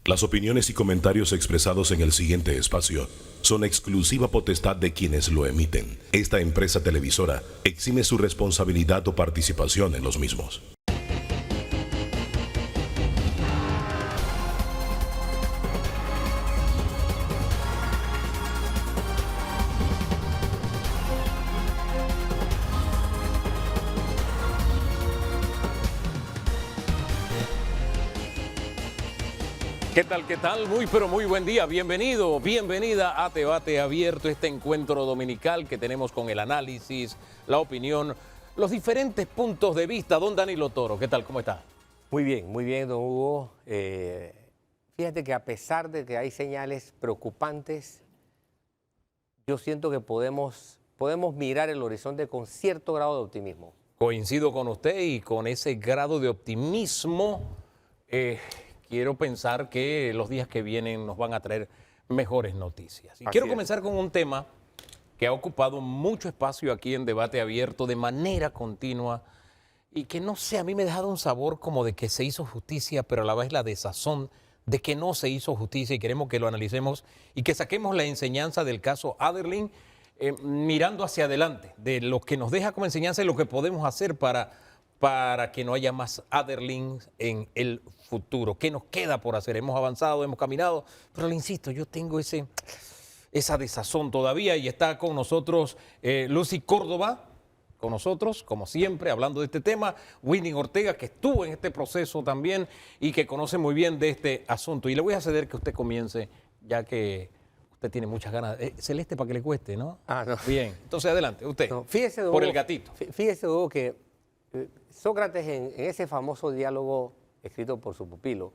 Las opiniones y comentarios expresados en el siguiente espacio son exclusiva potestad de quienes lo emiten. Esta empresa televisora exime su responsabilidad o participación en los mismos. ¿Qué tal? ¿Qué tal? Muy, pero muy buen día. Bienvenido, bienvenida a Debate Abierto, este encuentro dominical que tenemos con el análisis, la opinión, los diferentes puntos de vista. Don Danilo Toro, ¿qué tal? ¿Cómo está? Muy bien, don Hugo. Fíjate que a pesar de que hay señales preocupantes, yo siento que podemos mirar el horizonte con cierto grado de optimismo. Coincido con usted y con ese grado de optimismo. Quiero pensar que los días que vienen nos van a traer mejores noticias. Y quiero comenzar con un tema que ha ocupado mucho espacio aquí en Debate Abierto de manera continua y que no sé, a mí me ha dejado un sabor como de que se hizo justicia, pero a la vez la desazón de que no se hizo justicia, y queremos que lo analicemos y que saquemos la enseñanza del caso Aderlyn, mirando hacia adelante, de lo que nos deja como enseñanza y lo que podemos hacer para que no haya más Aderlyn en el futuro. ¿Qué nos queda por hacer? Hemos avanzado, hemos caminado, pero le insisto, yo tengo esa desazón todavía, y está con nosotros Lucy Córdoba, con nosotros, como siempre, hablando de este tema, Winnie Ortega, que estuvo en este proceso también y que conoce muy bien de este asunto. Y le voy a ceder que usted comience, ya que usted tiene muchas ganas. Celeste, para que le cueste, ¿no? No. Bien, entonces adelante, usted, no, fíjese, por el gatito. Fíjese, Hugo, que Sócrates en ese famoso diálogo escrito por su pupilo,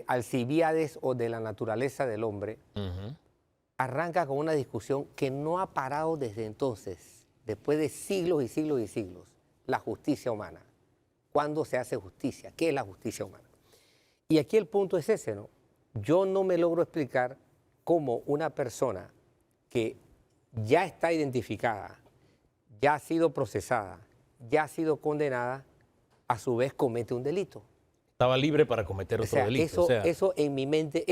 Alcibiades o de la naturaleza del hombre, arranca con una discusión que no ha parado desde entonces, después de siglos y siglos y siglos, la justicia humana. ¿Cuándo se hace justicia? ¿Qué es la justicia humana? Y aquí el punto es ese, ¿no? Yo no me logro explicar cómo una persona que ya está identificada, ya ha sido procesada, ya ha sido condenada, a su vez comete un delito. Estaba libre para cometer otro delito. Eso en mi mente,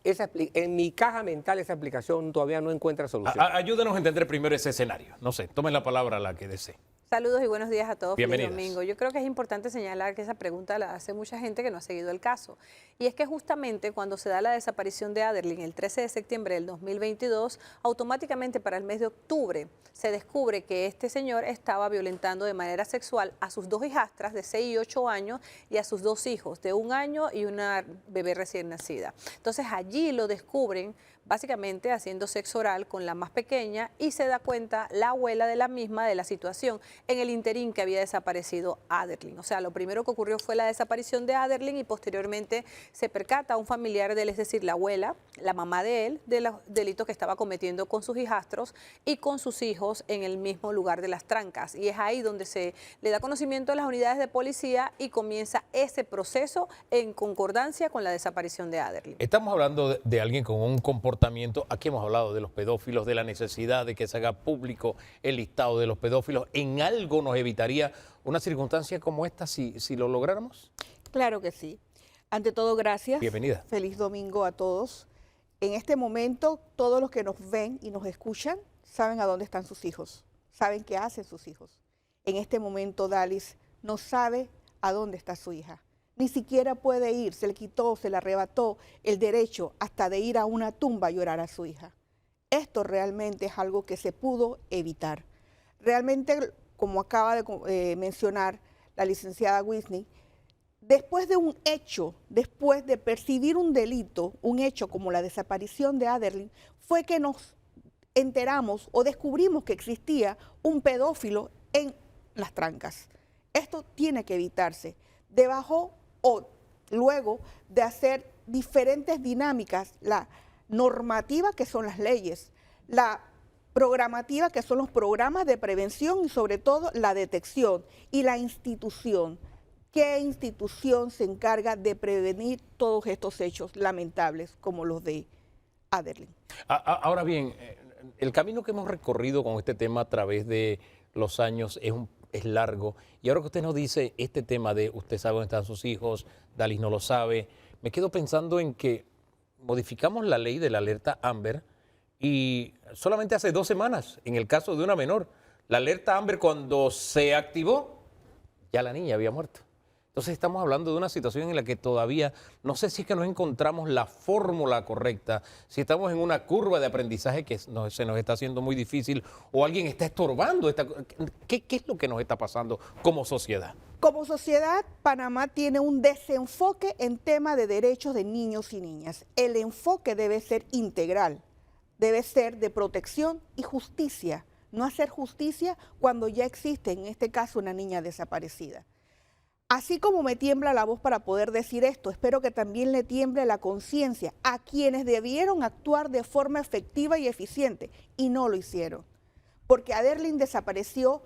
en mi caja mental, esa explicación todavía no encuentra solución. Ayúdenos a entender primero ese escenario. No sé, tomen la palabra la que desee. Saludos y buenos días a todos. Bienvenidos. Feliz domingo. Yo creo que es importante señalar que esa pregunta la hace mucha gente que no ha seguido el caso. Y es que justamente cuando se da la desaparición de Aderlyn el 13 de septiembre del 2022, automáticamente para el mes de octubre se descubre que este señor estaba violentando de manera sexual a sus dos hijastras de 6 y 8 años y a sus dos hijos de 1 año y una bebé recién nacida. Entonces allí lo descubren básicamente haciendo sexo oral con la más pequeña, y se da cuenta la abuela de la misma de la situación en el interín que había desaparecido Aderlyn. O sea, lo primero que ocurrió fue la desaparición de Aderlyn y posteriormente se percata a un familiar de él, es decir, la abuela, la mamá de él, de los delitos que estaba cometiendo con sus hijastros y con sus hijos en el mismo lugar de Las Trancas. Y es ahí donde se le da conocimiento a las unidades de policía y comienza ese proceso en concordancia con la desaparición de Aderlyn. Estamos hablando de alguien con un comportamiento. Aquí hemos hablado de los pedófilos, de la necesidad de que se haga público el listado de los pedófilos. ¿En algo nos evitaría una circunstancia como esta si lo lográramos? Claro que sí. Ante todo, gracias. Bienvenida. Feliz domingo a todos. En este momento, todos los que nos ven y nos escuchan saben a dónde están sus hijos, saben qué hacen sus hijos. En este momento, Dalis no sabe a dónde está su hija. Ni siquiera puede ir, se le quitó, se le arrebató el derecho hasta de ir a una tumba a llorar a su hija. Esto realmente es algo que se pudo evitar. Realmente, como acaba de mencionar la licenciada Whitney, después de un hecho, después de percibir un delito, un hecho como la desaparición de Aderlyn, fue que nos enteramos o descubrimos que existía un pedófilo en Las Trancas. Esto tiene que evitarse. Debajo o luego de hacer diferentes dinámicas, la normativa, que son las leyes, la programativa, que son los programas de prevención, y sobre todo la detección, y la institución. ¿Qué institución se encarga de prevenir todos estos hechos lamentables como los de Aderlyn? Ahora bien, el camino que hemos recorrido con este tema a través de los años es largo. Y ahora que usted nos dice este tema de usted sabe dónde están sus hijos, Dalis no lo sabe, me quedo pensando en que modificamos la ley de la alerta Amber y solamente hace 2 semanas, en el caso de una menor, la alerta Amber cuando se activó, ya la niña había muerto. Entonces estamos hablando de una situación en la que todavía no sé si es que no encontramos la fórmula correcta, si estamos en una curva de aprendizaje que se nos está haciendo muy difícil o alguien está estorbando. ¿Qué es lo que nos está pasando como sociedad? Como sociedad, Panamá tiene un desenfoque en tema de derechos de niños y niñas. El enfoque debe ser integral, debe ser de protección y justicia, no hacer justicia cuando ya existe, en este caso, una niña desaparecida. Así como me tiembla la voz para poder decir esto, espero que también le tiemble la conciencia a quienes debieron actuar de forma efectiva y eficiente y no lo hicieron. Porque Aderlyn desapareció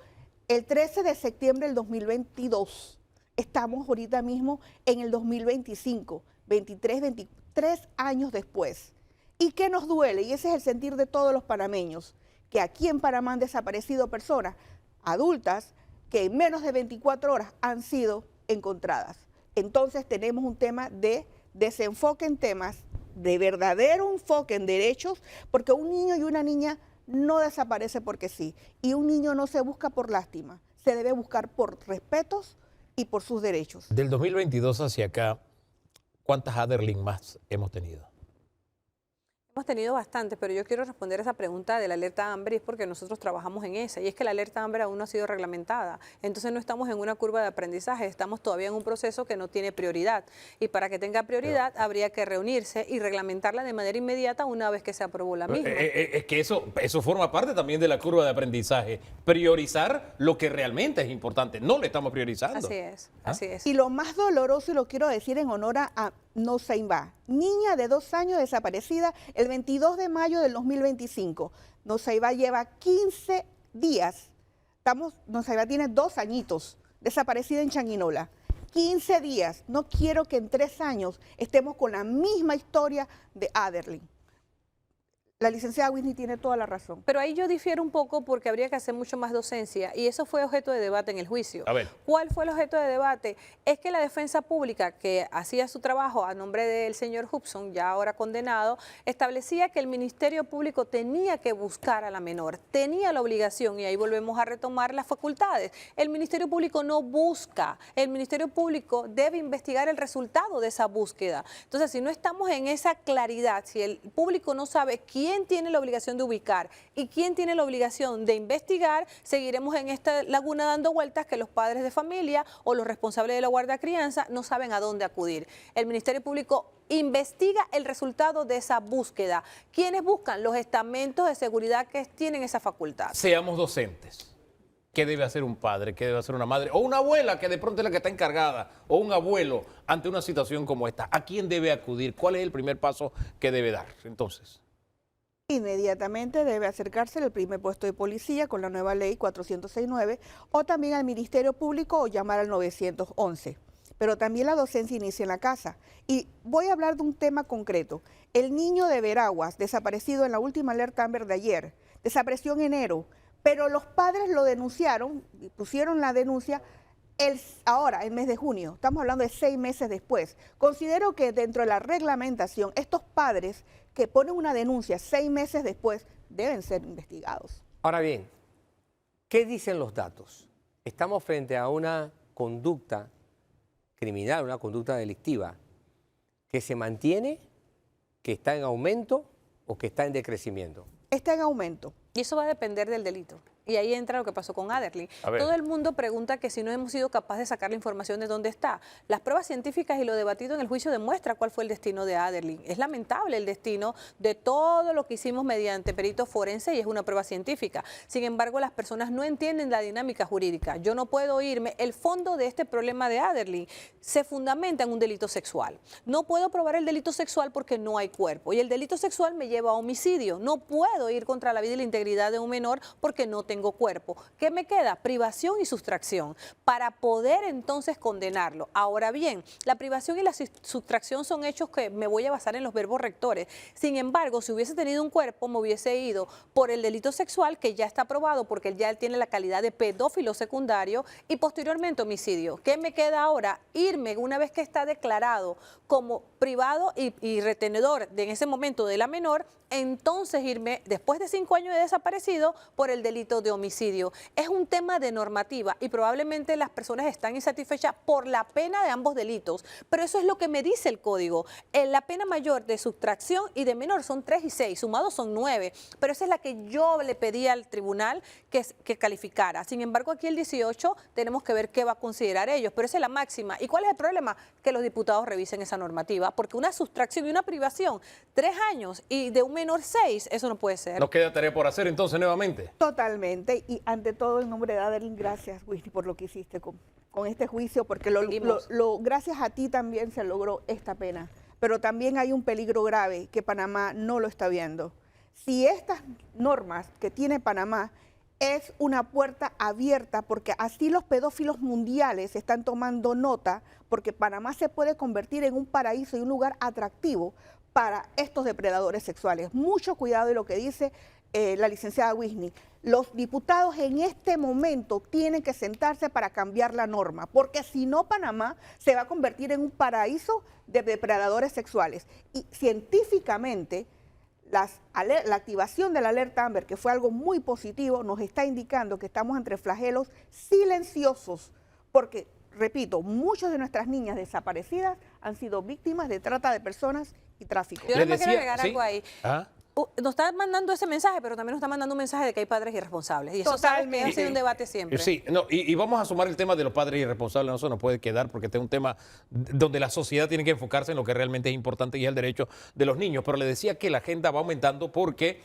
el 13 de septiembre del 2022. Estamos ahorita mismo en el 2025, 23 años después. ¿Y qué nos duele? Y ese es el sentir de todos los panameños, que aquí en Panamá han desaparecido personas adultas que en menos de 24 horas han sido encontradas. Entonces tenemos un tema de desenfoque en temas, de verdadero enfoque en derechos, porque un niño y una niña no desaparece porque sí, y un niño no se busca por lástima, se debe buscar por respetos y por sus derechos. Del 2022 hacia acá, ¿cuántas Aderlyn más hemos tenido? Hemos tenido bastantes, pero yo quiero responder esa pregunta de la alerta Amber y es porque nosotros trabajamos en esa, y es que la alerta Amber aún no ha sido reglamentada, entonces no estamos en una curva de aprendizaje, estamos todavía en un proceso que no tiene prioridad, y para que tenga prioridad habría que reunirse y reglamentarla de manera inmediata una vez que se aprobó la misma. Es que eso forma parte también de la curva de aprendizaje, priorizar lo que realmente es importante, no lo estamos priorizando. Así es, así es. Y lo más doloroso, y lo quiero decir en honor a Nusayba, niña de 2 años desaparecida el 22 de mayo del 2025. Nusayba lleva 15 días, Nusayba tiene 2 añitos, desaparecida en Changuinola. 15 días, no quiero que en 3 años estemos con la misma historia de Aderlyn. La licenciada Whitney tiene toda la razón. Pero ahí yo difiero un poco porque habría que hacer mucho más docencia y eso fue objeto de debate en el juicio. A ver. ¿Cuál fue el objeto de debate? Es que la defensa pública que hacía su trabajo a nombre del señor Hobson, ya ahora condenado, establecía que el Ministerio Público tenía que buscar a la menor, tenía la obligación, y ahí volvemos a retomar las facultades. El Ministerio Público no busca, el Ministerio Público debe investigar el resultado de esa búsqueda. Entonces, si no estamos en esa claridad, si el público no sabe quién tiene la obligación de ubicar y quién tiene la obligación de investigar, seguiremos en esta laguna dando vueltas que los padres de familia o los responsables de la guardia crianza no saben a dónde acudir. El Ministerio Público investiga el resultado de esa búsqueda. ¿Quiénes buscan? Los estamentos de seguridad que tienen esa facultad. Seamos docentes. ¿Qué debe hacer un padre? ¿Qué debe hacer una madre? O una abuela que de pronto es la que está encargada. O un abuelo ante una situación como esta. ¿A quién debe acudir? ¿Cuál es el primer paso que debe dar? Entonces, inmediatamente debe acercarse al primer puesto de policía con la nueva ley 469 o también al Ministerio Público o llamar al 911. Pero también la docencia inicia en la casa. Y voy a hablar de un tema concreto. El niño de Veraguas, desaparecido en la última alerta Amber de ayer, desapareció en enero, pero los padres lo denunciaron, pusieron la denuncia ahora, el mes de junio. Estamos hablando de 6 meses después. Considero que dentro de la reglamentación, estos padres que ponen una denuncia 6 meses después deben ser investigados. Ahora bien, ¿qué dicen los datos? Estamos frente a una conducta criminal, una conducta delictiva, que se mantiene, que está en aumento o que está en decrecimiento. Está en aumento. Y eso va a depender del delito. Y ahí entra lo que pasó con Aderlyn. Todo el mundo pregunta que si no hemos sido capaces de sacar la información de dónde está. Las pruebas científicas y lo debatido en el juicio demuestra cuál fue el destino de Aderlyn. Es lamentable el destino de todo lo que hicimos mediante perito forense y es una prueba científica. Sin embargo, las personas no entienden la dinámica jurídica. Yo no puedo irme. El fondo de este problema de Aderlyn se fundamenta en un delito sexual. No puedo probar el delito sexual porque no hay cuerpo. Y el delito sexual me lleva a homicidio. No puedo ir contra la vida y la integridad de un menor porque no tengo tengo cuerpo. ¿Qué me queda? Privación y sustracción, para poder entonces condenarlo. Ahora bien, la privación y la sustracción son hechos que me voy a basar en los verbos rectores. Sin embargo, si hubiese tenido un cuerpo, me hubiese ido por el delito sexual, que ya está aprobado porque él tiene la calidad de pedófilo secundario, y posteriormente homicidio. ¿Qué me queda ahora? Irme, una vez que está declarado como privado y retenedor en ese momento de la menor, entonces irme, después de 5 años de desaparecido, por el delito de homicidio. Es un tema de normativa y probablemente las personas están insatisfechas por la pena de ambos delitos, pero eso es lo que me dice el código. La pena mayor de sustracción y de menor son 3 y 6, sumados son 9, pero esa es la que yo le pedí al tribunal que calificara. Sin embargo, aquí el 18 tenemos que ver qué va a considerar ellos, pero esa es la máxima. ¿Y cuál es el problema? Que los diputados revisen esa normativa, porque una sustracción y una privación, 3 años y de un menor 6, eso no puede ser. Nos queda tarea por hacer entonces nuevamente. Totalmente. Y ante todo, en nombre de Adeline, gracias, Wisty, por lo que hiciste con este juicio, porque gracias a ti también se logró esta pena. Pero también hay un peligro grave que Panamá no lo está viendo. Si estas normas que tiene Panamá es una puerta abierta, porque así los pedófilos mundiales están tomando nota, porque Panamá se puede convertir en un paraíso y un lugar atractivo para estos depredadores sexuales. Mucho cuidado de lo que dice la licenciada Whitney. Los diputados en este momento tienen que sentarse para cambiar la norma, porque si no, Panamá se va a convertir en un paraíso de depredadores sexuales. Y científicamente, la activación de la alerta Amber, que fue algo muy positivo, nos está indicando que estamos entre flagelos silenciosos, porque, repito, muchas de nuestras niñas desaparecidas han sido víctimas de trata de personas y tráfico. Yo me quiero agregar algo ahí. ¿Ah? Nos está mandando ese mensaje, pero también nos está mandando un mensaje de que hay padres irresponsables. Y eso ha sido un debate siempre. Sí, no, y vamos a sumar el tema de los padres irresponsables. No se nos puede quedar porque este es un tema donde la sociedad tiene que enfocarse en lo que realmente es importante y es el derecho de los niños. Pero le decía que la agenda va aumentando porque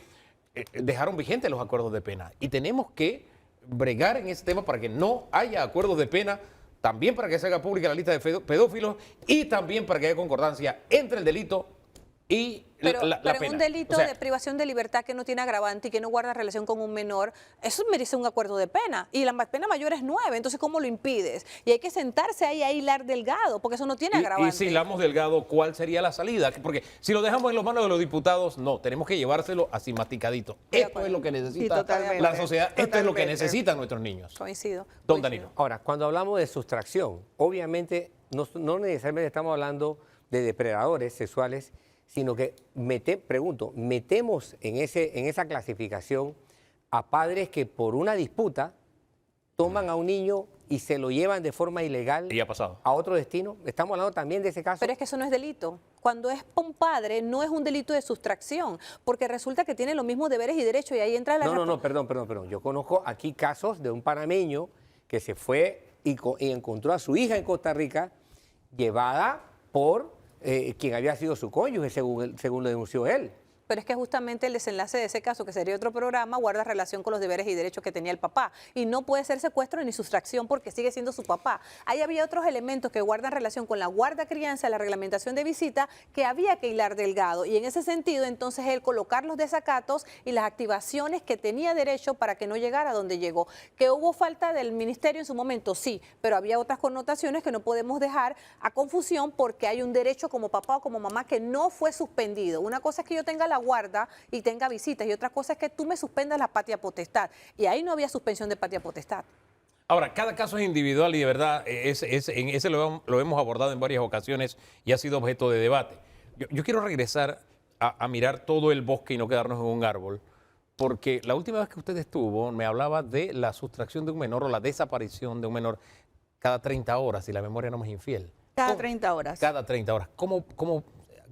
dejaron vigentes los acuerdos de pena. Y tenemos que bregar en ese tema para que no haya acuerdos de pena, también para que se haga pública la lista de pedófilos y también para que haya concordancia entre el delito y la pero pena. Un delito de privación de libertad que no tiene agravante y que no guarda relación con un menor, eso merece un acuerdo de pena. Y la pena mayor es 9, entonces ¿cómo lo impides? Y hay que sentarse ahí a hilar delgado, porque eso no tiene agravante. Y si hilamos delgado, ¿cuál sería la salida? Porque si lo dejamos en las manos de los diputados, no, tenemos que llevárselo así masticadito. Esto es lo que necesita la sociedad, esto es lo que necesitan nuestros niños. Coincido. Don Danilo. Ahora, cuando hablamos de sustracción, obviamente no necesariamente estamos hablando de depredadores sexuales, sino que metemos en esa clasificación a padres que por una disputa toman a un niño y se lo llevan de forma ilegal Y ha pasado. a otro destino. Estamos hablando también de ese caso. Pero es que eso no es delito. Cuando es un padre, no es un delito de sustracción, porque resulta que tiene los mismos deberes y derechos y ahí entra la... No, perdón. Yo conozco aquí casos de un panameño que se fue y encontró a su hija en Costa Rica llevada por quien había sido su cónyuge, según lo denunció él. Pero es que justamente el desenlace de ese caso, que sería otro programa, guarda relación con los deberes y derechos que tenía el papá. Y no puede ser secuestro ni sustracción porque sigue siendo su papá. Ahí había otros elementos que guardan relación con la guarda crianza, la reglamentación de visita, que había que hilar delgado. Y en ese sentido, entonces, él colocar los desacatos y las activaciones que tenía derecho para que no llegara a donde llegó. Que hubo falta del ministerio en su momento, sí, pero había otras connotaciones que no podemos dejar a confusión porque hay un derecho como papá o como mamá que no fue suspendido. Una cosa es que yo tenga la guarda y tenga visitas y otra cosa es que tú me suspendas la patria potestad y ahí no había suspensión de patria potestad. Ahora, cada caso es individual y de verdad en ese lo hemos abordado en varias ocasiones y ha sido objeto de debate. Yo quiero regresar a mirar todo el bosque y no quedarnos en un árbol, porque la última vez que usted estuvo me hablaba de la sustracción de un menor o la desaparición de un menor cada 30 horas, si la memoria no me es infiel. Cada 30 horas. Cada 30 horas.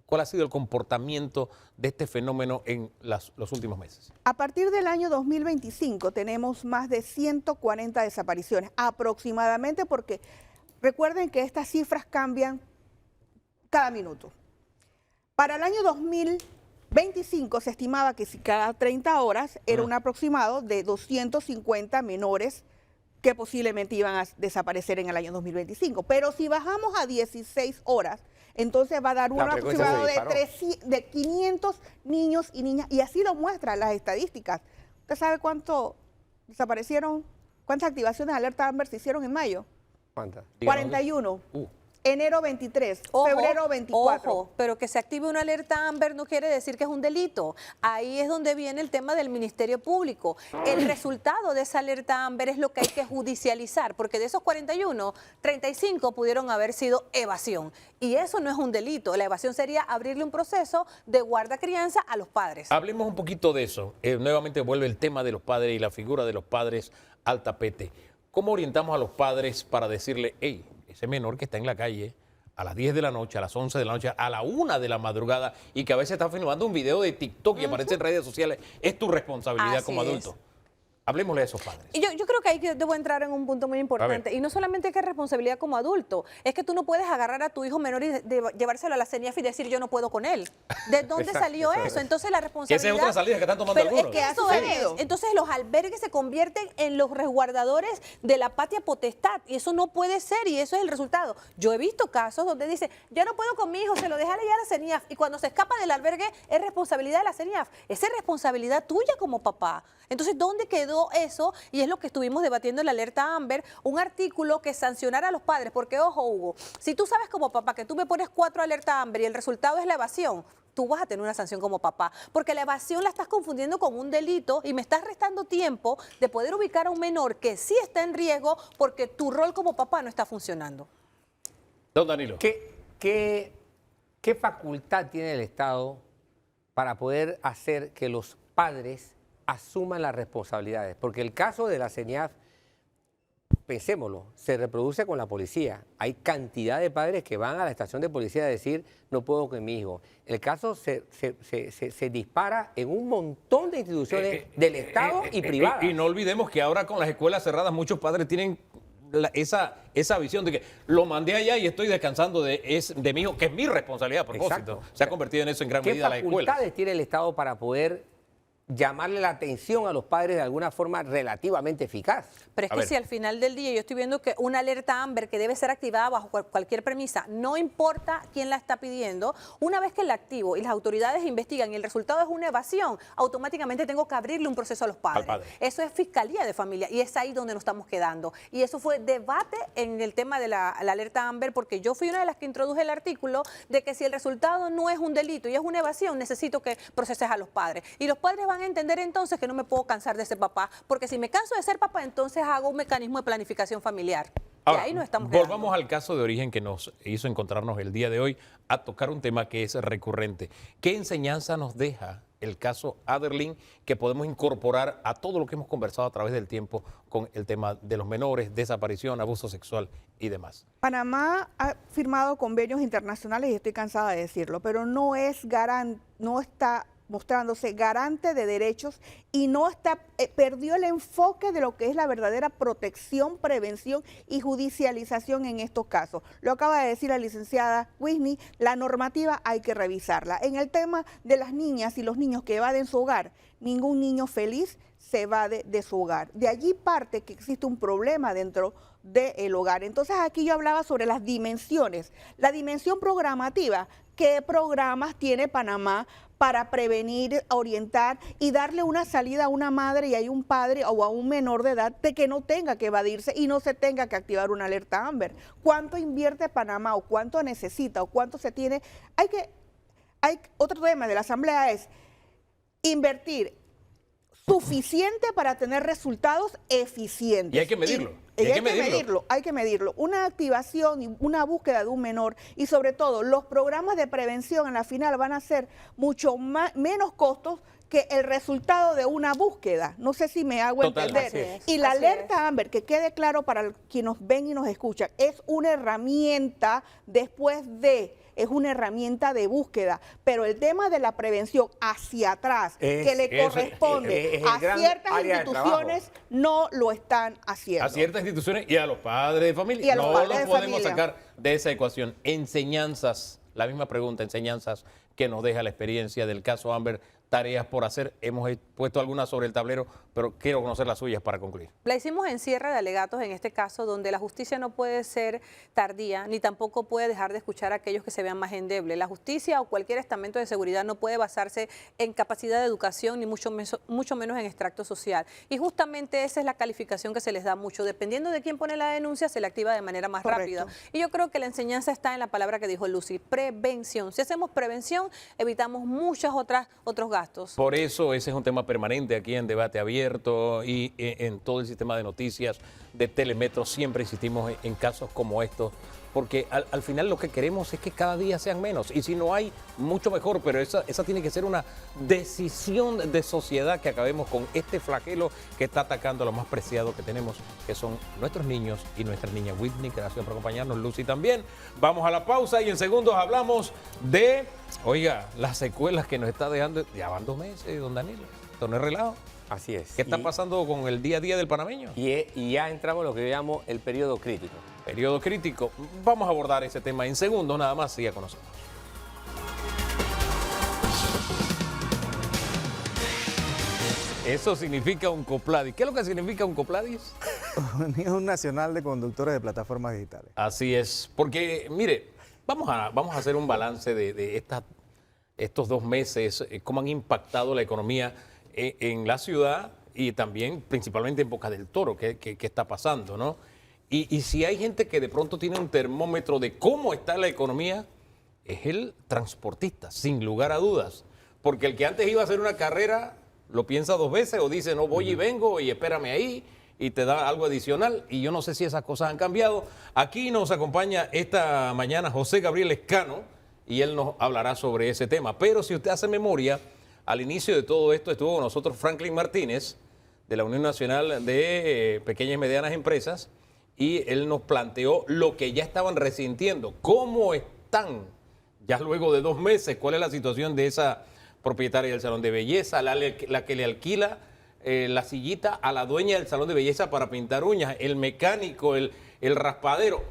¿Cuál ha sido el comportamiento de este fenómeno en los últimos meses? A partir del año 2025 tenemos más de 140 desapariciones aproximadamente, porque recuerden que estas cifras cambian cada minuto. Para el año 2025 se estimaba que si cada 30 horas era un aproximado de 250 menores que posiblemente iban a desaparecer en el año 2025. Pero si bajamos a 16 horas, entonces va a dar un aproximado de 500 niños y niñas, y así lo muestran las estadísticas. ¿Usted sabe cuánto desaparecieron, ¿cuántas activaciones de alerta Amber se hicieron en mayo? ¿Cuántas? 41. Enero 23, febrero 24. Ojo, pero que se active una alerta Amber no quiere decir que es un delito. Ahí es donde viene el tema del Ministerio Público. El resultado de esa alerta Amber es lo que hay que judicializar, porque de esos 41, 35 pudieron haber sido evasión. Y eso no es un delito. La evasión sería abrirle un proceso de guarda-crianza a los padres. Hablemos un poquito de eso. Nuevamente vuelve el tema de los padres y la figura de los padres al tapete. ¿Cómo orientamos a los padres para decirle, hey, ese menor que está en la calle a las 10 de la noche, a las 11 de la noche, a la 1 de la madrugada y que a veces está filmando un video de TikTok y aparece en redes sociales, es tu responsabilidad Así como adulto? Hablemosle a esos padres. Y yo creo que ahí debo entrar en un punto muy importante. Y no solamente que es responsabilidad como adulto, es que tú no puedes agarrar a tu hijo menor y llevárselo a la CENIAF y decir yo no puedo con él. ¿De dónde salió eso? Entonces la responsabilidad... Esa es otra salida que están tomando algunos. Es que eso es. Entonces los albergues se convierten en los resguardadores de la patria potestad y eso no puede ser y eso es el resultado. Yo he visto casos donde dice yo no puedo con mi hijo, se lo deja allá a la CENIAF y cuando se escapa del albergue es responsabilidad de la CENIAF. Esa es responsabilidad tuya como papá. Entonces, ¿dónde quedó eso? Y es lo que estuvimos debatiendo en la alerta Amber, un artículo que sancionara a los padres, porque ojo, Hugo, si tú sabes como papá que tú me pones 4 alerta Amber y el resultado es la evasión, tú vas a tener una sanción como papá, porque la evasión la estás confundiendo con un delito y me estás restando tiempo de poder ubicar a un menor que sí está en riesgo porque tu rol como papá no está funcionando. Don Danilo. ¿Qué facultad tiene el Estado para poder hacer que los padres asuman las responsabilidades? Porque el caso de la CENIAF, pensémoslo, se reproduce con la policía. Hay cantidad de padres que van a la estación de policía a decir, no puedo con mi hijo. El caso se dispara en un montón de instituciones del Estado y privadas. Y no olvidemos que ahora con las escuelas cerradas muchos padres tienen esa visión de que lo mandé allá y estoy descansando de mi hijo, que es mi responsabilidad a propósito. Exacto. Se ha convertido en eso en gran medida la escuela. ¿Qué facultades tiene el Estado para poder llamarle la atención a los padres de alguna forma relativamente eficaz? Pero es que si al final del día yo estoy viendo que una alerta Amber que debe ser activada bajo cualquier premisa, no importa quién la está pidiendo, una vez que la activo y las autoridades investigan y el resultado es una evasión, automáticamente tengo que abrirle un proceso a los padres. Eso es fiscalía de familia y es ahí donde nos estamos quedando. Y eso fue debate en el tema de la alerta Amber, porque yo fui una de las que introduje el artículo de que si el resultado no es un delito y es una evasión, necesito que proceses a los padres. Y los padres van a entender entonces que no me puedo cansar de ser papá, porque si me canso de ser papá, entonces hago un mecanismo de planificación familiar. Ahora, y ahí nos estamos volvamos quedando. al caso de origen que nos hizo encontrarnos el día de hoy a tocar un tema que es recurrente. ¿Qué enseñanza nos deja el caso Aderlyn que podemos incorporar a todo lo que hemos conversado a través del tiempo con el tema de los menores, desaparición, abuso sexual y demás? Panamá ha firmado convenios internacionales y estoy cansada de decirlo, pero no está mostrándose garante de derechos y no está, perdió el enfoque de lo que es la verdadera protección, prevención y judicialización en estos casos. Lo acaba de decir la licenciada Whitney, la normativa hay que revisarla. En el tema de las niñas y los niños que evaden su hogar, ningún niño feliz se evade de su hogar. De allí parte que existe un problema dentro del hogar. Entonces aquí yo hablaba sobre las dimensiones. La dimensión programativa, ¿qué programas tiene Panamá para prevenir, orientar y darle una salida a una madre y a un padre o a un menor de edad de que no tenga que evadirse y no se tenga que activar una alerta Amber? ¿Cuánto invierte Panamá o cuánto necesita o cuánto se tiene? Otro tema de la Asamblea es invertir suficiente para tener resultados eficientes. Y hay que medirlo. Hay que medirlo. Una activación y una búsqueda de un menor y sobre todo los programas de prevención en la final van a ser mucho menos costos que el resultado de una búsqueda. No sé si me hago entender. Y la alerta Amber, que quede claro para quienes nos ven y nos escuchan, es una herramienta es una herramienta de búsqueda, pero el tema de la prevención hacia atrás, que le corresponde a ciertas instituciones, no lo están haciendo. A ciertas instituciones y a los padres de familia. Y a los no padres los de podemos familia. sacar de esa ecuación. Enseñanzas, la misma pregunta, enseñanzas que nos deja la experiencia del caso Amber, tareas por hacer. Hemos puesto algunas sobre el tablero, pero quiero conocer las suyas para concluir. La hicimos en cierre de alegatos en este caso, donde la justicia no puede ser tardía, ni tampoco puede dejar de escuchar a aquellos que se vean más endebles. La justicia o cualquier estamento de seguridad no puede basarse en capacidad de educación, ni mucho menos en extracto social. Y justamente esa es la calificación que se les da mucho. Dependiendo de quién pone la denuncia, se le activa de manera más rápida. Y yo creo que la enseñanza está en la palabra que dijo Lucy, prevención. Si hacemos prevención, evitamos otros gastos. Por eso ese es un tema permanente aquí en Debate Abierto y en todo el sistema de noticias de Telemetro. Siempre insistimos en casos como estos, porque al final lo que queremos es que cada día sean menos. Y si no hay, mucho mejor, pero esa tiene que ser una decisión de sociedad, que acabemos con este flagelo que está atacando a lo más preciado que tenemos, que son nuestros niños y nuestras niñas. Whitney, gracias por acompañarnos, Lucy también. Vamos a la pausa y en segundos hablamos de, oiga, las secuelas que nos está dejando. Ya van 2 meses, don Danilo. Esto no es relajo. Así es. ¿Qué está pasando con el día a día del panameño? Y ya entramos en lo que yo llamo el periodo crítico. Periodo crítico. Vamos a abordar ese tema en segundos, nada más, siga con nosotros. Eso significa un COPLADIS. ¿Qué es lo que significa un COPLADIS? Unión Nacional de Conductores de Plataformas Digitales. Así es, porque mire, vamos a hacer un balance de estos 2 meses, cómo han impactado la economía en la ciudad y también principalmente en Boca del Toro, qué está pasando, ¿no? Y si hay gente que de pronto tiene un termómetro de cómo está la economía, es el transportista, sin lugar a dudas. Porque el que antes iba a hacer una carrera lo piensa 2 veces o dice, no, voy y vengo y espérame ahí, y te da algo adicional. Y yo no sé si esas cosas han cambiado. Aquí nos acompaña esta mañana José Gabriel Escano y él nos hablará sobre ese tema. Pero si usted hace memoria, al inicio de todo esto estuvo con nosotros Franklin Martínez, de la Unión Nacional de Pequeñas y Medianas Empresas, y él nos planteó lo que ya estaban resintiendo, cómo están ya luego de 2 meses, cuál es la situación de esa propietaria del salón de belleza, la que le alquila la sillita a la dueña del salón de belleza para pintar uñas, el mecánico, el raspadero,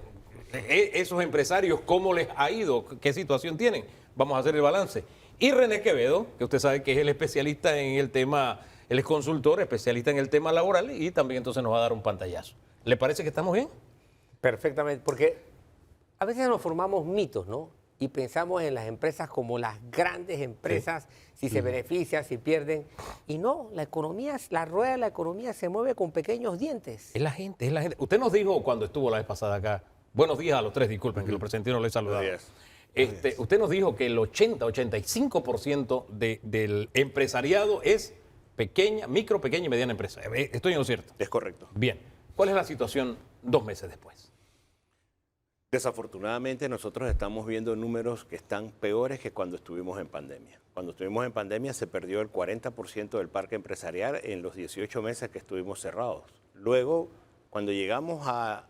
esos empresarios, cómo les ha ido, qué situación tienen. Vamos a hacer el balance. Y René Quevedo, que usted sabe que es el especialista en el tema, él es consultor, especialista en el tema laboral y también entonces nos va a dar un pantallazo. ¿Le parece que estamos bien? Perfectamente, porque a veces nos formamos mitos, ¿no? Y pensamos en las empresas como las grandes empresas, si se benefician, si pierden. Y no, la economía, la rueda de la economía se mueve con pequeños dientes. Es la gente, es la gente. Usted nos dijo cuando estuvo la vez pasada acá, buenos días a los 3, disculpen que lo presenté y no lo he saludado. Usted nos dijo que el 85% del empresariado es pequeña, micro, pequeña y mediana empresa. ¿Estoy en lo cierto? Es correcto. Bien. ¿Cuál es la situación 2 meses después? Desafortunadamente nosotros estamos viendo números que están peores que cuando estuvimos en pandemia. Cuando estuvimos en pandemia se perdió el 40% del parque empresarial en los 18 meses que estuvimos cerrados. Luego, cuando llegamos a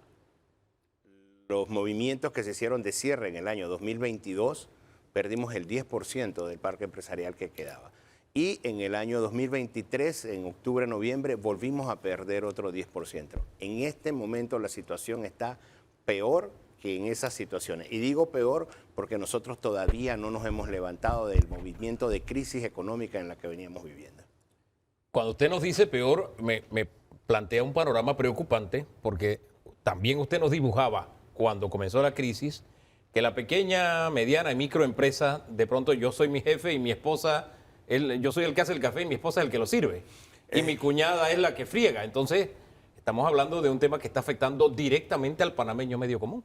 los movimientos que se hicieron de cierre en el año 2022, perdimos el 10% del parque empresarial que quedaba. Y en el año 2023, en octubre, noviembre, volvimos a perder otro 10%. En este momento la situación está peor que en esas situaciones. Y digo peor porque nosotros todavía no nos hemos levantado del movimiento de crisis económica en la que veníamos viviendo. Cuando usted nos dice peor, me plantea un panorama preocupante, porque también usted nos dibujaba cuando comenzó la crisis que la pequeña, mediana y microempresa, de pronto yo soy mi jefe y mi esposa, yo soy el que hace el café y mi esposa es el que lo sirve. Y mi cuñada es la que friega. Entonces, estamos hablando de un tema que está afectando directamente al panameño medio común.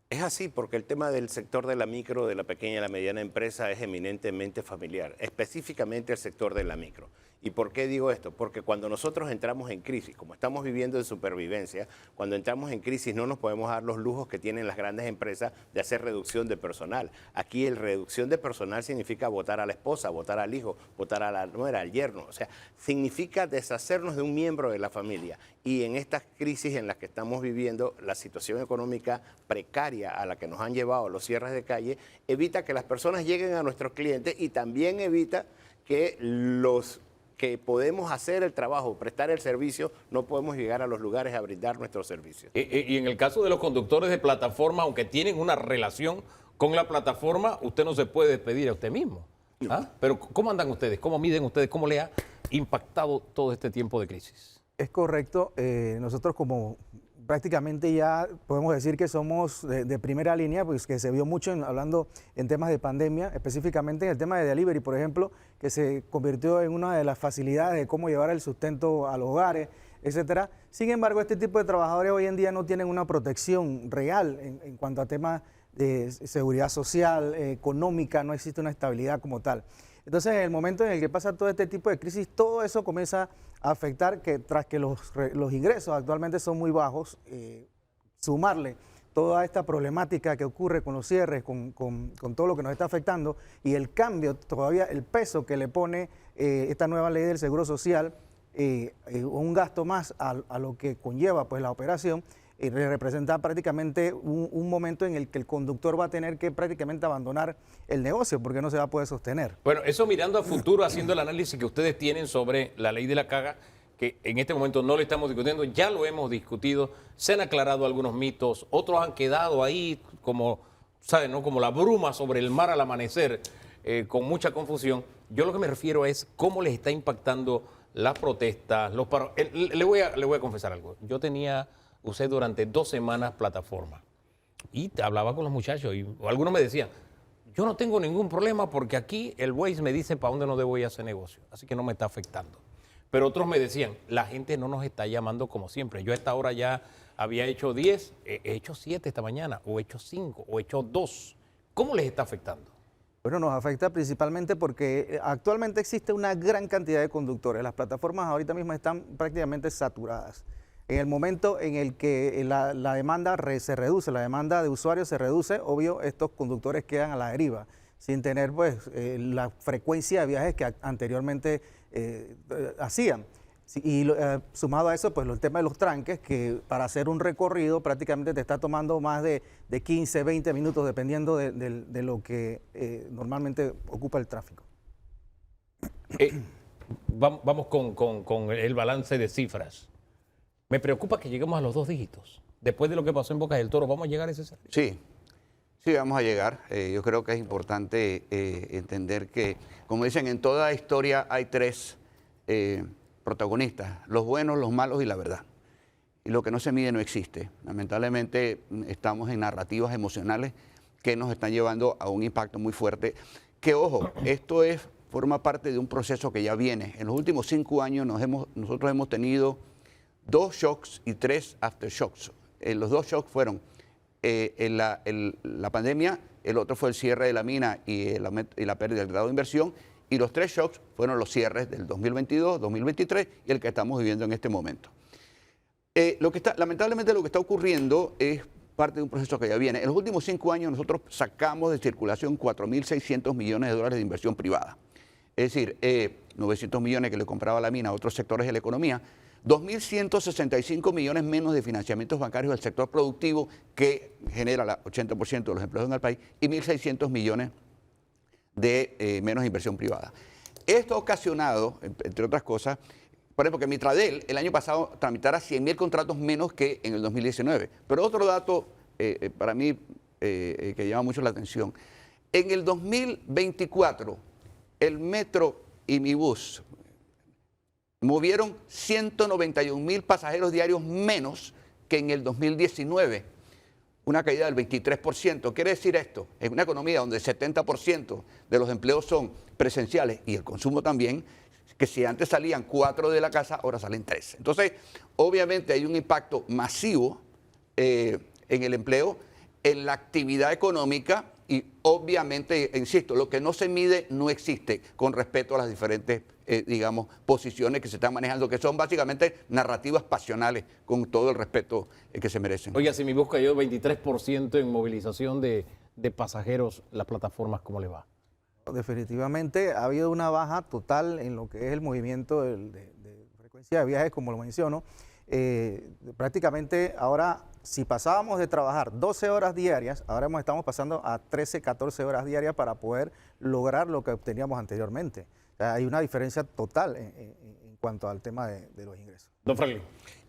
Es así, porque el tema del sector de la micro, de la pequeña y la mediana empresa es eminentemente familiar, específicamente el sector de la micro. ¿Y por qué digo esto? Porque cuando nosotros entramos en crisis, como estamos viviendo de supervivencia, cuando entramos en crisis no nos podemos dar los lujos que tienen las grandes empresas de hacer reducción de personal. Aquí el reducción de personal significa votar a la esposa, votar al hijo, votar a la nuera, al yerno. O sea, significa deshacernos de un miembro de la familia. Y en estas crisis en las que estamos viviendo, la situación económica precaria a la que nos han llevado los cierres de calle, evita que las personas lleguen a nuestros clientes y también evita que los que podemos hacer el trabajo, prestar el servicio, no podemos llegar a los lugares a brindar nuestros servicios. Y en el caso de los conductores de plataforma, aunque tienen una relación con la plataforma, usted no se puede despedir a usted mismo. ¿Ah? Pero ¿cómo andan ustedes? ¿Cómo miden ustedes? ¿Cómo le ha impactado todo este tiempo de crisis? Es correcto. Nosotros como prácticamente ya podemos decir que somos de primera línea, pues que se vio mucho hablando en temas de pandemia, específicamente en el tema de delivery, por ejemplo, que se convirtió en una de las facilidades de cómo llevar el sustento a los hogares, etcétera. Sin embargo, este tipo de trabajadores hoy en día no tienen una protección real en cuanto a temas de seguridad social, económica, no existe una estabilidad como tal. Entonces, en el momento en el que pasa todo este tipo de crisis, todo eso comienza a afectar que tras que los ingresos actualmente son muy bajos, sumarle toda esta problemática que ocurre con los cierres, con todo lo que nos está afectando y el cambio, todavía el peso que le pone esta nueva ley del Seguro Social, un gasto más a lo que conlleva pues la operación, representa prácticamente un momento en el que el conductor va a tener que prácticamente abandonar el negocio porque no se va a poder sostener. Bueno, eso mirando a futuro, haciendo el análisis que ustedes tienen sobre la ley de la caga, que en este momento no lo estamos discutiendo, ya lo hemos discutido, se han aclarado algunos mitos, otros han quedado ahí como, ¿saben, no? Como la bruma sobre el mar al amanecer, con mucha confusión. Yo lo que me refiero es cómo les está impactando las protestas, los paros. Le voy a confesar algo. Yo usé durante 2 semanas plataforma y hablaba con los muchachos y algunos me decían, yo no tengo ningún problema porque aquí el Waze me dice para dónde no debo ir a hacer negocio, así que no me está afectando. Pero otros me decían, la gente no nos está llamando como siempre. Yo a esta hora ya había hecho 10, he hecho 7 esta mañana, o he hecho 5, o he hecho 2. ¿Cómo les está afectando? Bueno, nos afecta principalmente porque actualmente existe una gran cantidad de conductores. Las plataformas ahorita mismo están prácticamente saturadas. En el momento en el que la demanda se reduce, la demanda de usuarios se reduce, obvio, estos conductores quedan a la deriva, sin tener pues la frecuencia de viajes que anteriormente hacían. Y sumado a eso, pues el tema de los tranques, que para hacer un recorrido prácticamente te está tomando más de 15, 20 minutos, dependiendo de lo que normalmente ocupa el tráfico. Vamos con el balance de cifras. Me preocupa que lleguemos a los 2 dígitos. Después de lo que pasó en Bocas del Toro, ¿vamos a llegar a ese escenario? Sí, vamos a llegar. Yo creo que es importante entender que, como dicen, en toda historia hay 3 protagonistas, los buenos, los malos y la verdad. Y lo que no se mide no existe. Lamentablemente estamos en narrativas emocionales que nos están llevando a un impacto muy fuerte. Que ojo, esto forma parte de un proceso que ya viene. En los últimos 5 años nosotros hemos tenido 2 shocks y 3 aftershocks. Los 2 shocks fueron la pandemia, el otro fue el cierre de la mina y la pérdida del grado de inversión, y los 3 shocks fueron los cierres del 2022, 2023 y el que estamos viviendo en este momento. Lamentablemente lo que está ocurriendo es parte de un proceso que ya viene. En los últimos 5 años nosotros sacamos de circulación 4.600 millones de dólares de inversión privada. Es decir, 900 millones que le compraba la mina a otros sectores de la economía, 2.165 millones menos de financiamientos bancarios del sector productivo, que genera el 80% de los empleos en el país, y 1.600 millones de menos inversión privada. Esto ha ocasionado, entre otras cosas, por ejemplo, que Mitradel el año pasado tramitara 100.000 contratos menos que en el 2019. Pero otro dato para mí que llama mucho la atención. En el 2024, el Metro y Mi Bus movieron 191.000 pasajeros diarios menos que en el 2019, una caída del 23%. ¿Quiere decir esto? En una economía donde el 70% de los empleos son presenciales y el consumo también, que si antes salían 4 de la casa, ahora salen 3. Entonces, obviamente hay un impacto masivo en el empleo, en la actividad económica y obviamente, insisto, lo que no se mide no existe con respecto a las diferentes posiciones que se están manejando, que son básicamente narrativas pasionales, con todo el respeto que se merecen. Oiga, si mi bus cayó 23% en movilización de pasajeros, las plataformas, ¿cómo le va? Definitivamente ha habido una baja total en lo que es el movimiento de frecuencia de viajes, como lo menciono. Prácticamente ahora, si pasábamos de trabajar 12 horas diarias, ahora estamos pasando a 13, 14 horas diarias para poder lograr lo que obteníamos anteriormente. O sea, hay una diferencia total en cuanto al tema de los ingresos. Don Franklin.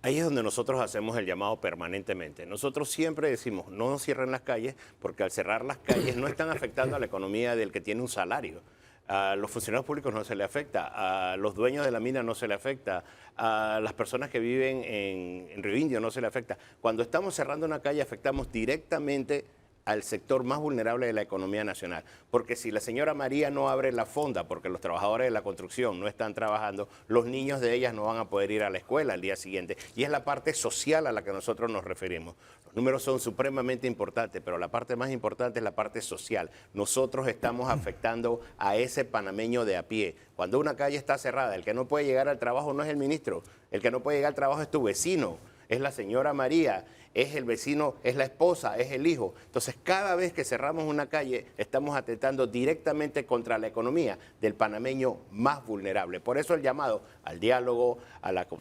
Ahí es donde nosotros hacemos el llamado permanentemente. Nosotros siempre decimos, no cierren las calles, porque al cerrar las calles no están afectando a la economía del que tiene un salario. A los funcionarios públicos no se le afecta, a los dueños de la mina no se le afecta, a las personas que viven en Río Indio no se le afecta. Cuando estamos cerrando una calle afectamos directamente al sector más vulnerable de la economía nacional. Porque si la señora María no abre la fonda porque los trabajadores de la construcción no están trabajando, los niños de ellas no van a poder ir a la escuela al día siguiente. Y es la parte social a la que nosotros nos referimos. Los números son supremamente importantes, pero la parte más importante es la parte social. Nosotros estamos afectando a ese panameño de a pie. Cuando una calle está cerrada, el que no puede llegar al trabajo no es el ministro, el que no puede llegar al trabajo es tu vecino, es la señora María, es el vecino, es la esposa, es el hijo. Entonces, cada vez que cerramos una calle, estamos atentando directamente contra la economía del panameño más vulnerable. Por eso el llamado al diálogo,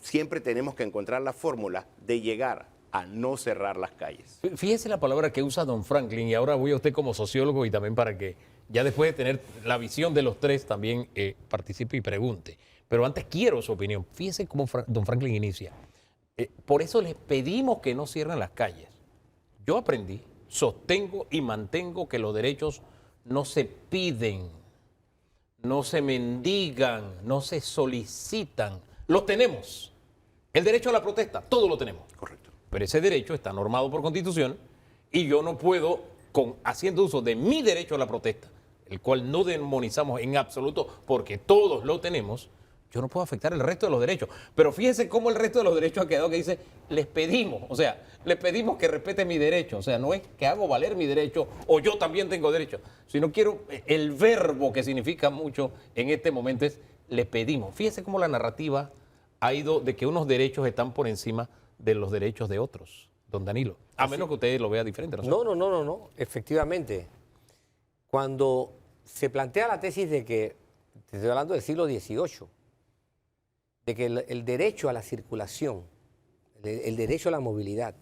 siempre tenemos que encontrar la fórmula de llegar a no cerrar las calles. Fíjese la palabra que usa don Franklin, y ahora voy a usted como sociólogo y también para que ya después de tener la visión de los tres también participe y pregunte. Pero antes quiero su opinión. Fíjese cómo don Franklin inicia. Por eso les pedimos que no cierren las calles. Yo aprendí, sostengo y mantengo que los derechos no se piden, no se mendigan, no se solicitan. Los tenemos. El derecho a la protesta, todo lo tenemos. Correcto. Pero ese derecho está normado por Constitución y yo no puedo, haciendo uso de mi derecho a la protesta, el cual no demonizamos en absoluto porque todos lo tenemos, yo no puedo afectar el resto de los derechos. Pero fíjense cómo el resto de los derechos ha quedado que dice, les pedimos, o sea, les pedimos que respeten mi derecho. O sea, no es que hago valer mi derecho o yo también tengo derecho, sino quiero, el verbo que significa mucho en este momento es, les pedimos. Fíjense cómo la narrativa ha ido de que unos derechos están por encima de los derechos de otros, don Danilo. A menos que usted lo vea diferente. No. Efectivamente, cuando se plantea la tesis de que, te estoy hablando del siglo XVIII, de que el derecho a la circulación, el derecho a la movilidad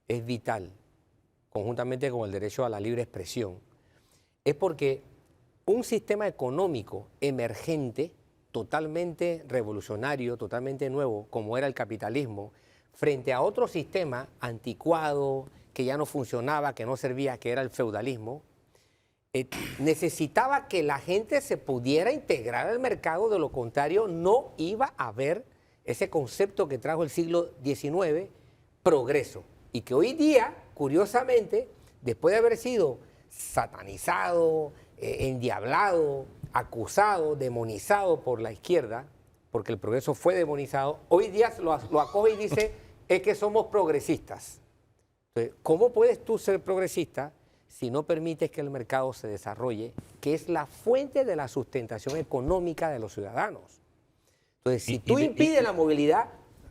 es vital, conjuntamente con el derecho a la libre expresión, es porque un sistema económico emergente, totalmente revolucionario, totalmente nuevo, como era el capitalismo, frente a otro sistema anticuado, que ya no funcionaba, que no servía, que era el feudalismo, necesitaba que la gente se pudiera integrar al mercado, de lo contrario no iba a haber ese concepto que trajo el siglo XIX, progreso, y que hoy día, curiosamente, después de haber sido satanizado, endiablado, acusado, demonizado por la izquierda, porque el progreso fue demonizado, hoy día lo acoge y dice, es que somos progresistas. Entonces, ¿cómo puedes tú ser progresista si no permites que el mercado se desarrolle, que es la fuente de la sustentación económica de los ciudadanos? Entonces, si tú impides la movilidad,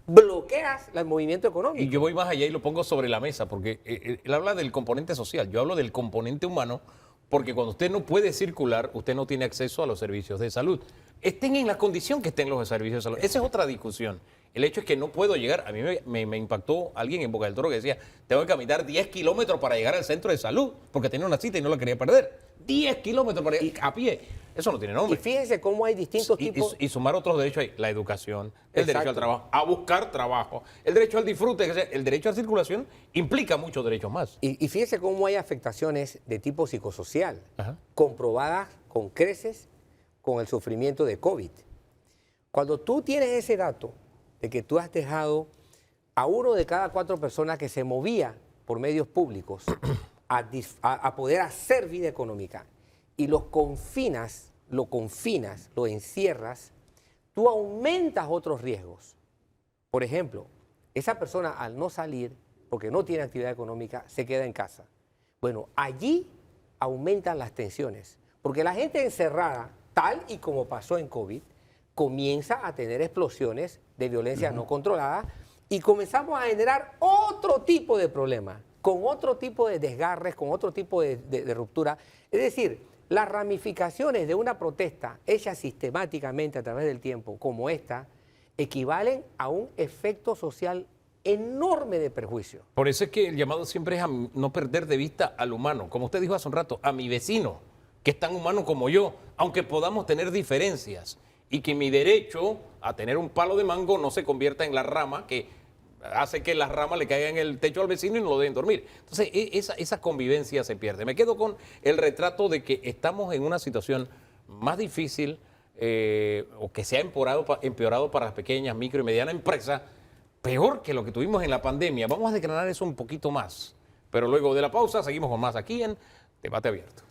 bloqueas el movimiento económico. Y yo voy más allá y lo pongo sobre la mesa, porque él habla del componente social, yo hablo del componente humano, porque cuando usted no puede circular, usted no tiene acceso a los servicios de salud. Estén en la condición que estén los servicios de salud. Esa es otra discusión. El hecho es que no puedo llegar. A mí me impactó alguien en Boca del Toro que decía, tengo que caminar 10 kilómetros para llegar al centro de salud, porque tenía una cita y no la quería perder. 10 kilómetros para llegar a pie. Eso no tiene nombre. Y fíjense cómo hay distintos tipos. Y sumar otros derechos ahí. La educación, el derecho al trabajo, a buscar trabajo, el derecho al disfrute, el derecho a la circulación implica muchos derechos más. Y fíjense cómo hay afectaciones de tipo psicosocial, comprobadas con creces con el sufrimiento de COVID. Cuando tú tienes ese dato de que tú has dejado a 1 de cada 4 personas que se movía por medios públicos a poder hacer vida económica y lo confinas, lo encierras, tú aumentas otros riesgos. Por ejemplo, esa persona al no salir, porque no tiene actividad económica, se queda en casa. Bueno, allí aumentan las tensiones, porque la gente encerrada, tal y como pasó en COVID, comienza a tener explosiones de violencia no controlada y comenzamos a generar otro tipo de problemas, con otro tipo de desgarres, con otro tipo de ruptura. Es decir, las ramificaciones de una protesta hecha sistemáticamente a través del tiempo, como esta, equivalen a un efecto social enorme de perjuicio. Por eso es que el llamado siempre es a no perder de vista al humano. Como usted dijo hace un rato, a mi vecino, que es tan humano como yo, aunque podamos tener diferencias. Y que mi derecho a tener un palo de mango no se convierta en la rama que hace que las ramas le caigan en el techo al vecino y no lo dejen dormir. Entonces, esa convivencia se pierde. Me quedo con el retrato de que estamos en una situación más difícil o que se ha empeorado para las pequeñas, micro y medianas empresas, peor que lo que tuvimos en la pandemia. Vamos a desgranar eso un poquito más. Pero luego de la pausa seguimos con más aquí en Debate Abierto.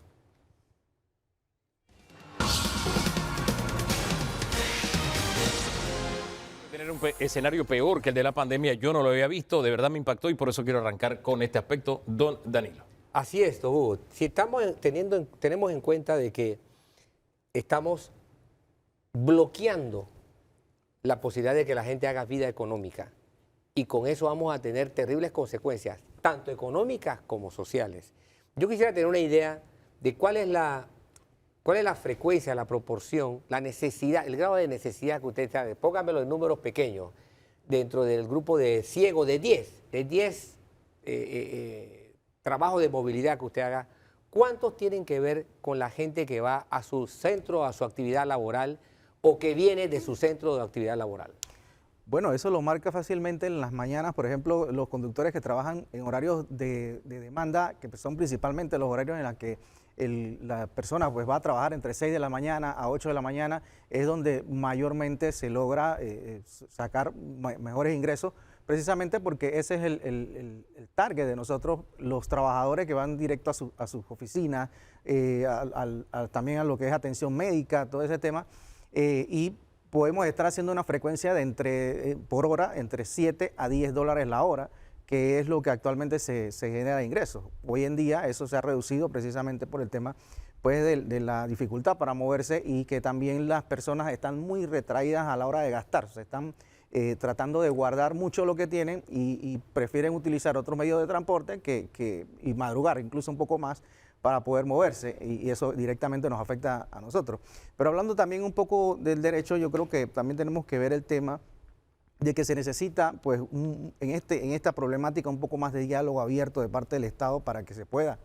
Tener un escenario peor que el de la pandemia, yo no lo había visto, de verdad me impactó y por eso quiero arrancar con este aspecto, don Danilo. Así es, don Hugo. Si tenemos en cuenta de que estamos bloqueando la posibilidad de que la gente haga vida económica y con eso vamos a tener terribles consecuencias, tanto económicas como sociales. Yo quisiera tener una idea de cuál es la frecuencia, la proporción, la necesidad, el grado de necesidad que usted sabe. Póngamelo en números pequeños, dentro del grupo de ciego de 10 trabajos de movilidad que usted haga. ¿Cuántos tienen que ver con la gente que va a su centro, a su actividad laboral o que viene de su centro de actividad laboral? Bueno, eso lo marca fácilmente en las mañanas, por ejemplo, los conductores que trabajan en horarios de demanda, que son principalmente los horarios en los que la persona pues va a trabajar entre 6 de la mañana a 8 de la mañana, es donde mayormente se logra sacar mejores ingresos, precisamente porque ese es el target de nosotros, los trabajadores que van directo a sus oficinas, también a lo que es atención médica, todo ese tema, y podemos estar haciendo una frecuencia de por hora entre 7 a 10 dólares la hora, que es lo que actualmente se genera de ingresos. Hoy en día eso se ha reducido precisamente por el tema pues, de la dificultad para moverse y que también las personas están muy retraídas a la hora de gastar. Se están tratando de guardar mucho lo que tienen y prefieren utilizar otros medios de transporte y madrugar incluso un poco más para poder moverse y eso directamente nos afecta a nosotros. Pero hablando también un poco del derecho, yo creo que también tenemos que ver el tema de que se necesita pues en esta problemática un poco más de diálogo abierto de parte del Estado para que se pueda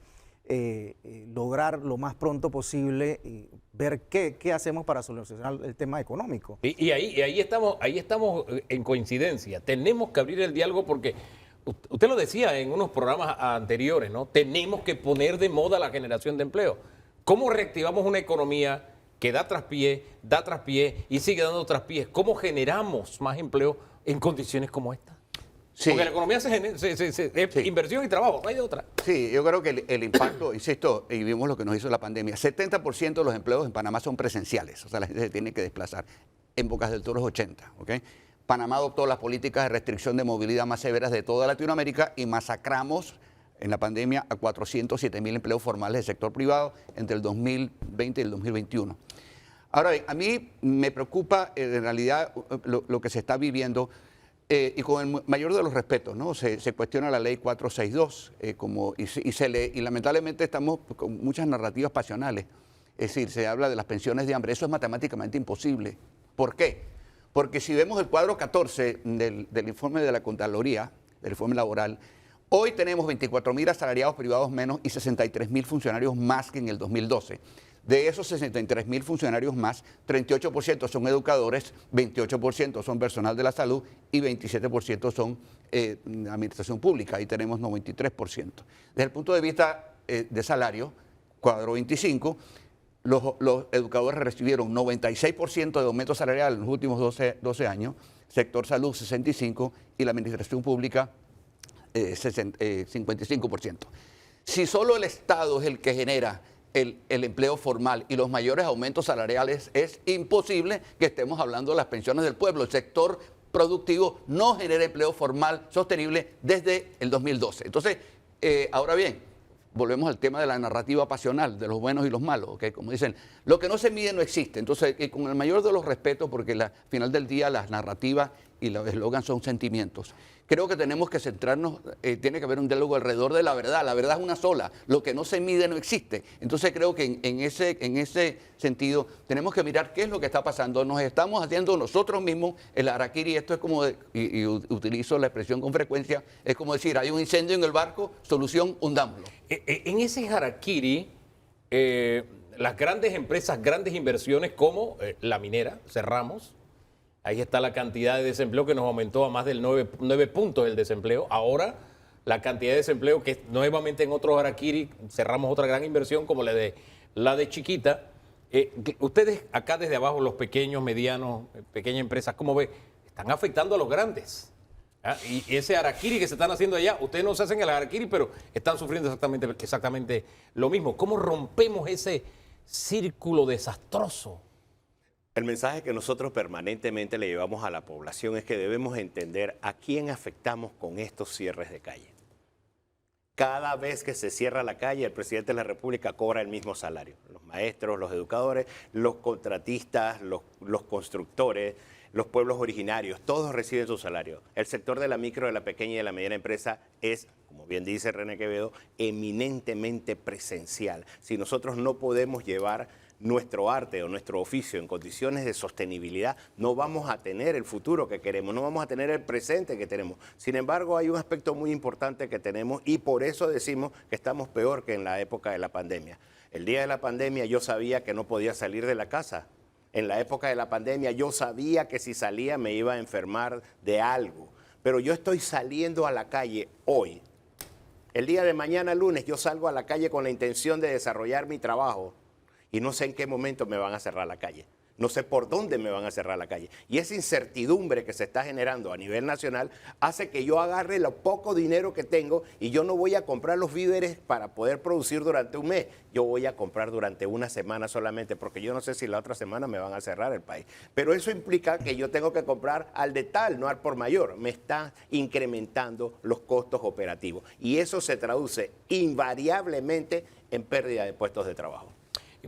lograr lo más pronto posible y ver qué hacemos para solucionar el tema económico. Y ahí estamos en coincidencia. Tenemos que abrir el diálogo porque usted lo decía en unos programas anteriores, ¿no? Tenemos que poner de moda la generación de empleo. ¿Cómo reactivamos una economía que da traspié y sigue dando traspiés? ¿Cómo generamos más empleo en condiciones como esta? Sí. Porque la economía es inversión y trabajo, no hay de otra. Sí, yo creo que el impacto, insisto, y vimos lo que nos hizo la pandemia, 70% de los empleos en Panamá son presenciales, o sea, la gente se tiene que desplazar. En Bocas del Toro es 80%, ¿ok? Panamá adoptó las políticas de restricción de movilidad más severas de toda Latinoamérica y masacramos en la pandemia a 407.000 empleos formales del sector privado entre el 2020 y el 2021. Ahora bien, a mí me preocupa en realidad lo que se está viviendo y con el mayor de los respetos, ¿no? Se cuestiona la ley 462 y lamentablemente estamos con muchas narrativas pasionales. Es decir, se habla de las pensiones de hambre. Eso es matemáticamente imposible. ¿Por qué? Porque si vemos el cuadro 14 del informe de la Contraloría, del informe laboral, hoy tenemos 24.000 asalariados privados menos y 63.000 funcionarios más que en el 2012. De esos 63.000 funcionarios más, 38% son educadores, 28% son personal de la salud y 27% son administración pública. Ahí tenemos 93%. Desde el punto de vista de salario, cuadro 25, los educadores recibieron 96% de aumento salarial en los últimos 12 años, sector salud 65% y la administración pública 55%. Si solo el Estado es el que genera el empleo formal y los mayores aumentos salariales, es imposible que estemos hablando de las pensiones del pueblo. El sector productivo no genera empleo formal sostenible desde el 2012. Entonces, ahora bien, volvemos al tema de la narrativa pasional, de los buenos y los malos, ¿okay? Como dicen, lo que no se mide no existe. Entonces, con el mayor de los respetos, porque al final del día las narrativas y los eslogans son sentimientos. Creo que tenemos que centrarnos, tiene que haber un diálogo alrededor de la verdad. La verdad es una sola, lo que no se mide no existe. Entonces creo que en ese sentido tenemos que mirar qué es lo que está pasando. Nos estamos haciendo nosotros mismos el harakiri. Esto es como, y utilizo la expresión con frecuencia, es como decir, hay un incendio en el barco, solución, hundámoslo. En ese harakiri, las grandes empresas, grandes inversiones como la minera, cerramos. Ahí está la cantidad de desempleo que nos aumentó a más del 9 puntos el desempleo. Ahora la cantidad de desempleo que nuevamente en otro harakiri cerramos otra gran inversión como la de Chiquita. Ustedes acá desde abajo, los pequeños, medianos, pequeñas empresas, ¿cómo ve? Están afectando a los grandes. Y ese harakiri que se están haciendo allá, ustedes no se hacen el harakiri, pero están sufriendo exactamente lo mismo. ¿Cómo rompemos ese círculo desastroso? El mensaje que nosotros permanentemente le llevamos a la población es que debemos entender a quién afectamos con estos cierres de calle. Cada vez que se cierra la calle, el presidente de la República cobra el mismo salario. Los maestros, los educadores, los contratistas, los constructores, los pueblos originarios, todos reciben su salario. El sector de la micro, de la pequeña y de la mediana empresa es, como bien dice René Quevedo, eminentemente presencial. Si nosotros no podemos llevar nuestro arte o nuestro oficio en condiciones de sostenibilidad, no vamos a tener el futuro que queremos, no vamos a tener el presente que tenemos. Sin embargo, hay un aspecto muy importante que tenemos y por eso decimos que estamos peor que en la época de la pandemia. El día de la pandemia yo sabía que no podía salir de la casa. En la época de la pandemia yo sabía que si salía me iba a enfermar de algo. Pero yo estoy saliendo a la calle hoy. El día de mañana, lunes, yo salgo a la calle con la intención de desarrollar mi trabajo. Y no sé en qué momento me van a cerrar la calle. No sé por dónde me van a cerrar la calle. Y esa incertidumbre que se está generando a nivel nacional hace que yo agarre lo poco dinero que tengo y yo no voy a comprar los víveres para poder producir durante un mes. Yo voy a comprar durante una semana solamente porque yo no sé si la otra semana me van a cerrar el país. Pero eso implica que yo tengo que comprar al de tal, no al por mayor. Me está incrementando los costos operativos. Y eso se traduce invariablemente en pérdida de puestos de trabajo.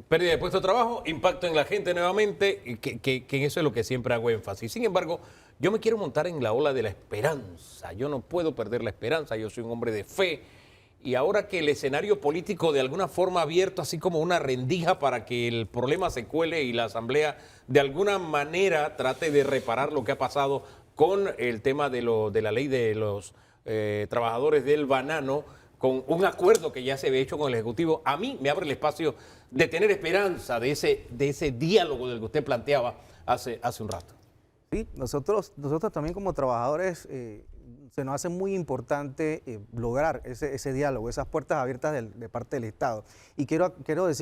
Pérdida de puesto de trabajo, impacto en la gente nuevamente, que en eso es lo que siempre hago énfasis. Sin embargo, yo me quiero montar en la ola de la esperanza. Yo no puedo perder la esperanza, yo soy un hombre de fe. Y ahora que el escenario político de alguna forma ha abierto así como una rendija para que el problema se cuele y la Asamblea de alguna manera trate de reparar lo que ha pasado con el tema de la ley de los trabajadores del banano, con un acuerdo que ya se había hecho con el Ejecutivo, a mí me abre el espacio de tener esperanza de ese diálogo del que usted planteaba hace un rato. Sí, nosotros también como trabajadores se nos hace muy importante lograr ese diálogo, esas puertas abiertas de parte del Estado. Y quiero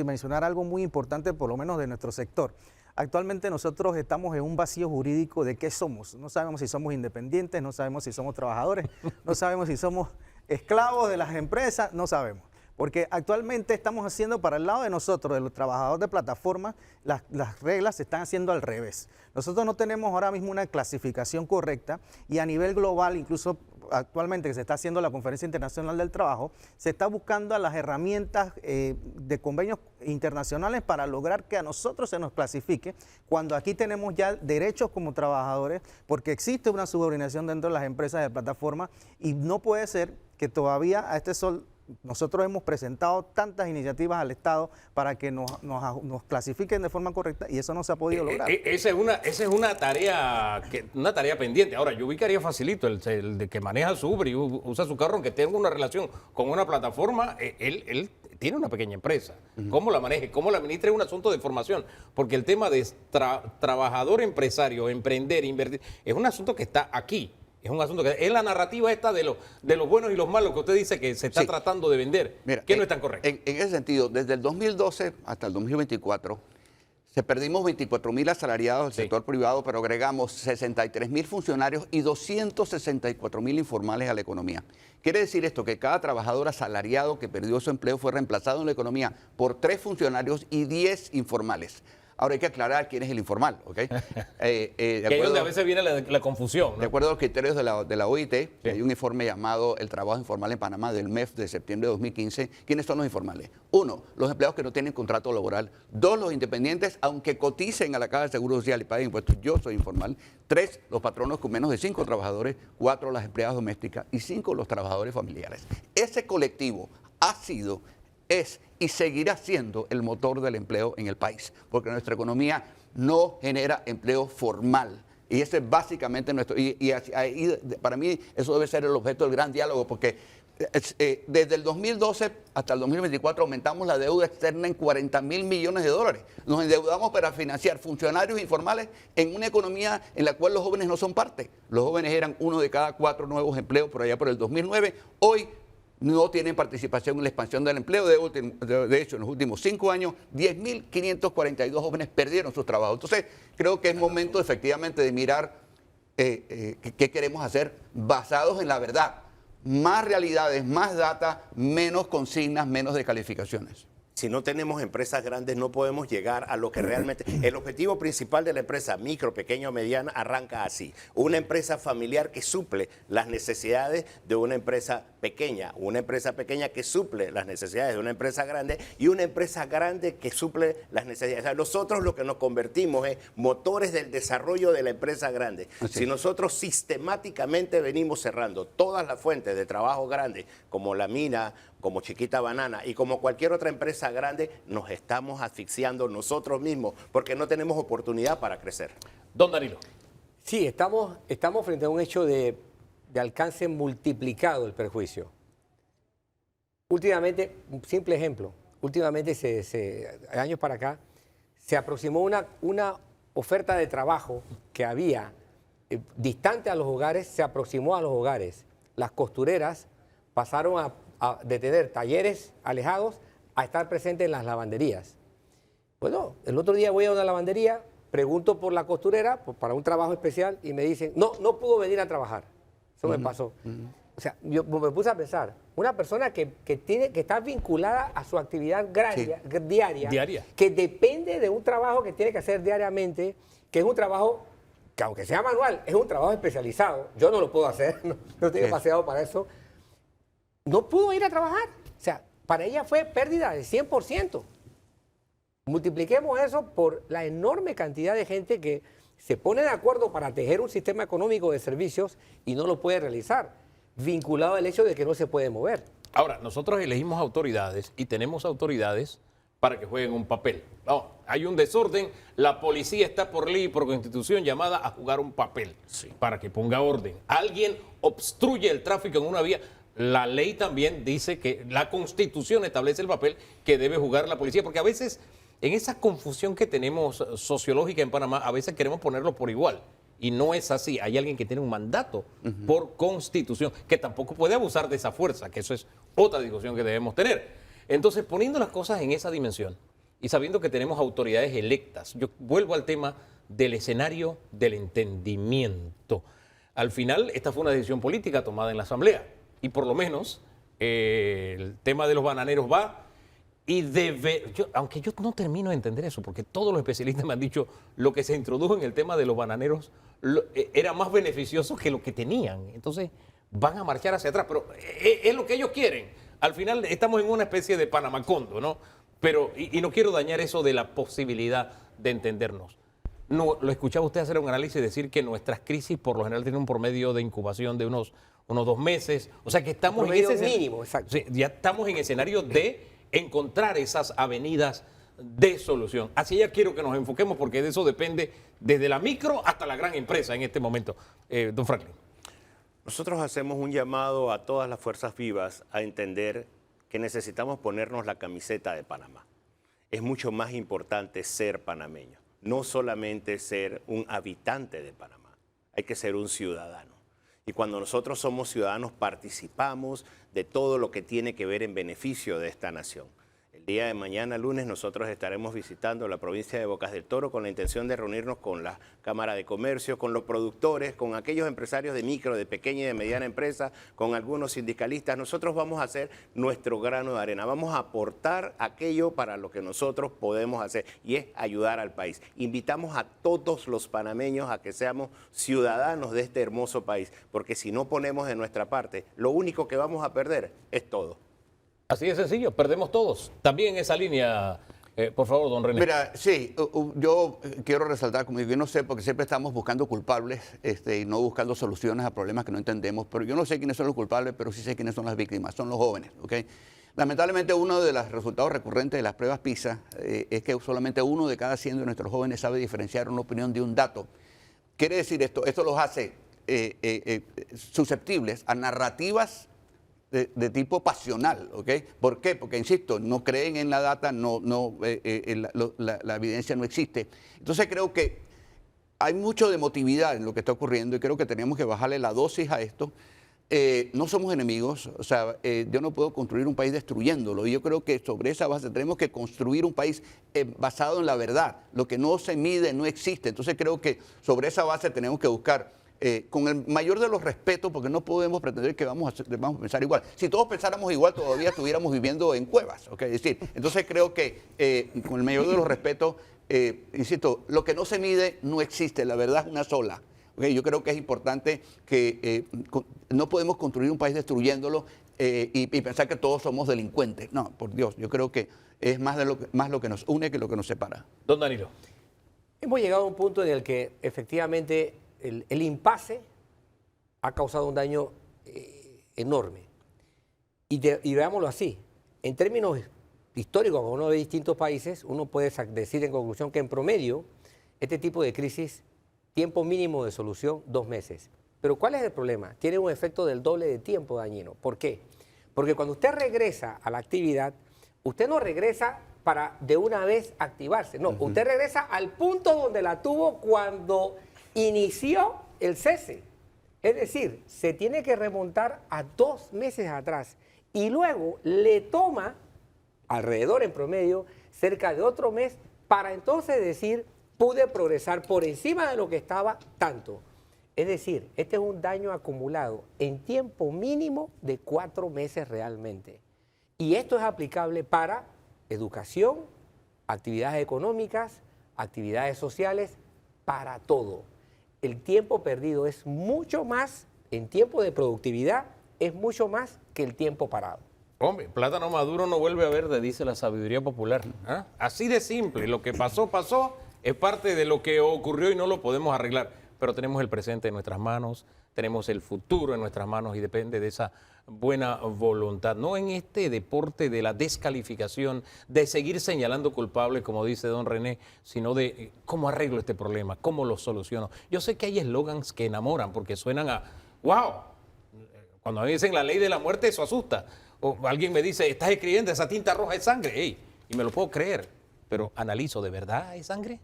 mencionar algo muy importante, por lo menos de nuestro sector. Actualmente nosotros estamos en un vacío jurídico de qué somos. No sabemos si somos independientes, no sabemos si somos trabajadores, no sabemos si somos esclavos de las empresas, no sabemos. Porque actualmente estamos haciendo para el lado de nosotros, de los trabajadores de plataforma, las reglas se están haciendo al revés. Nosotros no tenemos ahora mismo una clasificación correcta y a nivel global, incluso actualmente que se está haciendo la Conferencia Internacional del Trabajo, se está buscando las herramientas de convenios internacionales para lograr que a nosotros se nos clasifique, cuando aquí tenemos ya derechos como trabajadores, porque existe una subordinación dentro de las empresas de plataforma y no puede ser que todavía a este sol nosotros hemos presentado tantas iniciativas al Estado para que nos clasifiquen de forma correcta y eso no se ha podido lograr. Esa es una tarea pendiente. Ahora, yo ubicaría facilito el de que maneja su Uber y usa su carro, aunque tenga una relación con una plataforma, él tiene una pequeña empresa. ¿Cómo la maneje? ¿Cómo la administre? Es un asunto de formación. Porque el tema de trabajador, empresario, emprender, invertir, es un asunto que está aquí. Es un asunto que es la narrativa esta de los buenos y los malos que usted dice que se está tratando de vender. Mira, que no es tan correcto. En ese sentido, desde el 2012 hasta el 2024, se perdimos 24.000 asalariados del sector privado, pero agregamos 63.000 funcionarios y 264.000 informales a la economía. Quiere decir esto que cada trabajador asalariado que perdió su empleo fue reemplazado en la economía por 3 funcionarios y 10 informales. Ahora hay que aclarar quién es el informal, ¿ok? Que es donde a veces viene la confusión, ¿no? De acuerdo a los criterios de la OIT, hay un informe llamado El trabajo informal en Panamá del MEF de septiembre de 2015. ¿Quiénes son los informales? 1, los empleados que no tienen contrato laboral. 2, los independientes, aunque coticen a la Caja de Seguro Social y paguen impuestos. Yo soy informal. 3, los patronos con menos de 5 trabajadores. 4, las empleadas domésticas. Y 5, los trabajadores familiares. Ese colectivo ha sido, es y seguirá siendo el motor del empleo en el país, porque nuestra economía no genera empleo formal. Y ese es básicamente nuestro... Y para mí eso debe ser el objeto del gran diálogo, porque desde el 2012 hasta el 2024 aumentamos la deuda externa en 40.000 millones de dólares. Nos endeudamos para financiar funcionarios informales en una economía en la cual los jóvenes no son parte. Los jóvenes eran 1 de cada 4 nuevos empleos por allá por el 2009. Hoy no tienen participación en la expansión del empleo. De hecho, en los últimos 5 años, 10.542 jóvenes perdieron sus trabajos. Entonces, creo que es momento efectivamente de mirar qué queremos hacer basados en la verdad. Más realidades, más data, menos consignas, menos descalificaciones. Si no tenemos empresas grandes, no podemos llegar a lo que realmente... El objetivo principal de la empresa micro, pequeña o mediana arranca así. Una empresa familiar que suple las necesidades de una empresa pequeña que suple las necesidades de una empresa grande y una empresa grande que suple las necesidades. O sea, nosotros lo que nos convertimos es motores del desarrollo de la empresa grande. Así. Si nosotros sistemáticamente venimos cerrando todas las fuentes de trabajo grandes, como la mina, como Chiquita Banana y como cualquier otra empresa grande, nos estamos asfixiando nosotros mismos porque no tenemos oportunidad para crecer. Don Danilo. Sí, estamos frente a un hecho de alcance multiplicado el perjuicio. Últimamente, un simple ejemplo, últimamente, años para acá, se aproximó una oferta de trabajo que había distante a los hogares, se aproximó a los hogares. Las costureras pasaron de tener talleres alejados a estar presentes en las lavanderías. Bueno, el otro día voy a una lavandería, pregunto por la costurera para un trabajo especial y me dicen, no pudo venir a trabajar. Eso me pasó. O sea, yo me puse a pensar, una persona que está vinculada a su actividad diaria, que depende de un trabajo que tiene que hacer diariamente, que es un trabajo que aunque sea manual, es un trabajo especializado. Yo no lo puedo hacer, no estoy capacidad para eso. No pudo ir a trabajar. O sea, para ella fue pérdida de 100%. Multipliquemos eso por la enorme cantidad de gente que se pone de acuerdo para tejer un sistema económico de servicios y no lo puede realizar, vinculado al hecho de que no se puede mover. Ahora, nosotros elegimos autoridades y tenemos autoridades para que jueguen un papel. No, hay un desorden, la policía está por ley y por constitución llamada a jugar un papel para que ponga orden. Alguien obstruye el tráfico en una vía. La ley también dice que la Constitución establece el papel que debe jugar la policía, porque a veces en esa confusión que tenemos sociológica en Panamá, a veces queremos ponerlo por igual. Y no es así. Hay alguien que tiene un mandato por Constitución, que tampoco puede abusar de esa fuerza, que eso es otra discusión que debemos tener. Entonces, poniendo las cosas en esa dimensión y sabiendo que tenemos autoridades electas, yo vuelvo al tema del escenario del entendimiento. Al final, esta fue una decisión política tomada en la Asamblea. Y por lo menos el tema de los bananeros va y aunque yo no termino de entender eso, porque todos los especialistas me han dicho lo que se introdujo en el tema de los bananeros era más beneficioso que lo que tenían. Entonces van a marchar hacia atrás, pero es lo que ellos quieren. Al final estamos en una especie de Panamacondo, ¿no? Pero, y no quiero dañar eso de la posibilidad de entendernos. No, lo escuchaba usted hacer un análisis y decir que nuestras crisis por lo general tienen un promedio de incubación de unos 2 meses. O sea que estamos en ese mínimo, exacto. Sí, ya estamos en escenario de encontrar esas avenidas de solución. Así ya quiero que nos enfoquemos porque de eso depende desde la micro hasta la gran empresa en este momento. Don Franklin. Nosotros hacemos un llamado a todas las fuerzas vivas a entender que necesitamos ponernos la camiseta de Panamá. Es mucho más importante ser panameño, no solamente ser un habitante de Panamá, hay que ser un ciudadano. Y cuando nosotros somos ciudadanos participamos de todo lo que tiene que ver en beneficio de esta nación. El día de mañana, lunes, nosotros estaremos visitando la provincia de Bocas del Toro con la intención de reunirnos con la Cámara de Comercio, con los productores, con aquellos empresarios de micro, de pequeña y de mediana empresa, con algunos sindicalistas. Nosotros vamos a hacer nuestro grano de arena, vamos a aportar aquello para lo que nosotros podemos hacer y es ayudar al país. Invitamos a todos los panameños a que seamos ciudadanos de este hermoso país, porque si no ponemos de nuestra parte, lo único que vamos a perder es todo. Así de sencillo, perdemos todos. También en esa línea, por favor, don René. Mira, sí, yo quiero resaltar, como digo, yo no sé, porque siempre estamos buscando culpables y no buscando soluciones a problemas que no entendemos, pero yo no sé quiénes son los culpables, pero sí sé quiénes son las víctimas, son los jóvenes, ¿ok? Lamentablemente, uno de los resultados recurrentes de las pruebas PISA es que solamente 1 de cada 100 de nuestros jóvenes sabe diferenciar una opinión de un dato. Quiere decir esto los hace susceptibles a narrativas de tipo pasional, ¿ok? ¿Por qué? Porque, insisto, no creen en la data, la evidencia no existe. Entonces creo que hay mucho de emotividad en lo que está ocurriendo y creo que tenemos que bajarle la dosis a esto. no somos enemigos, o sea, yo no puedo construir un país destruyéndolo. Y yo creo que sobre esa base tenemos que construir un país basado en la verdad. Lo que no se mide no existe. Entonces creo que sobre esa base tenemos que buscar, con el mayor de los respetos, porque no podemos pretender que vamos a pensar igual. Si todos pensáramos igual, todavía estuviéramos viviendo en cuevas. ¿Okay? Es decir, entonces creo que con el mayor de los respetos, insisto, lo que no se mide no existe. La verdad es una sola. Okay, yo creo que es importante que no podemos construir un país destruyéndolo y pensar que todos somos delincuentes. No, por Dios, yo creo que es más lo que nos une que lo que nos separa. Don Danilo. Hemos llegado a un punto en el que efectivamente el impasse ha causado un daño enorme. Y veámoslo así, en términos históricos, cuando uno ve distintos países, uno puede decir en conclusión que en promedio este tipo de crisis, tiempo mínimo de solución, 2 meses. Pero ¿cuál es el problema? Tiene un efecto del doble de tiempo dañino. ¿Por qué? Porque cuando usted regresa a la actividad, usted no regresa para de una vez activarse. No, usted regresa al punto donde la tuvo cuando inició el cese. Es decir, se tiene que remontar a 2 meses atrás. Y luego le toma alrededor en promedio cerca de otro mes para entonces decir, pude progresar por encima de lo que estaba tanto. Es decir, este es un daño acumulado en tiempo mínimo de 4 meses realmente. Y esto es aplicable para educación, actividades económicas, actividades sociales, para todo. El tiempo perdido es mucho más, en tiempo de productividad, es mucho más que el tiempo parado. Hombre, plátano maduro no vuelve a verde, dice la sabiduría popular. ¿Ah? Así de simple, lo que pasó, pasó. Es parte de lo que ocurrió y no lo podemos arreglar, pero tenemos el presente en nuestras manos, tenemos el futuro en nuestras manos y depende de esa buena voluntad, no en este deporte de la descalificación, de seguir señalando culpables, como dice don René, sino de cómo arreglo este problema, cómo lo soluciono. Yo sé que hay eslogans que enamoran porque suenan a, wow, cuando me dicen la ley de la muerte eso asusta, o alguien me dice, estás escribiendo, esa tinta roja es sangre, hey, y me lo puedo creer, pero analizo, ¿de verdad hay sangre?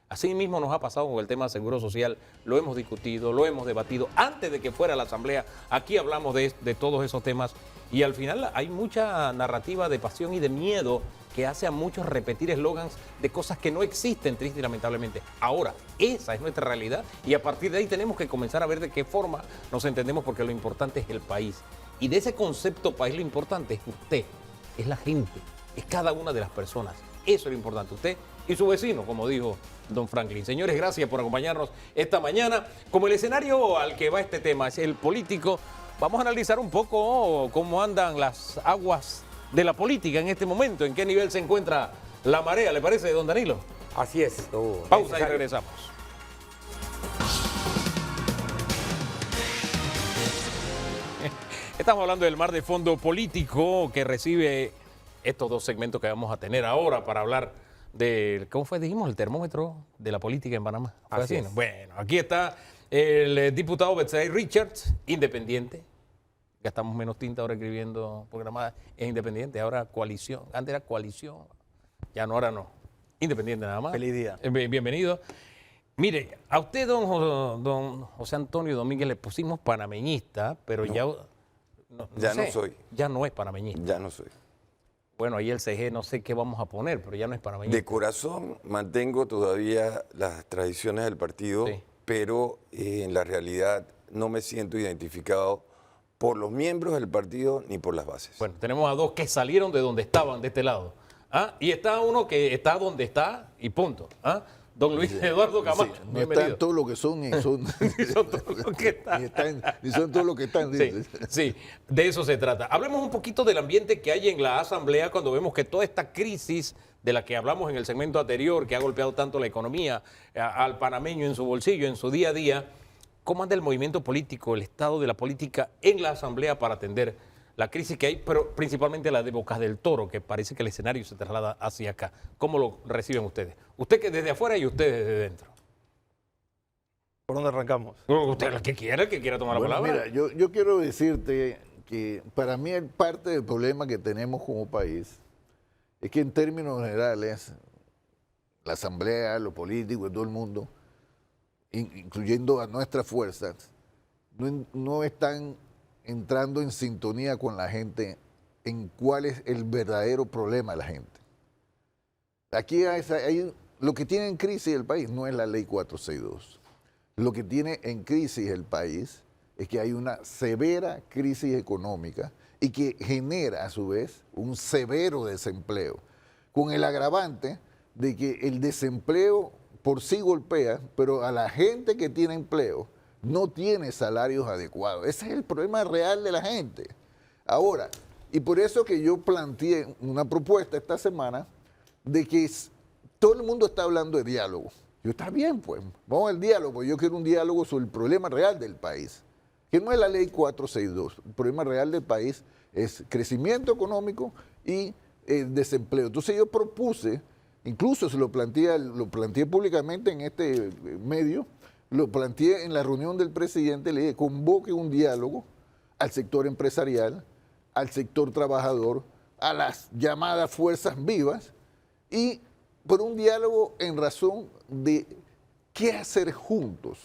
Así mismo nos ha pasado con el tema seguro social, lo hemos discutido, lo hemos debatido antes de que fuera la asamblea, aquí hablamos de todos esos temas y al final hay mucha narrativa de pasión y de miedo que hace a muchos repetir eslogans de cosas que no existen, triste y lamentablemente. Ahora, esa es nuestra realidad y a partir de ahí tenemos que comenzar a ver de qué forma nos entendemos porque lo importante es el país y de ese concepto país lo importante es usted, es la gente, es cada una de las personas, eso es lo importante, usted y su vecino, como dijo don Franklin. Señores, gracias por acompañarnos esta mañana. Como el escenario al que va este tema es el político, vamos a analizar un poco cómo andan las aguas de la política en este momento, en qué nivel se encuentra la marea, ¿le parece, don Danilo? Así es. Pausa y regresamos. Estamos hablando del mar de fondo político que recibe estos 2 segmentos que vamos a tener ahora para hablar de, ¿cómo fue? Dijimos, el termómetro de la política en Panamá. ¿Fue así? ¿No? Bueno, aquí está el diputado Betsy Richards, independiente. Gastamos menos tinta ahora escribiendo programadas. Es independiente, ahora coalición. Antes era coalición, ya no, ahora no. Independiente nada más. Feliz día. Bienvenido. Mire, a usted, don José Antonio Domínguez, le pusimos panameñista, pero No. ya... Ya no soy. Ya no es panameñista. Ya no soy. Bueno, ahí el CG no sé qué vamos a poner, pero ya no es panameñista. De corazón mantengo todavía las tradiciones del partido, Sí. pero en la realidad no me siento identificado por los miembros del partido ni por las bases. Bueno, tenemos a 2 que salieron de donde estaban, de este lado. ¿Ah? Y está uno que está donde está y punto. ¿Ah? Don Luis Eduardo Camacho, Sí, no bienvenido. están todos lo que son, ni son, Ni son todos los que están. ni son todos los que están. Sí, dices. sí, de eso se trata. Hablemos un poquito del ambiente que hay en la Asamblea cuando vemos que toda esta crisis de la que hablamos en el segmento anterior, que ha golpeado tanto la economía, al panameño en su bolsillo, en su día a día, ¿cómo anda el movimiento político, el estado de la política en la Asamblea para atender la crisis que hay, pero principalmente la de Bocas del Toro, que parece que el escenario se traslada hacia acá? ¿Cómo lo reciben ustedes? Usted que desde afuera y ustedes desde dentro. ¿Por dónde arrancamos? Usted, el que quiera tomar Bueno, la palabra. mira, yo quiero decirte que para mí parte del problema que tenemos como país es que en términos generales, la Asamblea, los políticos, todo el mundo, incluyendo a nuestras fuerzas, no están entrando en sintonía con la gente en cuál es el verdadero problema de la gente. Aquí lo que tiene en crisis el país no es la ley 462. Lo que tiene en crisis el país es que hay una severa crisis económica y que genera a su vez un severo desempleo, con el agravante de que el desempleo por sí golpea, pero a la gente que tiene empleo no tiene salarios adecuados. Ese es el problema real de la gente. Ahora, y por eso que yo planteé una propuesta esta semana de que todo el mundo está hablando de diálogo. Yo, está bien, pues, vamos al diálogo. Yo quiero un diálogo sobre el problema real del país, que no es la ley 462. El problema real del país es crecimiento económico y desempleo. Entonces yo propuse, incluso se lo planteé públicamente en este medio, lo planteé en la reunión del presidente, le dije, convoque un diálogo al sector empresarial, al sector trabajador, a las llamadas fuerzas vivas, y por un diálogo en razón de qué hacer juntos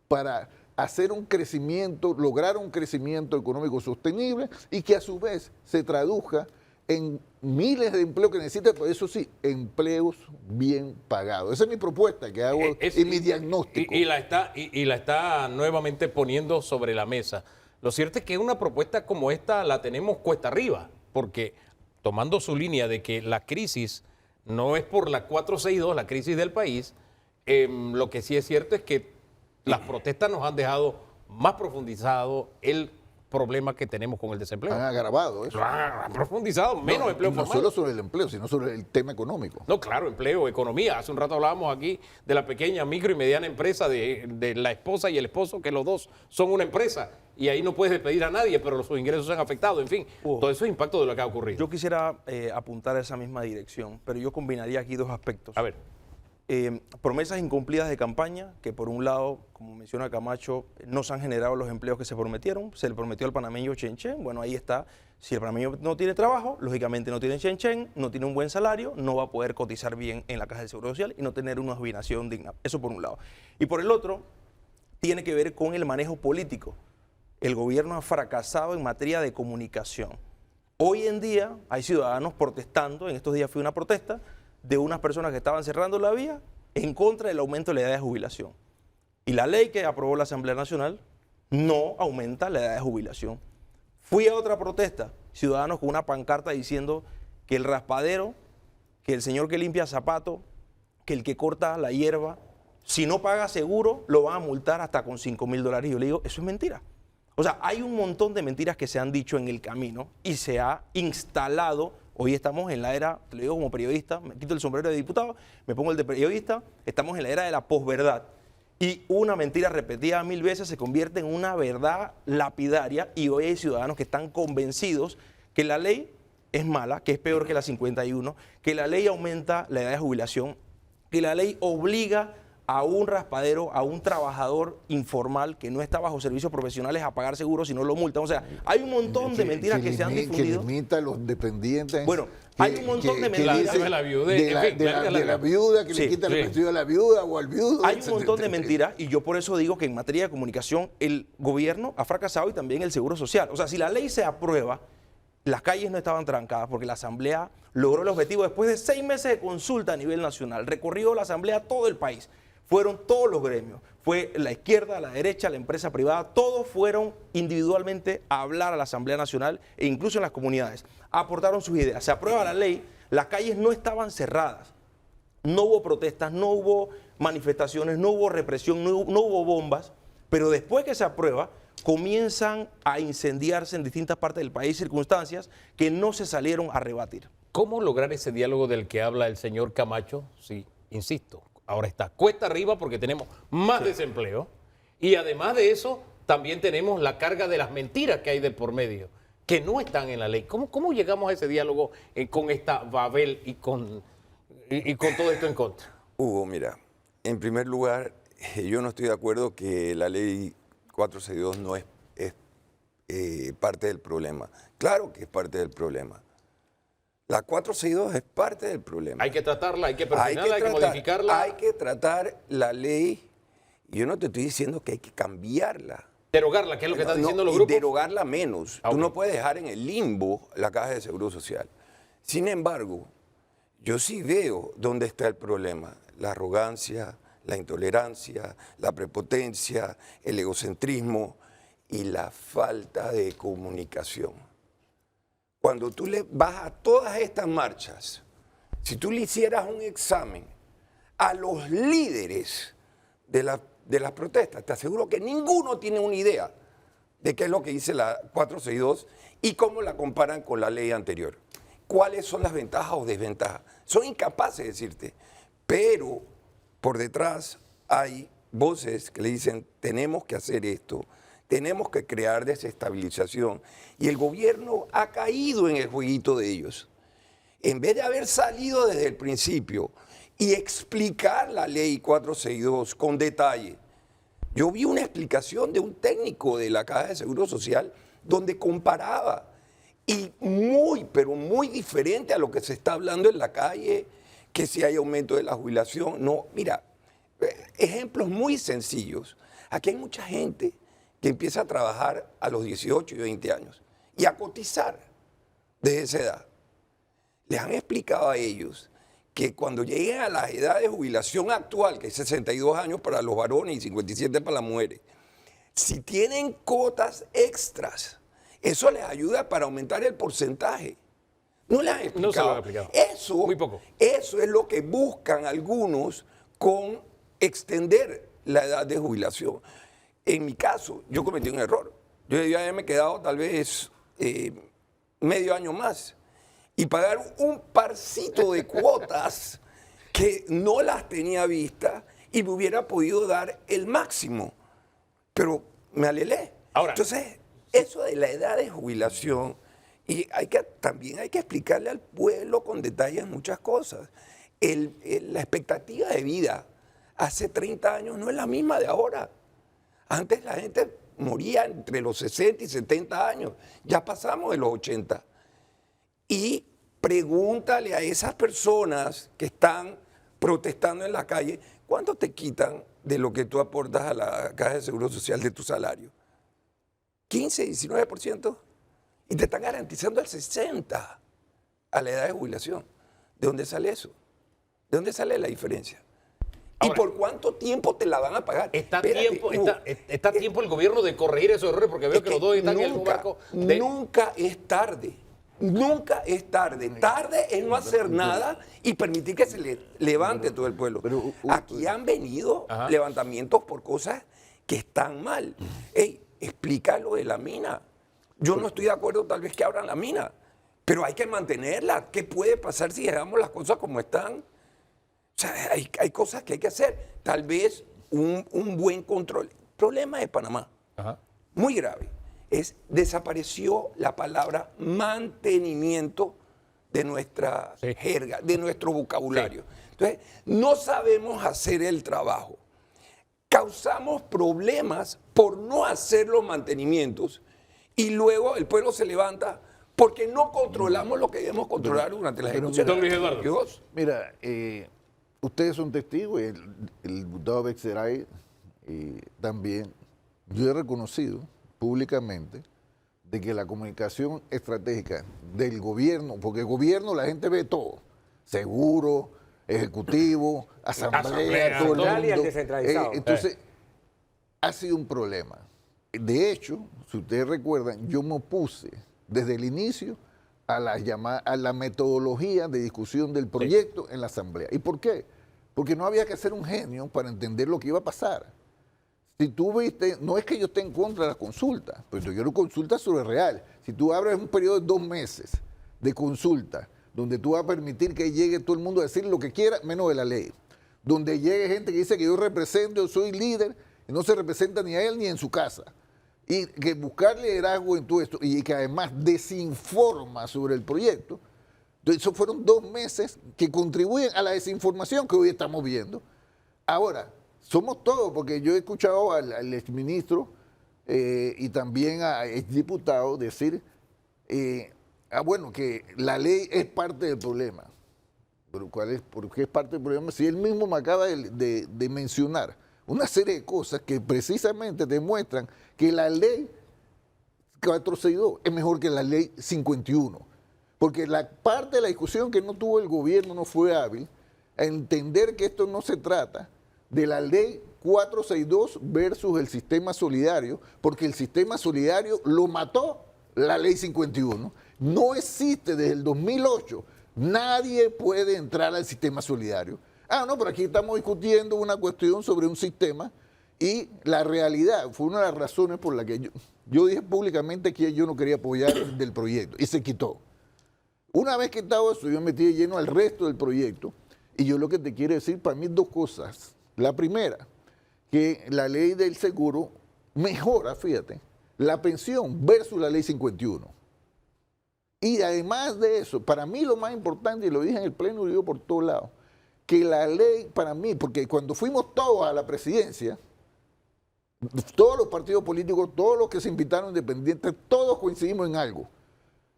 para hacer un crecimiento, lograr un crecimiento económico sostenible y que a su vez se traduzca en miles de empleos que necesita, pero eso sí, empleos bien pagados. Esa es mi propuesta que hago y mi diagnóstico. Y la está nuevamente poniendo sobre la mesa. Lo cierto es que una propuesta como esta la tenemos cuesta arriba, porque tomando su línea de que la crisis no es por la 462, la crisis del país, lo que sí es cierto es que las protestas nos han dejado más profundizado el problema que tenemos con el desempleo. Han agravado eso. Han profundizado, menos empleo no formal. No solo sobre el empleo, sino sobre el tema económico. No, claro, empleo, economía. Hace un rato hablábamos aquí de la pequeña, micro y mediana empresa de la esposa y el esposo, que los dos son una empresa. Y ahí no puedes despedir a nadie, pero sus ingresos se han afectado. En fin, todo eso es impacto de lo que ha ocurrido. Yo quisiera apuntar a esa misma dirección, pero yo combinaría aquí dos aspectos. A ver. Promesas incumplidas de campaña, que por un lado, como menciona Camacho, no se han generado los empleos que se prometieron. Se le prometió al panameño Chen Chen. Bueno, ahí está. Si el panameño no tiene trabajo, lógicamente no tiene Chen Chen, no tiene un buen salario, no va a poder cotizar bien en la Caja del Seguro Social y no tener una jubilación digna. Eso por un lado. Y por el otro, tiene que ver con el manejo político. El gobierno ha fracasado en materia de comunicación. Hoy en día hay ciudadanos protestando, en estos días fue una protesta, de unas personas que estaban cerrando la vía en contra del aumento de la edad de jubilación. Y la ley que aprobó la Asamblea Nacional no aumenta la edad de jubilación. Fui a otra protesta, ciudadanos con una pancarta diciendo que el raspadero, que el señor que limpia zapatos, que el que corta la hierba, si no paga seguro, lo van a multar hasta con $5.000. Y yo le digo, eso es mentira. O sea, hay un montón de mentiras que se han dicho en el camino y se ha instalado. Hoy estamos en la era, te lo digo como periodista, me quito el sombrero de diputado, me pongo el de periodista, estamos en la era de la posverdad. Y una mentira repetida 1000 veces se convierte en una verdad lapidaria y hoy hay ciudadanos que están convencidos que la ley es mala, que es peor que la 51, que la ley aumenta la edad de jubilación, que la ley obliga a un raspadero, a un trabajador informal que no está bajo servicios profesionales a pagar seguro si no lo multan. O sea, hay un montón de mentiras que se han difundido. Que limita a los dependientes. Bueno, hay un montón de mentiras. De la viuda, que le quita el vestido a la viuda o al viudo. Hay un montón de mentiras y yo por eso digo que en materia de comunicación el gobierno ha fracasado y también el Seguro Social. O sea, si la ley se aprueba, las calles no estaban trancadas porque la Asamblea logró el objetivo después de 6 meses de consulta a nivel nacional. Recorrió la Asamblea todo el país. Fueron todos los gremios, fue la izquierda, la derecha, la empresa privada, todos fueron individualmente a hablar a la Asamblea Nacional e incluso en las comunidades. Aportaron sus ideas, se aprueba la ley, las calles no estaban cerradas, no hubo protestas, no hubo manifestaciones, no hubo represión, no hubo bombas, pero después que se aprueba comienzan a incendiarse en distintas partes del país circunstancias que no se salieron a rebatir. ¿Cómo lograr ese diálogo del que habla el señor Camacho? Sí, insisto. Ahora está cuesta arriba porque tenemos más desempleo y además de eso también tenemos la carga de las mentiras que hay de por medio, que no están en la ley. ¿Cómo llegamos a ese diálogo con esta Babel y con todo esto en contra? Hugo, mira, en primer lugar, yo no estoy de acuerdo que la ley 462 no es parte del problema. Claro que es parte del problema. La 462 es parte del problema. Hay que tratarla, hay que perfeccionarla, hay que modificarla. Hay que tratar la ley. Yo no te estoy diciendo que hay que cambiarla. Derogarla, que es lo que están diciendo los y grupos. derogarla menos. Ah, Tú ok. no puedes dejar en el limbo la caja de seguro social. Sin embargo, yo sí veo dónde está el problema. La arrogancia, la intolerancia, la prepotencia, el egocentrismo y la falta de comunicación. Cuando tú le vas a todas estas marchas, si tú le hicieras un examen a los líderes de las protestas, te aseguro que ninguno tiene una idea de qué es lo que dice la 462 y cómo la comparan con la ley anterior. ¿Cuáles son las ventajas o desventajas? Son incapaces de decirte, pero por detrás hay voces que le dicen, tenemos que hacer esto, tenemos que crear desestabilización. Y el gobierno ha caído en el jueguito de ellos. En vez de haber salido desde el principio y explicar la ley 462 con detalle, yo vi una explicación de un técnico de la Caja de Seguro Social donde comparaba y pero muy diferente a lo que se está hablando en la calle, que si hay aumento de la jubilación. No, mira, ejemplos muy sencillos. Aquí hay mucha gente que empieza a trabajar a los 18 y 20 años y a cotizar desde esa edad. Les han explicado a ellos que cuando lleguen a la edad de jubilación actual, que es 62 años para los varones y 57 para las mujeres, si tienen cotas extras, eso les ayuda para aumentar el porcentaje. No les han explicado. No se lo han explicado. Eso, muy poco. Eso es lo que buscan algunos con extender la edad de jubilación. En mi caso, yo cometí un error. Yo debía haberme quedado tal vez medio año más y pagar un parcito de cuotas que no las tenía vistas y me hubiera podido dar el máximo. Pero me alelé. Ahora, entonces, eso de la edad de jubilación, y también hay que explicarle al pueblo con detalles muchas cosas. La expectativa de vida hace 30 años no es la misma de ahora. Antes la gente moría entre los 60 y 70 años. Ya pasamos de los 80. Y pregúntale a esas personas que están protestando en la calle, ¿cuánto te quitan de lo que tú aportas a la Caja de Seguro Social de tu salario? ¿15, 19%? Y te están garantizando el 60% a la edad de jubilación. ¿De dónde sale eso? ¿De dónde sale la diferencia? Ahora, ¿y por cuánto tiempo te la van a pagar? Está Espérate, a tiempo el gobierno de corregir esos errores, porque veo que los dos están en el mismo barco. Nunca es tarde. Nunca es tarde. Tarde es no hacer nada y permitir que se levante todo el pueblo. Aquí han venido levantamientos por cosas que están mal. Ey, explica lo de la mina. Yo no estoy de acuerdo tal vez que abran la mina, pero hay que mantenerla. ¿Qué puede pasar si dejamos las cosas como están? O sea, hay cosas que hay que hacer. Tal vez un buen control. El problema de Panamá, muy grave, desapareció la palabra mantenimiento de nuestra jerga, de nuestro vocabulario. Sí. Entonces, no sabemos hacer el trabajo. Causamos problemas por no hacer los mantenimientos y luego el pueblo se levanta porque no controlamos lo que debemos controlar durante la ejecución. Don Luis Eduardo. Mira, ustedes son testigos, el diputado Bexeray también. Yo he reconocido públicamente de que la comunicación estratégica del gobierno, porque el gobierno la gente ve todo, seguro, ejecutivo, asamblea, todo el mundo. Y el descentralizado. Entonces, ha sido un problema. De hecho, si ustedes recuerdan, yo me opuse desde el inicio a la metodología de discusión del proyecto en la asamblea. ¿Y por qué? Porque no había que ser un genio para entender lo que iba a pasar. Si tú viste, no es que yo esté en contra de las consultas, pero yo quiero consultas sobre real. Si tú abres un periodo de 2 meses de consulta, donde tú vas a permitir que llegue todo el mundo a decir lo que quiera, menos de la ley, donde llegue gente que dice que yo represento, yo soy líder, y no se representa ni a él ni en su casa, y que buscar liderazgo en todo esto, y que además desinforma sobre el proyecto, entonces esos fueron 2 meses que contribuyen a la desinformación que hoy estamos viendo. Ahora, somos todos, porque yo he escuchado al exministro y también a exdiputados decir, bueno, que la ley es parte del problema. ¿Pero por qué es parte del problema? Si él mismo me acaba de mencionar una serie de cosas que precisamente demuestran que la ley 462 es mejor que la ley 51. Porque la parte de la discusión que no tuvo el gobierno no fue hábil a entender que esto no se trata de la ley 462 versus el sistema solidario, porque el sistema solidario lo mató la ley 51. No existe desde el 2008. Nadie puede entrar al sistema solidario. Ah, no, pero aquí estamos discutiendo una cuestión sobre un sistema y la realidad fue una de las razones por la que yo dije públicamente que yo no quería apoyar del proyecto y se quitó. Una vez que estaba eso, yo me metí de lleno al resto del proyecto y yo lo que te quiero decir, para mí, dos cosas. La primera, que la ley del seguro mejora, fíjate, la pensión versus la ley 51. Y además de eso, para mí lo más importante, y lo dije en el pleno y lo digo por todos lados, que la ley para mí, porque cuando fuimos todos a la presidencia, todos los partidos políticos, todos los que se invitaron independientes, todos coincidimos en algo.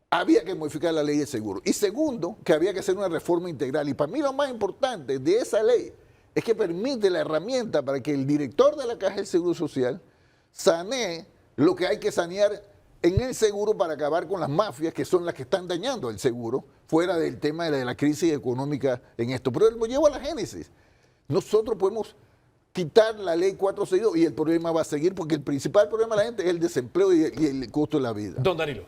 Había que modificar la ley de seguro. Y segundo, que había que hacer una reforma integral. Y para mí lo más importante de esa ley es que permite la herramienta para que el director de la Caja del Seguro Social sanee lo que hay que sanear en el seguro para acabar con las mafias que son las que están dañando el seguro, fuera del tema de la crisis económica en esto. Pero lo llevo a la génesis. Nosotros podemos quitar la ley 462 y el problema va a seguir porque el principal problema de la gente es el desempleo y el costo de la vida. Don Danilo.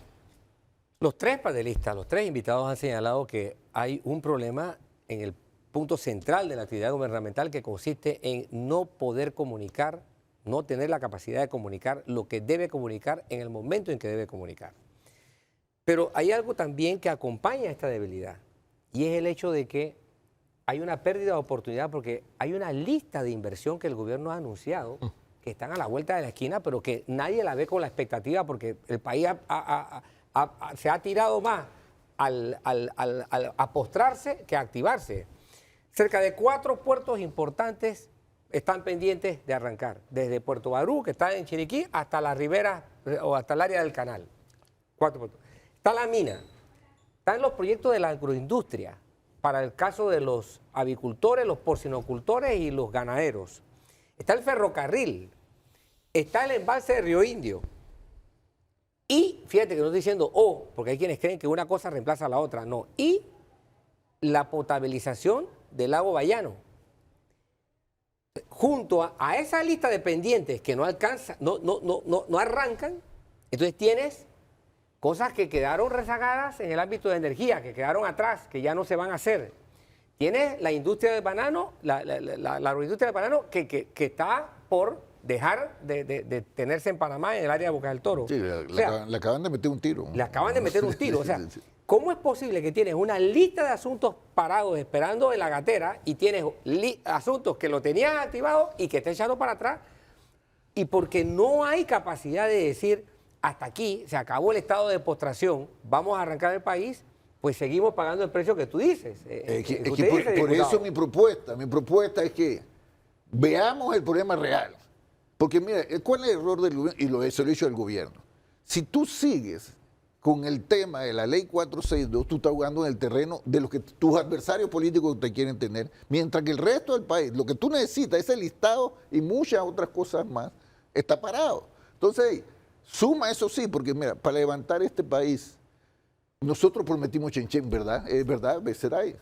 Los tres panelistas, los tres invitados han señalado que hay un problema en el punto central de la actividad gubernamental que consiste en no poder comunicar, no tener la capacidad de comunicar lo que debe comunicar en el momento en que debe comunicar. Pero hay algo también que acompaña esta debilidad y es el hecho de que hay una pérdida de oportunidad porque hay una lista de inversión que el gobierno ha anunciado que están a la vuelta de la esquina, pero que nadie la ve con la expectativa porque el país se ha tirado más a postrarse que a activarse. Cerca de 4 puertos importantes están pendientes de arrancar, desde Puerto Barú, que está en Chiriquí, hasta la ribera o hasta el área del canal. 4 puertos. Está la mina, están los proyectos de la agroindustria, para el caso de los avicultores, los porcinocultores y los ganaderos. Está el ferrocarril, está el embalse de Río Indio. Y fíjate que no estoy diciendo porque hay quienes creen que una cosa reemplaza a la otra, no. Y la potabilización del lago Bayano. Junto a esa lista de pendientes que no alcanzan, no arrancan, entonces tienes cosas que quedaron rezagadas en el ámbito de energía, que quedaron atrás, que ya no se van a hacer. Tienes la industria del banano, la agroindustria del banano, que está por dejar de tenerse en Panamá, en el área de Boca del Toro. Sí, le acaban de meter un tiro. Le acaban de meter un tiro. O sea, ¿cómo es posible que tienes una lista de asuntos parados esperando en la gatera y tienes asuntos que lo tenían activado y que está echando para atrás? Y porque no hay capacidad de decir, hasta aquí, se acabó el estado de postración, vamos a arrancar el país, pues seguimos pagando el precio que tú dices. Por eso mi propuesta es que veamos el problema real. Porque mira, ¿cuál es el error del gobierno? Y lo he hecho el gobierno. Si tú sigues con el tema de la ley 462, tú estás jugando en el terreno de lo que tus adversarios políticos te quieren tener, mientras que el resto del país, lo que tú necesitas, ese listado y muchas otras cosas más, está parado. Entonces, suma eso sí, porque mira, para levantar este país, nosotros prometimos Chenchen, ¿verdad? Es verdad, Beceray.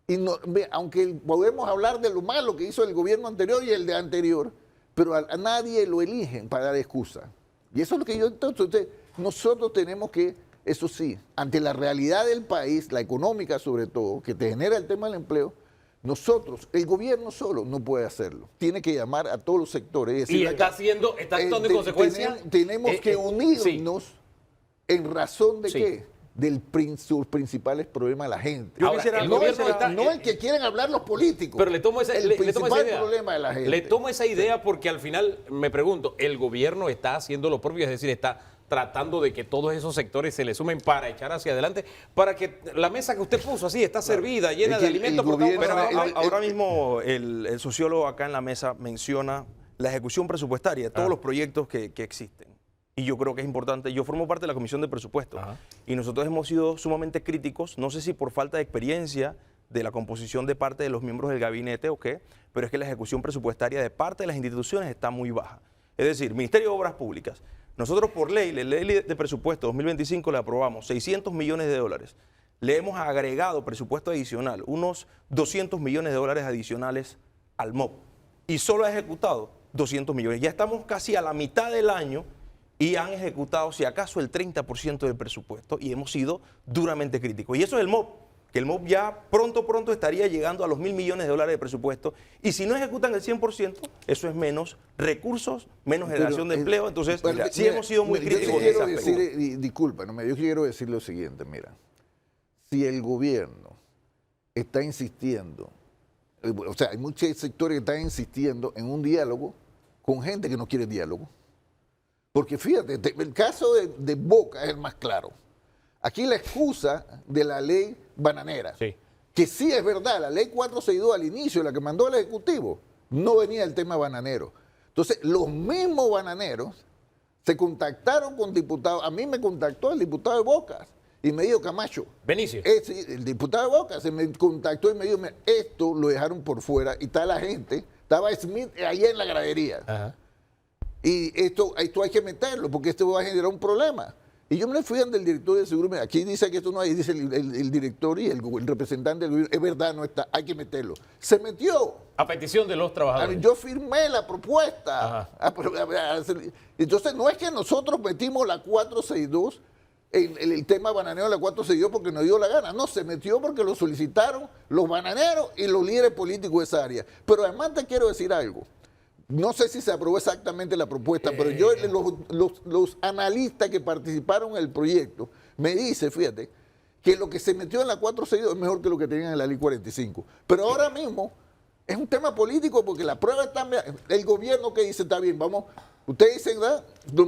Y no, aunque podemos hablar de lo malo que hizo el gobierno anterior y el de anterior, pero a nadie lo eligen para dar excusa. Y eso es lo que yo entonces nosotros tenemos que, eso sí, ante la realidad del país, la económica sobre todo, que te genera el tema del empleo, nosotros, el gobierno solo no puede hacerlo. Tiene que llamar a todos los sectores. Es decir, y está actuando en consecuencia. Tenemos que unirnos en razón de qué. Sus principales problemas de la gente. Ahora, no el que quieren hablar los políticos. Pero le tomo esa idea. Problema de la gente. Le tomo esa idea porque al final me pregunto, el gobierno está haciendo lo propio, es decir, está tratando de que todos esos sectores se le sumen para echar hacia adelante, para que la mesa que usted puso así está servida, llena de alimentos. Pero ahora mismo el sociólogo acá en la mesa menciona la ejecución presupuestaria de todos los proyectos que existen. Y yo creo que es importante. Yo formo parte de la Comisión de Presupuestos y nosotros hemos sido sumamente críticos, no sé si por falta de experiencia de la composición de parte de los miembros del gabinete, ¿ok? Pero es que la ejecución presupuestaria de parte de las instituciones está muy baja. Es decir, Ministerio de Obras Públicas, nosotros por ley, la ley de presupuesto 2025 le aprobamos 600 millones de dólares. Le hemos agregado presupuesto adicional, unos 200 millones de dólares adicionales al MOP. Y solo ha ejecutado 200 millones. Ya estamos casi a la mitad del año y han ejecutado, si acaso, el 30% del presupuesto y hemos sido duramente críticos. Y eso es el MOP, que el MOP ya pronto estaría llegando a los 1.000 millones de dólares de presupuesto. Y si no ejecutan el 100%, eso es menos recursos, menos generación de empleo. Entonces, sí hemos sido muy críticos. Yo quiero decir, disculpa, yo quiero decir lo siguiente, mira. Si el gobierno está insistiendo, o sea, hay muchos sectores que están insistiendo en un diálogo con gente que no quiere diálogo. Porque fíjate, el caso de Boca es el más claro. Aquí la excusa de la ley bananera, que sí es verdad, la ley 462 al inicio, la que mandó el Ejecutivo, no venía el tema bananero. Entonces, los mismos bananeros se contactaron con diputados. A mí me contactó el diputado de Boca y me dijo, Camacho. Benicio. El diputado de Boca se me contactó y me dijo, esto lo dejaron por fuera y está la gente, estaba Smith allá en la gradería. Ajá. Y esto hay que meterlo porque esto va a generar un problema. Y yo me fui ante el director de seguro. Aquí dice que esto no hay, dice el director y el representante del gobierno. Es verdad, no está, hay que meterlo. Se metió. A petición de los trabajadores. Yo firmé la propuesta. Entonces, no es que nosotros metimos la 462, el tema bananero de la 462 porque nos dio la gana. No, se metió porque lo solicitaron los bananeros y los líderes políticos de esa área. Pero además te quiero decir algo. No sé si se aprobó exactamente la propuesta, pero los analistas que participaron en el proyecto me dicen, fíjate, que lo que se metió en la 462 es mejor que lo que tenían en la ley 45. Pero ahora mismo es un tema político porque la prueba está, el gobierno que dice, está bien, vamos, ustedes dicen, ¿verdad? No,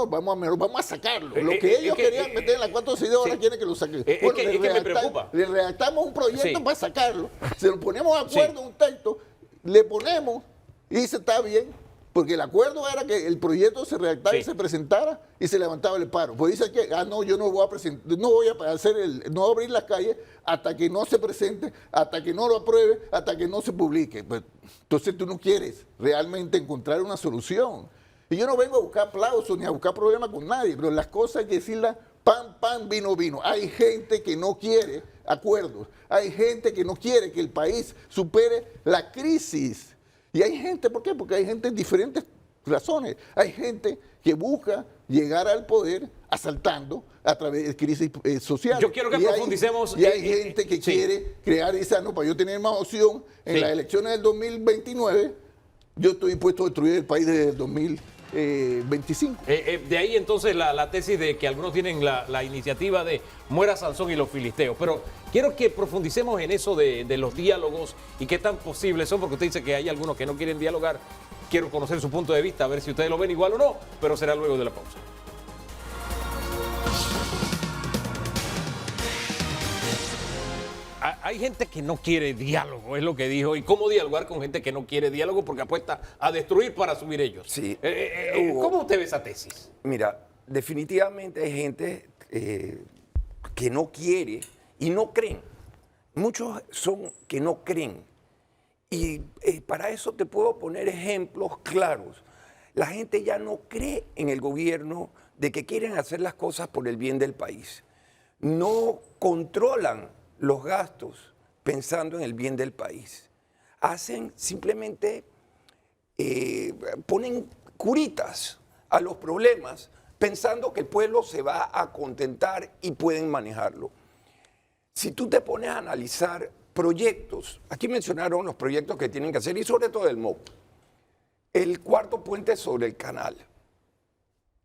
vamos a sacarlo. Lo que ellos querían meter en la 462 ahora quieren que lo saquen. Bueno, me preocupa. Le redactamos un proyecto para sacarlo, se lo ponemos de acuerdo, un texto, le ponemos. Y dice, está bien, porque el acuerdo era que el proyecto se redactara y se presentara y se levantaba el paro. Pues dice que, no, yo no voy a presentar, no voy a abrir las calles hasta que no se presente, hasta que no lo apruebe, hasta que no se publique. Pues, entonces tú no quieres realmente encontrar una solución. Y yo no vengo a buscar aplausos ni a buscar problemas con nadie, pero las cosas hay que decirlas pan, vino. Hay gente que no quiere acuerdos, hay gente que no quiere que el país supere la crisis. Y hay gente, ¿por qué? Porque hay gente en diferentes razones. Hay gente que busca llegar al poder asaltando a través de crisis sociales. Yo quiero que profundicemos. Y hay gente que quiere crear y decir, no, para yo tener más opción en las elecciones del 2029, yo estoy dispuesto a destruir el país desde el 2025. De ahí entonces la tesis de que algunos tienen la iniciativa de muera Sansón y los filisteos. Pero quiero que profundicemos en eso de los diálogos y qué tan posibles son, porque usted dice que hay algunos que no quieren dialogar. Quiero conocer su punto de vista, a ver si ustedes lo ven igual o no, pero será luego de la pausa. Hay gente que no quiere diálogo, es lo que dijo. ¿Y cómo dialogar con gente que no quiere diálogo porque apuesta a destruir para subir ellos? Sí. ¿Cómo usted ve esa tesis? Mira, definitivamente hay gente que no quiere y no creen. Muchos son que no creen. Y para eso te puedo poner ejemplos claros. La gente ya no cree en el gobierno de que quieren hacer las cosas por el bien del país. No controlan los gastos pensando en el bien del país. Hacen simplemente, ponen curitas a los problemas pensando que el pueblo se va a contentar y pueden manejarlo. Si tú te pones a analizar proyectos, aquí mencionaron los proyectos que tienen que hacer y sobre todo el MOP. El cuarto puente sobre el canal.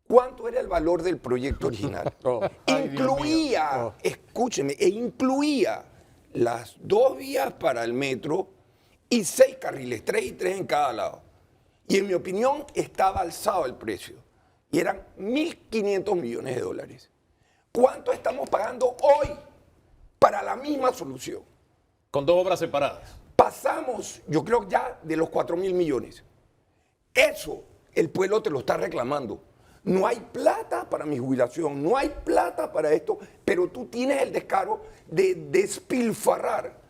¿Cuánto era el valor del proyecto original? Incluía, escúcheme, incluía las 2 vías para el metro y 6 carriles, 3 y 3 en cada lado. Y en mi opinión estaba alzado el precio. Y eran 1.500 millones de dólares. ¿Cuánto estamos pagando hoy para la misma solución? Con 2 obras separadas. Pasamos, yo creo ya, de los 4.000 millones. Eso el pueblo te lo está reclamando. No hay plata para mi jubilación, no hay plata para esto, pero tú tienes el descaro de despilfarrar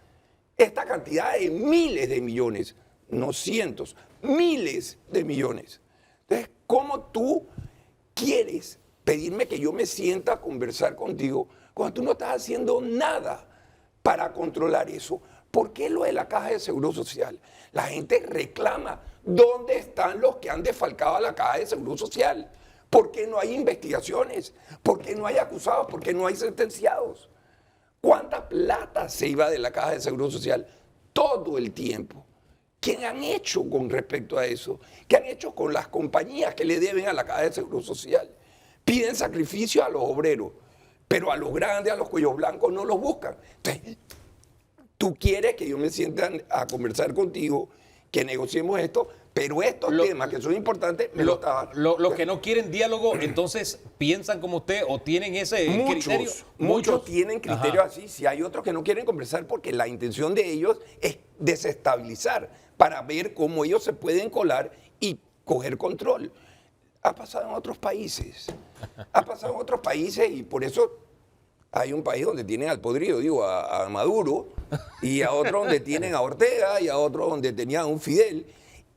esta cantidad de miles de millones, no cientos, miles de millones. Entonces, ¿cómo tú quieres pedirme que yo me sienta a conversar contigo cuando tú no estás haciendo nada para controlar eso? ¿Por qué lo de la Caja de Seguro Social? La gente reclama. ¿Dónde están los que han defalcado a la Caja de Seguro Social? ¿Por qué no hay investigaciones? ¿Por qué no hay acusados? ¿Por qué no hay sentenciados? ¿Cuánta plata se iba de la Caja de Seguro Social todo el tiempo? ¿Qué han hecho con respecto a eso? ¿Qué han hecho con las compañías que le deben a la Caja de Seguro Social? Piden sacrificio a los obreros, pero a los grandes, a los cuellos blancos no los buscan. Entonces, tú quieres que yo me sienta a conversar contigo, que negociemos esto, pero estos temas que son importantes me lo estaban. Los que no quieren diálogo, entonces piensan como usted o tienen ese criterio. Muchos tienen criterios así. Si hay otros que no quieren conversar porque la intención de ellos es desestabilizar para ver cómo ellos se pueden colar y coger control. Ha pasado en otros países. Ha pasado en otros países y por eso hay un país donde tienen al podrido, digo, a Maduro, y a otro donde tienen a Ortega, y a otro donde tenían a un Fidel,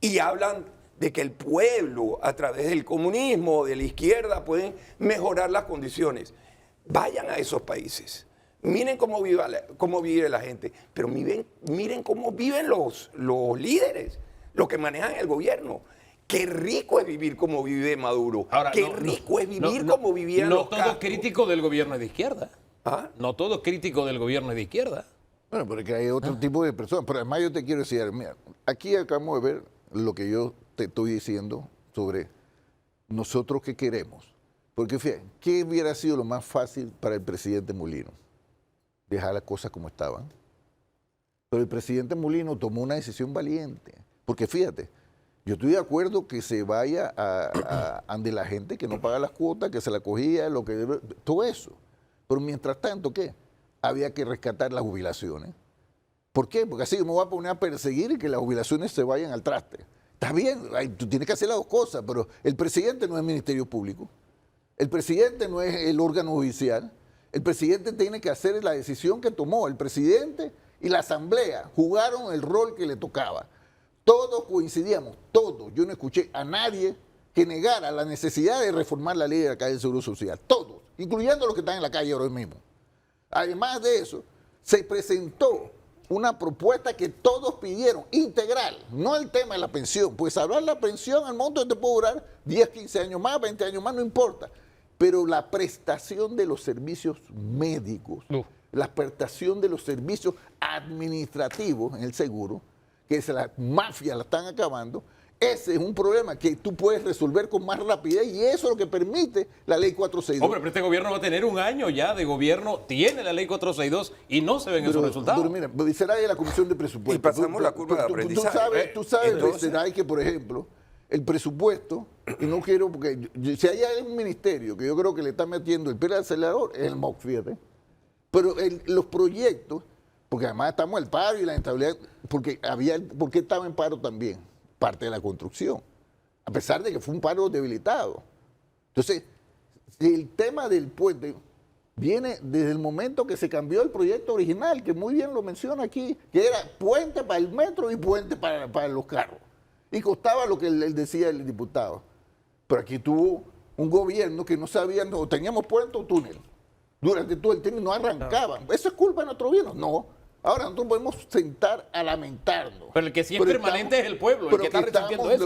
y hablan de que el pueblo, a través del comunismo, de la izquierda, pueden mejorar las condiciones. Vayan a esos países. Miren cómo vive la gente, pero miren cómo viven los líderes, los que manejan el gobierno. Qué rico es vivir como vive Maduro. Ahora, Qué rico es vivir como vivían los No todo crítico del gobierno es de izquierda. ¿Ah? No todo crítico del gobierno es de izquierda. Bueno, porque hay otro tipo de personas. Pero además yo te quiero decir, mira, aquí acabamos de ver lo que yo te estoy diciendo sobre nosotros qué queremos. Porque fíjate, ¿qué hubiera sido lo más fácil para el presidente Mulino? Dejar las cosas como estaban. Pero el presidente Mulino tomó una decisión valiente. Porque fíjate, yo estoy de acuerdo que se vaya ante la gente que no paga las cuotas, que se la cogía, lo que debe, todo eso. Pero mientras tanto, ¿qué? Había que rescatar las jubilaciones. ¿Por qué? Porque así yo me voy a poner a perseguir y que las jubilaciones se vayan al traste. Está bien, tú tienes que hacer las dos cosas, pero el presidente no es el Ministerio Público. El presidente no es el órgano judicial. El presidente tiene que hacer la decisión que tomó. El presidente y la asamblea jugaron el rol que le tocaba. Todos coincidíamos, todos. Yo no escuché a nadie que negara la necesidad de reformar la ley de la Caja del Seguro Social. Todos, incluyendo los que están en la calle ahora mismo. Además de eso, se presentó una propuesta que todos pidieron, integral, no el tema de la pensión. Pues salvar la pensión, el monto te puede durar 10, 15 años más, 20 años más, no importa. Pero la prestación de los servicios médicos, la prestación de los servicios administrativos en el seguro, que las mafias la están acabando, ese es un problema que tú puedes resolver con más rapidez y eso es lo que permite la ley 462. Hombre, pero este gobierno va a tener un año ya de gobierno, tiene la ley 462 y no se ven esos resultados. Pero mira, será de la Comisión de Presupuesto. Y pasamos la curva de aprendizaje. Tú sabes será que, por ejemplo, el presupuesto, y no quiero, porque si hay un ministerio que yo creo que le está metiendo el pie al acelerador, es el MOC, fíjate. Pero los proyectos, porque además estamos en el paro y la inestabilidad, porque estaba en paro también parte de la construcción, a pesar de que fue un paro debilitado. Entonces, el tema del puente viene desde el momento que se cambió el proyecto original, que muy bien lo menciona aquí, que era puente para el metro y puente para los carros. Y costaba lo que él decía el diputado. Pero aquí tuvo un gobierno que no sabía, no, teníamos puente o túnel. Durante todo el tiempo no arrancaban. ¿Eso es culpa de nuestro gobierno? No. Ahora nosotros podemos sentar a lamentarnos. Pero el que sí es permanente es el pueblo, el que está resintiendo eso.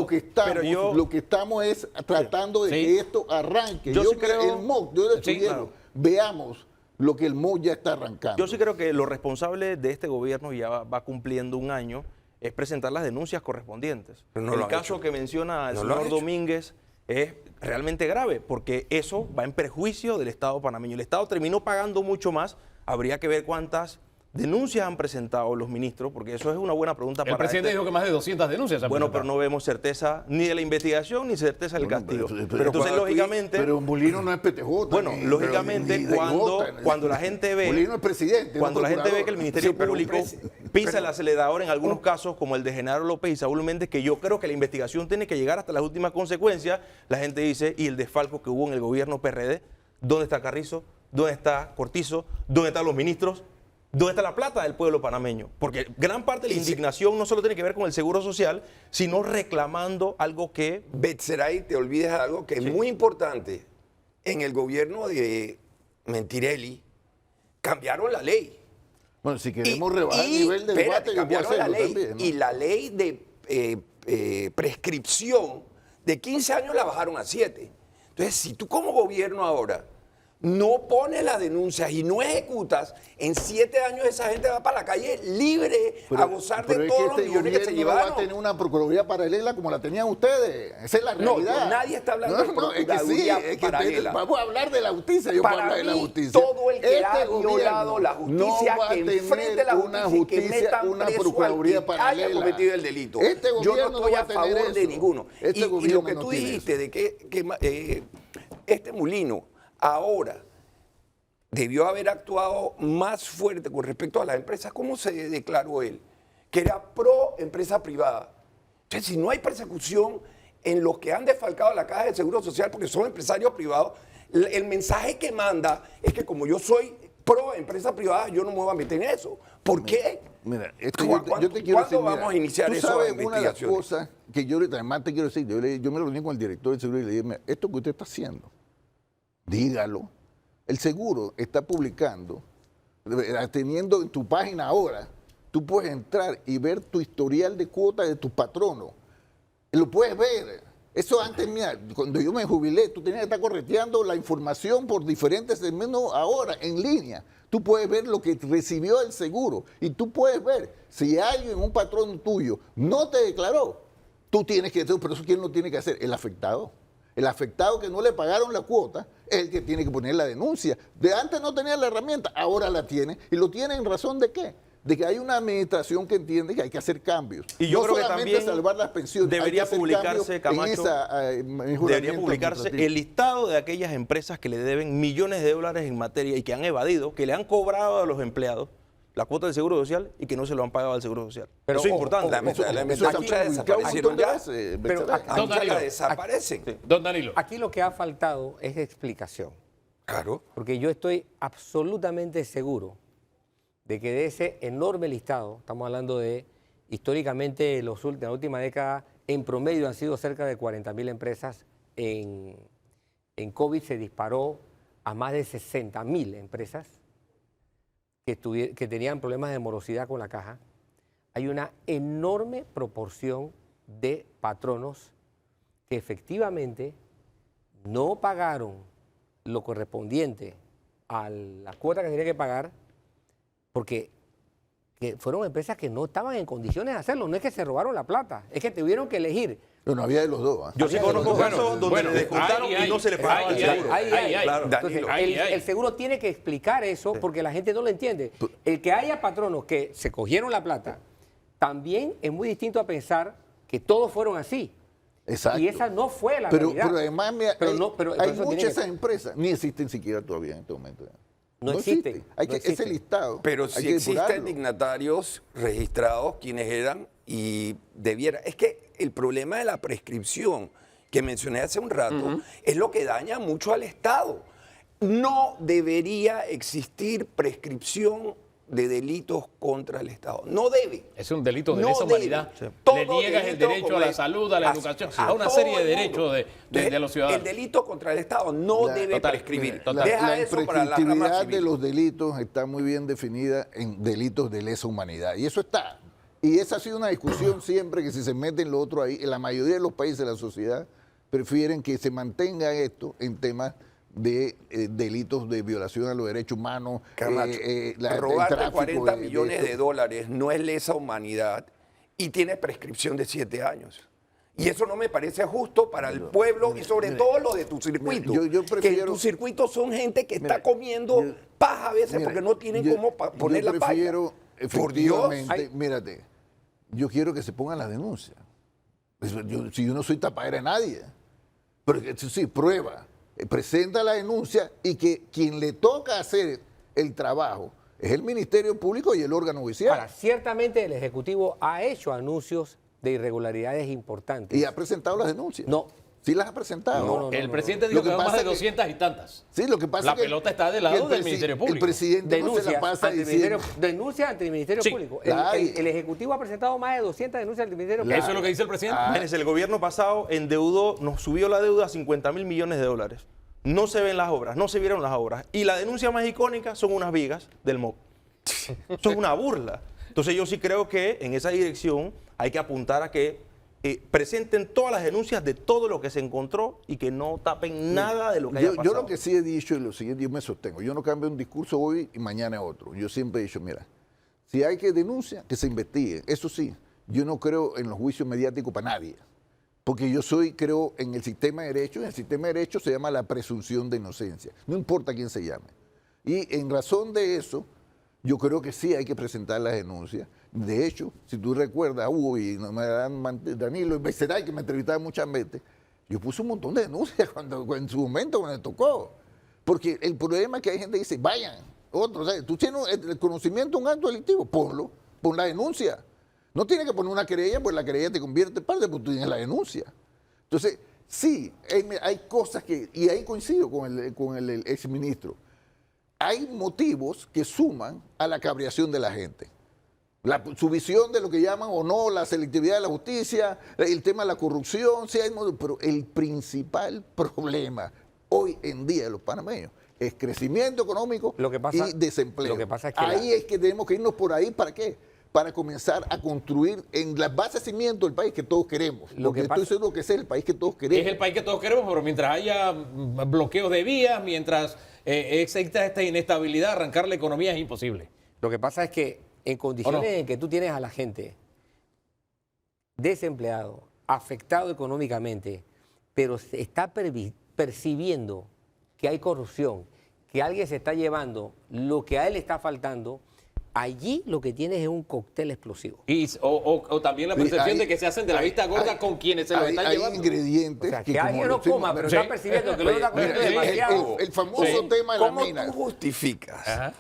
Lo que estamos es tratando de que esto arranque. Yo creo, el MOC, yo le sugiero, veamos lo que el MOC ya está arrancando. Yo sí creo que lo responsable de este gobierno, ya va cumpliendo un año, es presentar las denuncias correspondientes. El caso que menciona el señor Domínguez es realmente grave, porque eso va en perjuicio del Estado panameño. El Estado terminó pagando mucho más, habría que ver cuántas denuncias han presentado los ministros, porque eso es una buena pregunta para el presidente dijo que más de 200 denuncias han presentado. Pero no vemos certeza ni de la investigación ni certeza del castigo. Pero entonces, lógicamente... Pero Mulino no es PTJ. Bueno, lógicamente, cuando la gente ve... Mulino es presidente. Cuando la gente ve que el Ministerio Público pisa el acelerador en algunos casos, como el de Genaro López y Saúl Méndez, que yo creo que la investigación tiene que llegar hasta las últimas consecuencias, la gente dice, y el desfalco que hubo en el gobierno PRD, ¿dónde está Carrizo? ¿Dónde está Cortizo? ¿Dónde están los ministros? ¿Dónde está la plata del pueblo panameño? Porque gran parte de la indignación no solo tiene que ver con el seguro social, sino reclamando algo que... Betzeray, te olvides algo que es muy importante. En el gobierno de Mentirelli cambiaron la ley. Bueno, si queremos rebajar el nivel de debate, yo puedo hacerlo la ley, también, ¿no? Y la ley de prescripción de 15 años la bajaron a 7. Entonces, si tú como gobierno ahora no pones las denuncias y no ejecutas, en 7 años esa gente va para la calle libre a gozar de todos los millones que se llevaron. No va a tener una procuraduría paralela como la tenían ustedes. Esa es la realidad. No, nadie está hablando de procuraduría paralela. Vamos a hablar de la justicia. Yo puedo hablar de la justicia. Todo el que ha violado la justicia, que enfrente la justicia, que metan preso al que haya cometido el delito. Yo no estoy a favor de ninguno. Y lo que tú dijiste de que este Mulino ahora debió haber actuado más fuerte con respecto a las empresas. ¿Cómo se declaró él? Que era pro empresa privada. Entonces, si no hay persecución en los que han desfalcado la Caja de Seguro Social porque son empresarios privados, el mensaje que manda es que como yo soy pro empresa privada, yo no me voy a meter en eso. ¿Por qué? Mira, yo te quiero decir, ¿cuándo vamos a iniciar eso? ¿Sabes una de las cosas que yo además te quiero decir? Yo me reuní con el director del seguro y le dije, mira, esto que usted está haciendo, dígalo. El seguro está publicando, teniendo en tu página ahora, tú puedes entrar y ver tu historial de cuotas de tus patronos. Lo puedes ver. Eso antes, mira, cuando yo me jubilé, tú tenías que estar correteando la información por diferentes segmentos. Ahora, en línea, tú puedes ver lo que recibió el seguro y tú puedes ver si alguien, un patrón tuyo, no te declaró. Tú tienes que, pero eso ¿quién lo tiene que hacer? El afectado. El afectado que no le pagaron la cuota es el que tiene que poner la denuncia. De antes no tenía la herramienta, ahora la tiene. ¿Y lo tiene en razón de qué? De que hay una administración que entiende que hay que hacer cambios. Y yo no creo que solamente también salvar las pensiones. debería publicarse, Camacho, debería publicarse administrativo. el listado de aquellas empresas que le deben millones de dólares en materia y que han evadido, que le han cobrado a los empleados la cuota del Seguro Social y que no se lo han pagado al Seguro Social. Pero eso es importante. Desaparecieron ya. Pero la desaparecen. Sí. Don Danilo. Aquí lo que ha faltado es explicación. Claro. Porque yo estoy absolutamente seguro de que de ese enorme listado, estamos hablando de históricamente la última década, en promedio han sido cerca de 40.000 empresas. En COVID se disparó a más de 60.000 empresas que tenían problemas de morosidad con la caja. Hay una enorme proporción de patronos que efectivamente no pagaron lo correspondiente a la cuota que tenía que pagar porque fueron empresas que no estaban en condiciones de hacerlo. No es que se robaron la plata, es que tuvieron que elegir. Pero no había de los dos. ¿Eh? Yo sí conozco casos donde le descontaron y no se le pagaba el seguro. Entonces, el seguro tiene que explicar eso porque la gente no lo entiende. El que haya patronos que se cogieron la plata también es muy distinto a pensar que todos fueron así. Exacto. Y esa no fue la realidad. Pero además hay muchas de esas empresas, ni existen siquiera todavía en este momento. No existe. Hay que ese listado. Pero si existen dignatarios registrados, quienes eran y debiera. Es que el problema de la prescripción que mencioné hace un rato es lo que daña mucho al Estado. No debería existir prescripción de delitos contra el Estado. No debe. Es un delito de lesa humanidad. Sí. Le niegas el derecho a la salud, a la educación, a una serie de derechos de los ciudadanos. El delito contra el Estado no debe prescribir. La imprescriptibilidad de los delitos está muy bien definida en delitos de lesa humanidad. Y eso está. Y esa ha sido una discusión siempre que si se mete en lo otro ahí, en la mayoría de los países de la sociedad prefieren que se mantenga esto en temas de delitos de violación a los derechos humanos. Robarte 40 millones de dólares no es lesa humanidad y tiene prescripción de 7 años. Y eso no me parece justo para el pueblo y sobre todo lo de tu circuito. Yo prefiero, que en tu circuito son gente que está comiendo paja a veces porque no tienen cómo poner la paja. Yo prefiero, por Dios. Mírate, yo quiero que se pongan las denuncias. Si yo no soy tapadera de nadie, pero sí, prueba. Presenta la denuncia y que quien le toca hacer el trabajo es el Ministerio Público y el órgano judicial. Ahora, ciertamente el Ejecutivo ha hecho anuncios de irregularidades importantes. Y ha presentado las denuncias. No, Sí las ha presentado. El presidente dijo que van más de 200 y tantas. Sí, lo que pasa la es que pelota está del lado del Ministerio Público. El presidente no se la pasa diciendo... Denuncia ante el Ministerio Público. El Ejecutivo ha presentado más de 200 denuncias ante el Ministerio Público. Eso es lo que dice el presidente. Imagínense, el gobierno pasado endeudó, nos subió la deuda a 50.000 millones de dólares. No se ven las obras, no se vieron las obras. Y la denuncia más icónica son unas vigas del MOP. Eso es una burla. Entonces yo sí creo que en esa dirección hay que apuntar a que presenten todas las denuncias de todo lo que se encontró y que no tapen nada de lo que haya pasado. Yo lo que sí he dicho es lo siguiente, yo me sostengo. Yo no cambio un discurso hoy y mañana otro. Yo siempre he dicho, mira, si hay que denunciar, que se investigue. Eso sí, yo no creo en los juicios mediáticos para nadie. Porque yo creo en el sistema de derecho. En el sistema de derecho se llama la presunción de inocencia. No importa quién se llame. Y en razón de eso, yo creo que sí hay que presentar las denuncias. De hecho, si tú recuerdas, Hugo y Danilo y Beceray, que me entrevistaban muchas veces, yo puse un montón de denuncias en su momento cuando me tocó. Porque el problema es que hay gente que dice, vayan, otros, ¿sabes? Tú tienes el conocimiento de un acto delictivo, ponlo, pon la denuncia. No tienes que poner una querella, pues la querella te convierte en parte, porque tú tienes la denuncia. Entonces, sí, hay cosas que, y ahí coincido con el exministro, hay motivos que suman a la cabreación de la gente. Su visión de lo que llaman o no la selectividad de la justicia, el tema de la corrupción, sí hay motivos, pero el principal problema hoy en día de los panameños es crecimiento económico y desempleo. Lo que pasa es que ahí es que tenemos que irnos por ahí, ¿para qué? Para comenzar a construir en las bases de cimiento el país que todos queremos. Porque estoy seguro que ese es el país que todos queremos. Es el país que todos queremos, pero mientras haya bloqueos de vías, mientras exista esta inestabilidad, arrancar la economía es imposible. Lo que pasa es que en condiciones en que tú tienes a la gente desempleado, afectado económicamente, pero se está percibiendo que hay corrupción, que alguien se está llevando lo que a él le está faltando, allí lo que tienes es un cóctel explosivo. O también la percepción de que se hacen de la vista gorda con quienes se lo están llevando. Hay ingredientes. O sea, que alguien no coma, pero está percibiendo que lo está comiendo demasiado. El famoso tema de la ¿Cómo mina. tú justificas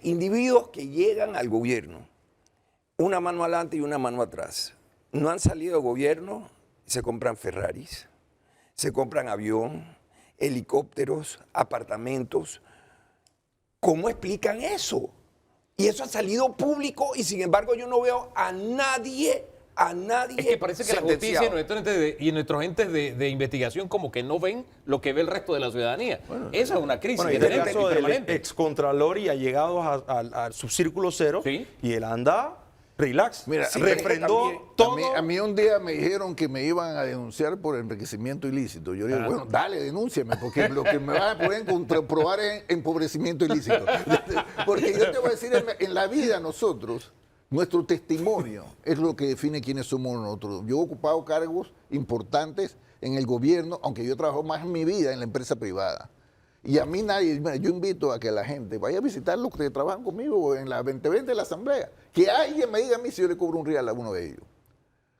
individuos que llegan al gobierno, una mano adelante y una mano atrás? No han salido del gobierno, se compran Ferraris, se compran avión, helicópteros, apartamentos. ¿Cómo explican eso? Y eso ha salido público y sin embargo yo no veo a nadie Es que parece que la justicia y nuestros entes de investigación como que no ven lo que ve el resto de la ciudadanía. Bueno, esa es una crisis. Bueno, y en el caso del excontralor y allegados al subcírculo cero, ¿sí? Y él anda relax. Mira, refrendó todo. A mí un día me dijeron que me iban a denunciar por enriquecimiento ilícito. Yo digo, bueno, dale, denúnciame, porque lo que me van a poder comprobar es empobrecimiento ilícito. Porque yo te voy a decir, en la vida nosotros, nuestro testimonio es lo que define quiénes somos nosotros. Yo he ocupado cargos importantes en el gobierno, aunque yo trabajo más en mi vida en la empresa privada. Y a mí nadie, yo invito a que la gente vaya a visitar los que trabajan conmigo en la 2020 de la asamblea. Que alguien me diga a mí si yo le cobro un real a uno de ellos.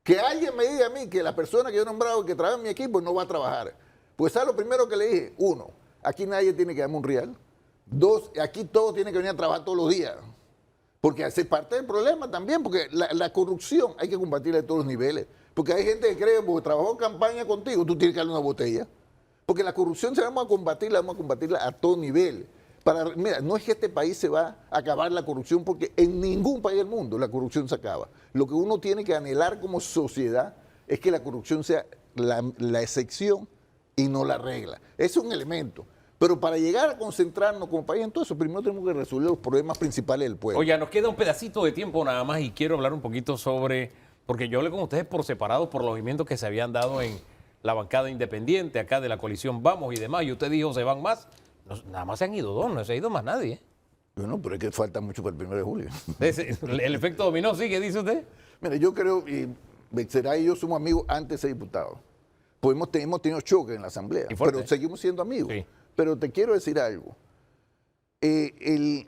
Que alguien me diga a mí que la persona que yo he nombrado que trabaja en mi equipo no va a trabajar. Pues ¿sabes lo primero que le dije? 1, aquí nadie tiene que darme un real. 2, aquí todos tienen que venir a trabajar todos los días. Porque hace parte del problema también, porque la corrupción hay que combatirla de todos los niveles. Porque hay gente que cree que porque trabajó en campaña contigo, tú tienes que darle una botella. Porque la corrupción vamos a combatirla a todo nivel. Mira, no es que este país se va a acabar la corrupción, porque en ningún país del mundo la corrupción se acaba. Lo que uno tiene que anhelar como sociedad es que la corrupción sea la excepción y no la regla. Es un elemento. Pero para llegar a concentrarnos como país en todo eso, primero tenemos que resolver los problemas principales del pueblo. Oye, nos queda un pedacito de tiempo nada más y quiero hablar un poquito sobre, porque yo hablé con ustedes por separado por los movimientos que se habían dado en la bancada independiente acá de la coalición Vamos y demás, y usted dijo se van más. No, nada más se han ido 2, no se ha ido más nadie. Bueno, pero es que falta mucho para el 1 de julio. ¿El efecto dominó sigue, dice usted? Mira, yo creo que Beceray y yo somos amigos antes de ser diputados. Pues hemos tenido choques en la asamblea, pero seguimos siendo amigos. Sí. Pero te quiero decir algo. El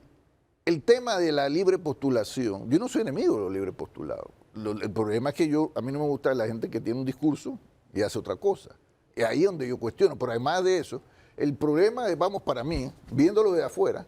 tema de la libre postulación, yo no soy enemigo de los libres postulados. El problema es que a mí no me gusta la gente que tiene un discurso y hace otra cosa. Y ahí es donde yo cuestiono. Pero además de eso, el problema de Vamos para mí, viéndolo de afuera,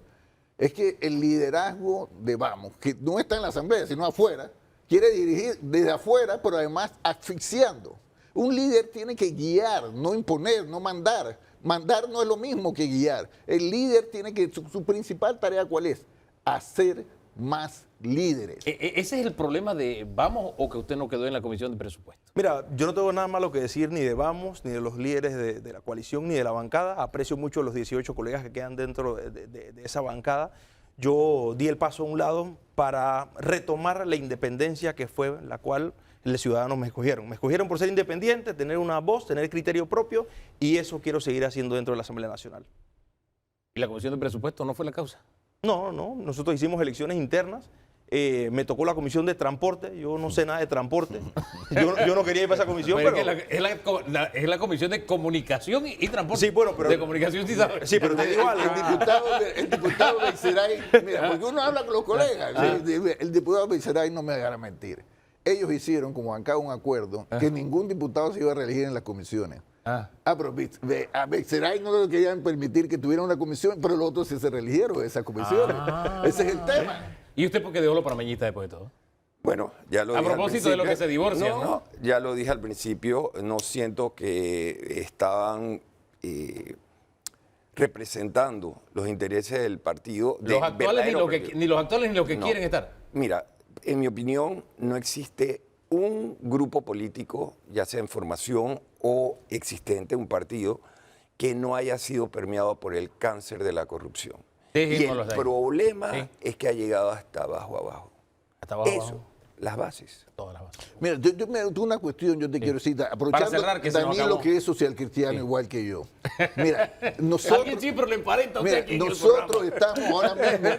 es que el liderazgo de Vamos, que no está en la asamblea, sino afuera, quiere dirigir desde afuera, pero además asfixiando. Un líder tiene que guiar, no imponer, no mandar. Mandar no es lo mismo que guiar. El líder tiene que, su principal tarea, ¿cuál es? Hacer más líderes. Ese es el problema de Vamos o que usted no quedó en la comisión de presupuesto. Mira, yo no tengo nada malo que decir ni de Vamos, ni de los líderes de la coalición, ni de la bancada. Aprecio mucho a los 18 colegas que quedan dentro de esa bancada. Yo di el paso a un lado para retomar la independencia que fue la cual los ciudadanos me escogieron. Me escogieron por ser independiente, tener una voz, tener criterio propio, y eso quiero seguir haciendo dentro de la Asamblea Nacional. ¿Y la comisión de presupuesto no fue la causa? No, nosotros hicimos elecciones internas. Me tocó la comisión de transporte, yo no sé nada de transporte, yo no quería ir para esa comisión, pero... Es la comisión de comunicación y transporte. Sí, bueno, pero... De comunicación sí sabe. Sí, pero te digo algo. El diputado Beiseray, mira, porque uno habla con los colegas, el diputado Beiseray no me dejará mentir. Ellos hicieron como bancada un acuerdo que ningún diputado se iba a reelegir en las comisiones. Pero a Beiseray no le querían permitir que tuviera una comisión, pero los otros sí se reeligieron esas comisiones. Ese es el tema. ¿Y usted por qué dejó los panameñitas después de todo? Bueno, ya lo A dije propósito de lo que se divorcian, ¿no? Ya lo dije al principio, no siento que estaban representando los intereses del partido. Los actuales ni los actuales ni los que quieren estar. Mira, en mi opinión, no existe un grupo político, ya sea en formación o existente, un partido, que no haya sido permeado por el cáncer de la corrupción. Y el problema es que ha llegado hasta abajo. Hasta abajo. Eso, las bases. Todas las bases. Mira, yo una cuestión yo te quiero decir, aprovechando cerrar, que Danilo, que es social cristiano igual que yo. Mira, nosotros... Alguien siempre lo emparenta a usted aquí nosotros estamos ahora mismo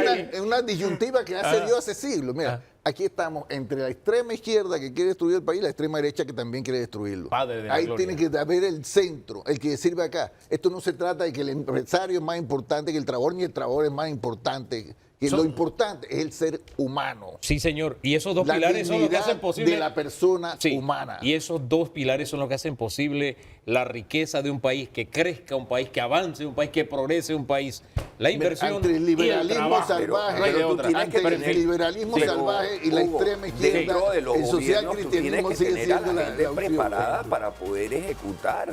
en una disyuntiva que se dio hace siglos. Mira, aquí estamos entre la extrema izquierda que quiere destruir el país y la extrema derecha que también quiere destruirlo. Ahí tiene que haber el centro, el que sirve acá. Esto no se trata de que el empresario es más importante que el trabajador, ni el trabajador es más importante. Que lo importante es el ser humano. Sí, señor. Y esos dos pilares son los que hacen posible... de la persona humana. Y esos dos pilares son los que hacen posible la riqueza de un país, que crezca un país, que avance un país, que progrese un país. La inversión ante el liberalismo salvaje, el liberalismo salvaje y la extrema izquierda, el social cristianismo sigue siendo la gente preparada para poder ejecutar.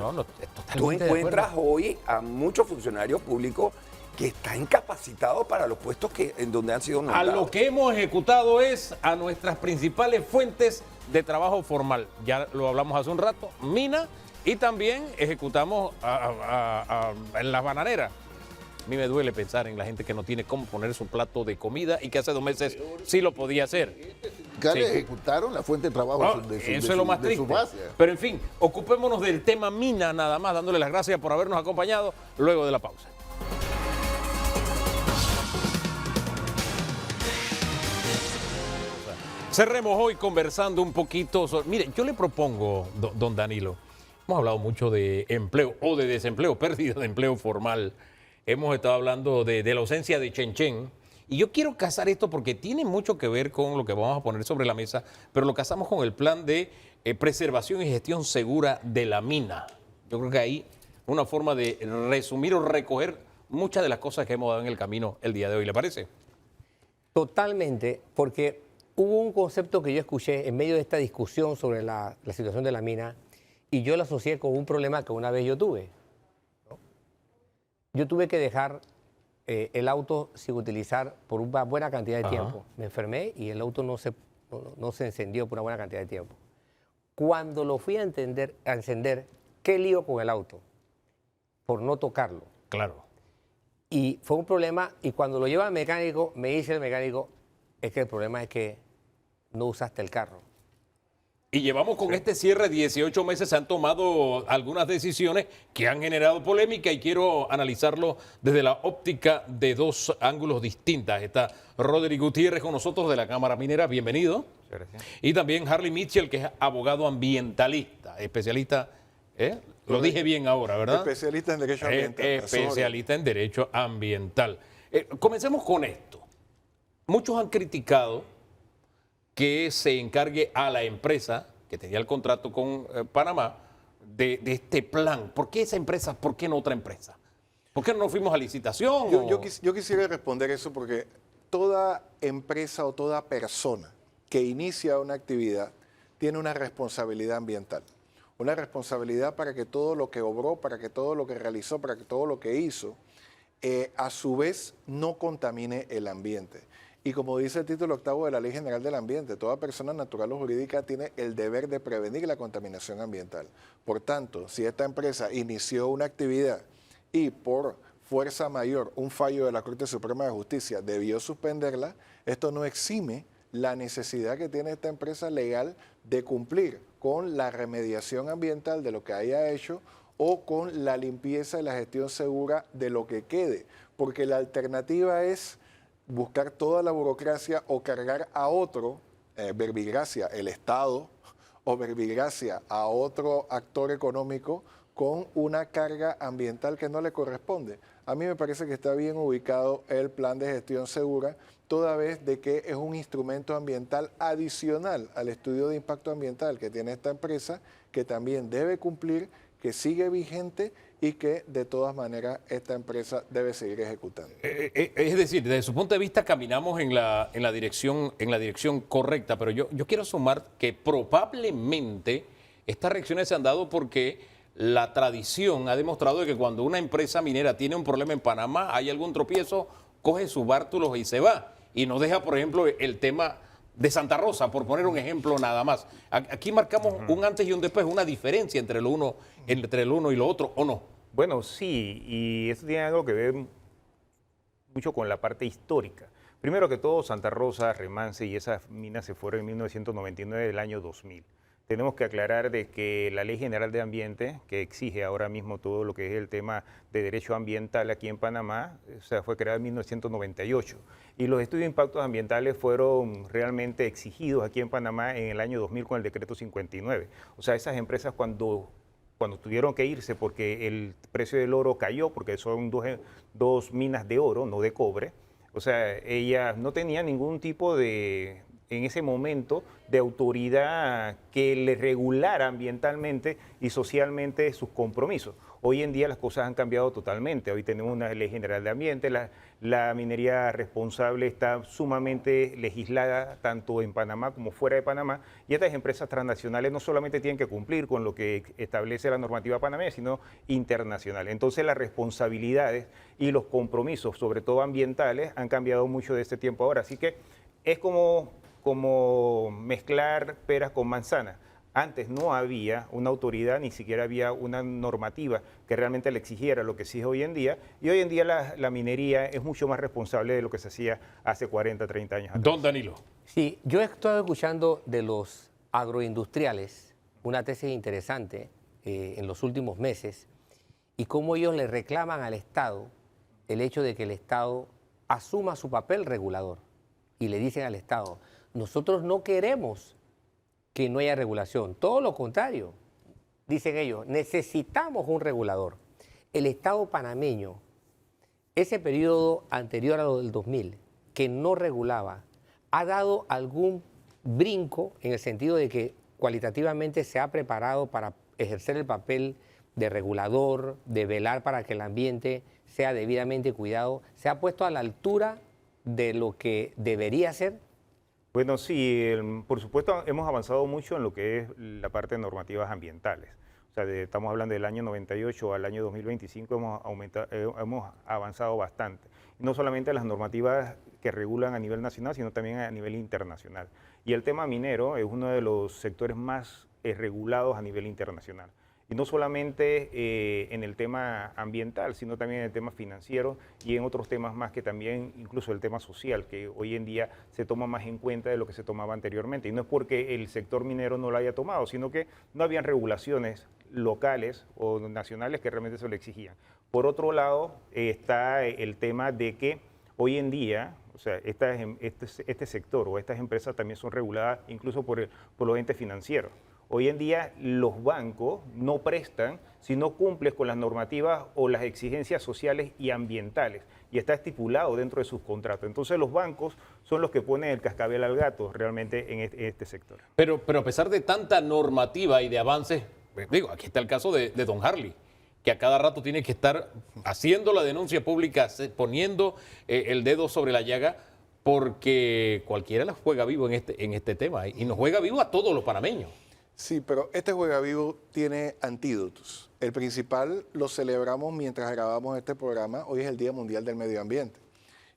Tú encuentras hoy a muchos funcionarios públicos que están incapacitados para los puestos en donde han sido nombrados. A lo que hemos ejecutado es a nuestras principales fuentes de trabajo formal. Ya lo hablamos hace un rato, mina, y también ejecutamos en las bananeras. A mí me duele pensar en la gente que no tiene cómo poner su plato de comida y que hace 2 meses sí lo podía hacer. Ejecutaron la fuente de trabajo eso es lo más triste. Pero en fin, ocupémonos del tema mina nada más, dándole las gracias por habernos acompañado luego de la pausa. Cerremos hoy conversando un poquito sobre... Mire, yo le propongo, don Danilo, hemos hablado mucho de empleo o de desempleo, pérdida de empleo formal. Hemos estado hablando de la ausencia de Chenchen. Y yo quiero casar esto porque tiene mucho que ver con lo que vamos a poner sobre la mesa, pero lo casamos con el plan de preservación y gestión segura de la mina. Yo creo que ahí una forma de resumir o recoger muchas de las cosas que hemos dado en el camino el día de hoy. ¿Le parece? Totalmente, porque... Hubo un concepto que yo escuché en medio de esta discusión sobre la situación de la mina y yo lo asocié con un problema que una vez yo tuve. ¿No? Yo tuve que dejar el auto sin utilizar por una buena cantidad de tiempo. Me enfermé y el auto no se encendió por una buena cantidad de tiempo. Cuando lo fui a encender, ¿qué lío con el auto? Por no tocarlo. Claro. Y fue un problema y cuando lo lleva al mecánico, me dice el mecánico, es que el problema es que no usaste el carro. Y llevamos con este cierre 18 meses, se han tomado algunas decisiones que han generado polémica y quiero analizarlo desde la óptica de 2 ángulos distintas. Está Rodrigo Gutiérrez con nosotros de la Cámara Minera, bienvenido. Gracias. Y también Harley Mitchell, que es abogado ambientalista, especialista, lo dije bien ahora, ¿verdad? Especialista en Derecho Ambiental. Especialista en Derecho Ambiental. Comencemos con esto. Muchos han criticado que se encargue a la empresa que tenía el contrato con Panamá de este plan. ¿Por qué esa empresa? ¿Por qué no otra empresa? ¿Por qué no nos fuimos a licitación? Yo quisiera responder eso porque toda empresa o toda persona que inicia una actividad tiene una responsabilidad ambiental. una responsabilidad para que todo lo que obró, para que todo lo que realizó, para que todo lo que hizo, a su vez no contamine el ambiente. Y como dice el título 8º de la Ley General del Ambiente, toda persona natural o jurídica tiene el deber de prevenir la contaminación ambiental. Por tanto, si esta empresa inició una actividad y por fuerza mayor, un fallo de la Corte Suprema de Justicia debió suspenderla, esto no exime la necesidad que tiene esta empresa legal de cumplir con la remediación ambiental de lo que haya hecho o con la limpieza y la gestión segura de lo que quede, porque la alternativa es buscar toda la burocracia o cargar a otro, verbigracia, el Estado, o verbigracia a otro actor económico con una carga ambiental que no le corresponde. A mí me parece que está bien ubicado el plan de gestión segura, toda vez de que es un instrumento ambiental adicional al estudio de impacto ambiental que tiene esta empresa, que también debe cumplir, que sigue vigente y que de todas maneras esta empresa debe seguir ejecutando. Es decir, desde su punto de vista caminamos en la dirección correcta, pero yo quiero sumar que probablemente estas reacciones se han dado porque la tradición ha demostrado que cuando una empresa minera tiene un problema en Panamá, hay algún tropiezo, coge sus bártulos y se va. Y nos deja, por ejemplo, el tema de Santa Rosa, por poner un ejemplo nada más. Aquí marcamos un antes y un después, una diferencia entre lo uno y lo otro, ¿o no? Bueno, sí, y eso tiene algo que ver mucho con la parte histórica. Primero que todo, Santa Rosa, Remanse y esas minas se fueron en 1999 del año 2000. Tenemos que aclarar de que la Ley General de Ambiente, que exige ahora mismo todo lo que es el tema de derecho ambiental aquí en Panamá, o sea, fue creada en 1998. Y los estudios de impactos ambientales fueron realmente exigidos aquí en Panamá en el año 2000 con el decreto 59. O sea, esas empresas cuando tuvieron que irse porque el precio del oro cayó, porque son dos minas de oro, no de cobre, o sea, ellas no tenían ningún tipo de, en ese momento, de autoridad que le regulara ambientalmente y socialmente sus compromisos. Hoy en día las cosas han cambiado totalmente. Hoy tenemos una ley general de ambiente, la minería responsable está sumamente legislada tanto en Panamá como fuera de Panamá, y estas empresas transnacionales no solamente tienen que cumplir con lo que establece la normativa panameña, sino internacional. Entonces las responsabilidades y los compromisos, sobre todo ambientales, han cambiado mucho de este tiempo ahora. Así que es como mezclar peras con manzanas. Antes no había una autoridad, ni siquiera había una normativa que realmente le exigiera lo que exige hoy en día, y hoy en día la minería es mucho más responsable de lo que se hacía hace 40, 30 años atrás. Don Danilo. Sí, yo he estado escuchando de los agroindustriales una tesis interesante en los últimos meses, y cómo ellos le reclaman al Estado el hecho de que el Estado asuma su papel regulador, y le dicen al Estado, nosotros no queremos que no haya regulación. Todo lo contrario, dicen ellos, necesitamos un regulador. El Estado panameño, ese periodo anterior a lo del 2000, que no regulaba, ha dado algún brinco en el sentido de que cualitativamente se ha preparado para ejercer el papel de regulador, de velar para que el ambiente sea debidamente cuidado, se ha puesto a la altura de lo que debería ser. Bueno, sí, por supuesto hemos avanzado mucho en lo que es la parte de normativas ambientales. O sea, estamos hablando del año 98 al año 2025, hemos avanzado bastante. No solamente las normativas que regulan a nivel nacional, sino también a nivel internacional. Y el tema minero es uno de los sectores más regulados a nivel internacional. Y no solamente en el tema ambiental, sino también en el tema financiero y en otros temas más que también, incluso el tema social, que hoy en día se toma más en cuenta de lo que se tomaba anteriormente. Y no es porque el sector minero no lo haya tomado, sino que no habían regulaciones locales o nacionales que realmente se lo exigían. Por otro lado, está el tema de que hoy en día, o sea, este sector o estas empresas también son reguladas incluso por los entes financieros. Hoy en día los bancos no prestan si no cumples con las normativas o las exigencias sociales y ambientales, y está estipulado dentro de sus contratos. Entonces los bancos son los que ponen el cascabel al gato realmente en este sector. Pero a pesar de tanta normativa y de avances, digo, aquí está el caso de Don Harley, que a cada rato tiene que estar haciendo la denuncia pública, poniendo el dedo sobre la llaga, porque cualquiera la juega vivo en este tema, y nos juega vivo a todos los panameños. Sí, pero este Juega Vivo tiene antídotos. El principal lo celebramos mientras grabamos este programa. Hoy es el Día Mundial del Medio Ambiente.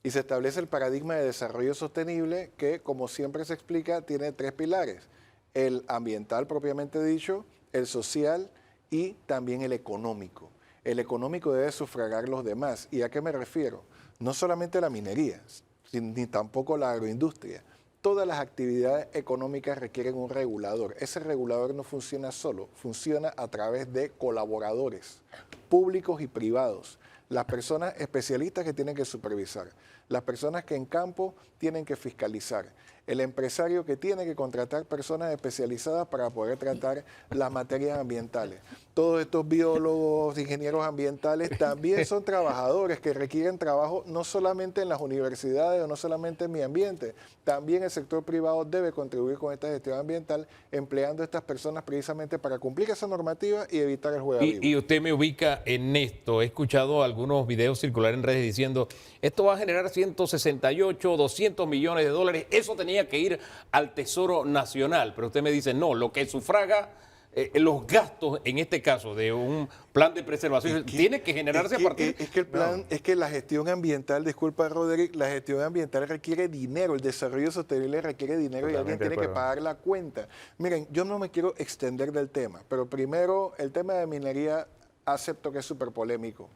Y se establece el paradigma de desarrollo sostenible que, como siempre se explica, tiene 3 pilares. El ambiental propiamente dicho, el social y también el económico. El económico debe sufragar los demás. ¿Y a qué me refiero? No solamente la minería, ni tampoco la agroindustria. Todas las actividades económicas requieren un regulador. Ese regulador no funciona solo, funciona a través de colaboradores públicos y privados. Las personas especialistas que tienen que supervisar, las personas que en campo tienen que fiscalizar, el empresario que tiene que contratar personas especializadas para poder tratar las materias ambientales. Todos estos biólogos, ingenieros ambientales también son trabajadores que requieren trabajo no solamente en las universidades o no solamente en mi ambiente, también el sector privado debe contribuir con esta gestión ambiental empleando a estas personas precisamente para cumplir esa normativa y evitar el juego vivo. Y usted me ubica en esto. He escuchado algunos videos circular en redes diciendo esto va a generar 168, 200 millones de dólares. Eso tenía que ir al Tesoro Nacional. Pero usted me dice, no, lo que sufraga los gastos, en este caso, de un plan de preservación, tiene que generarse a partir... Es que la gestión ambiental, disculpa Roderick, la gestión ambiental requiere dinero, el desarrollo sostenible requiere dinero y alguien tiene que pagar la cuenta. Miren, yo no me quiero extender del tema, pero primero, el tema de minería acepto que es súper polémico.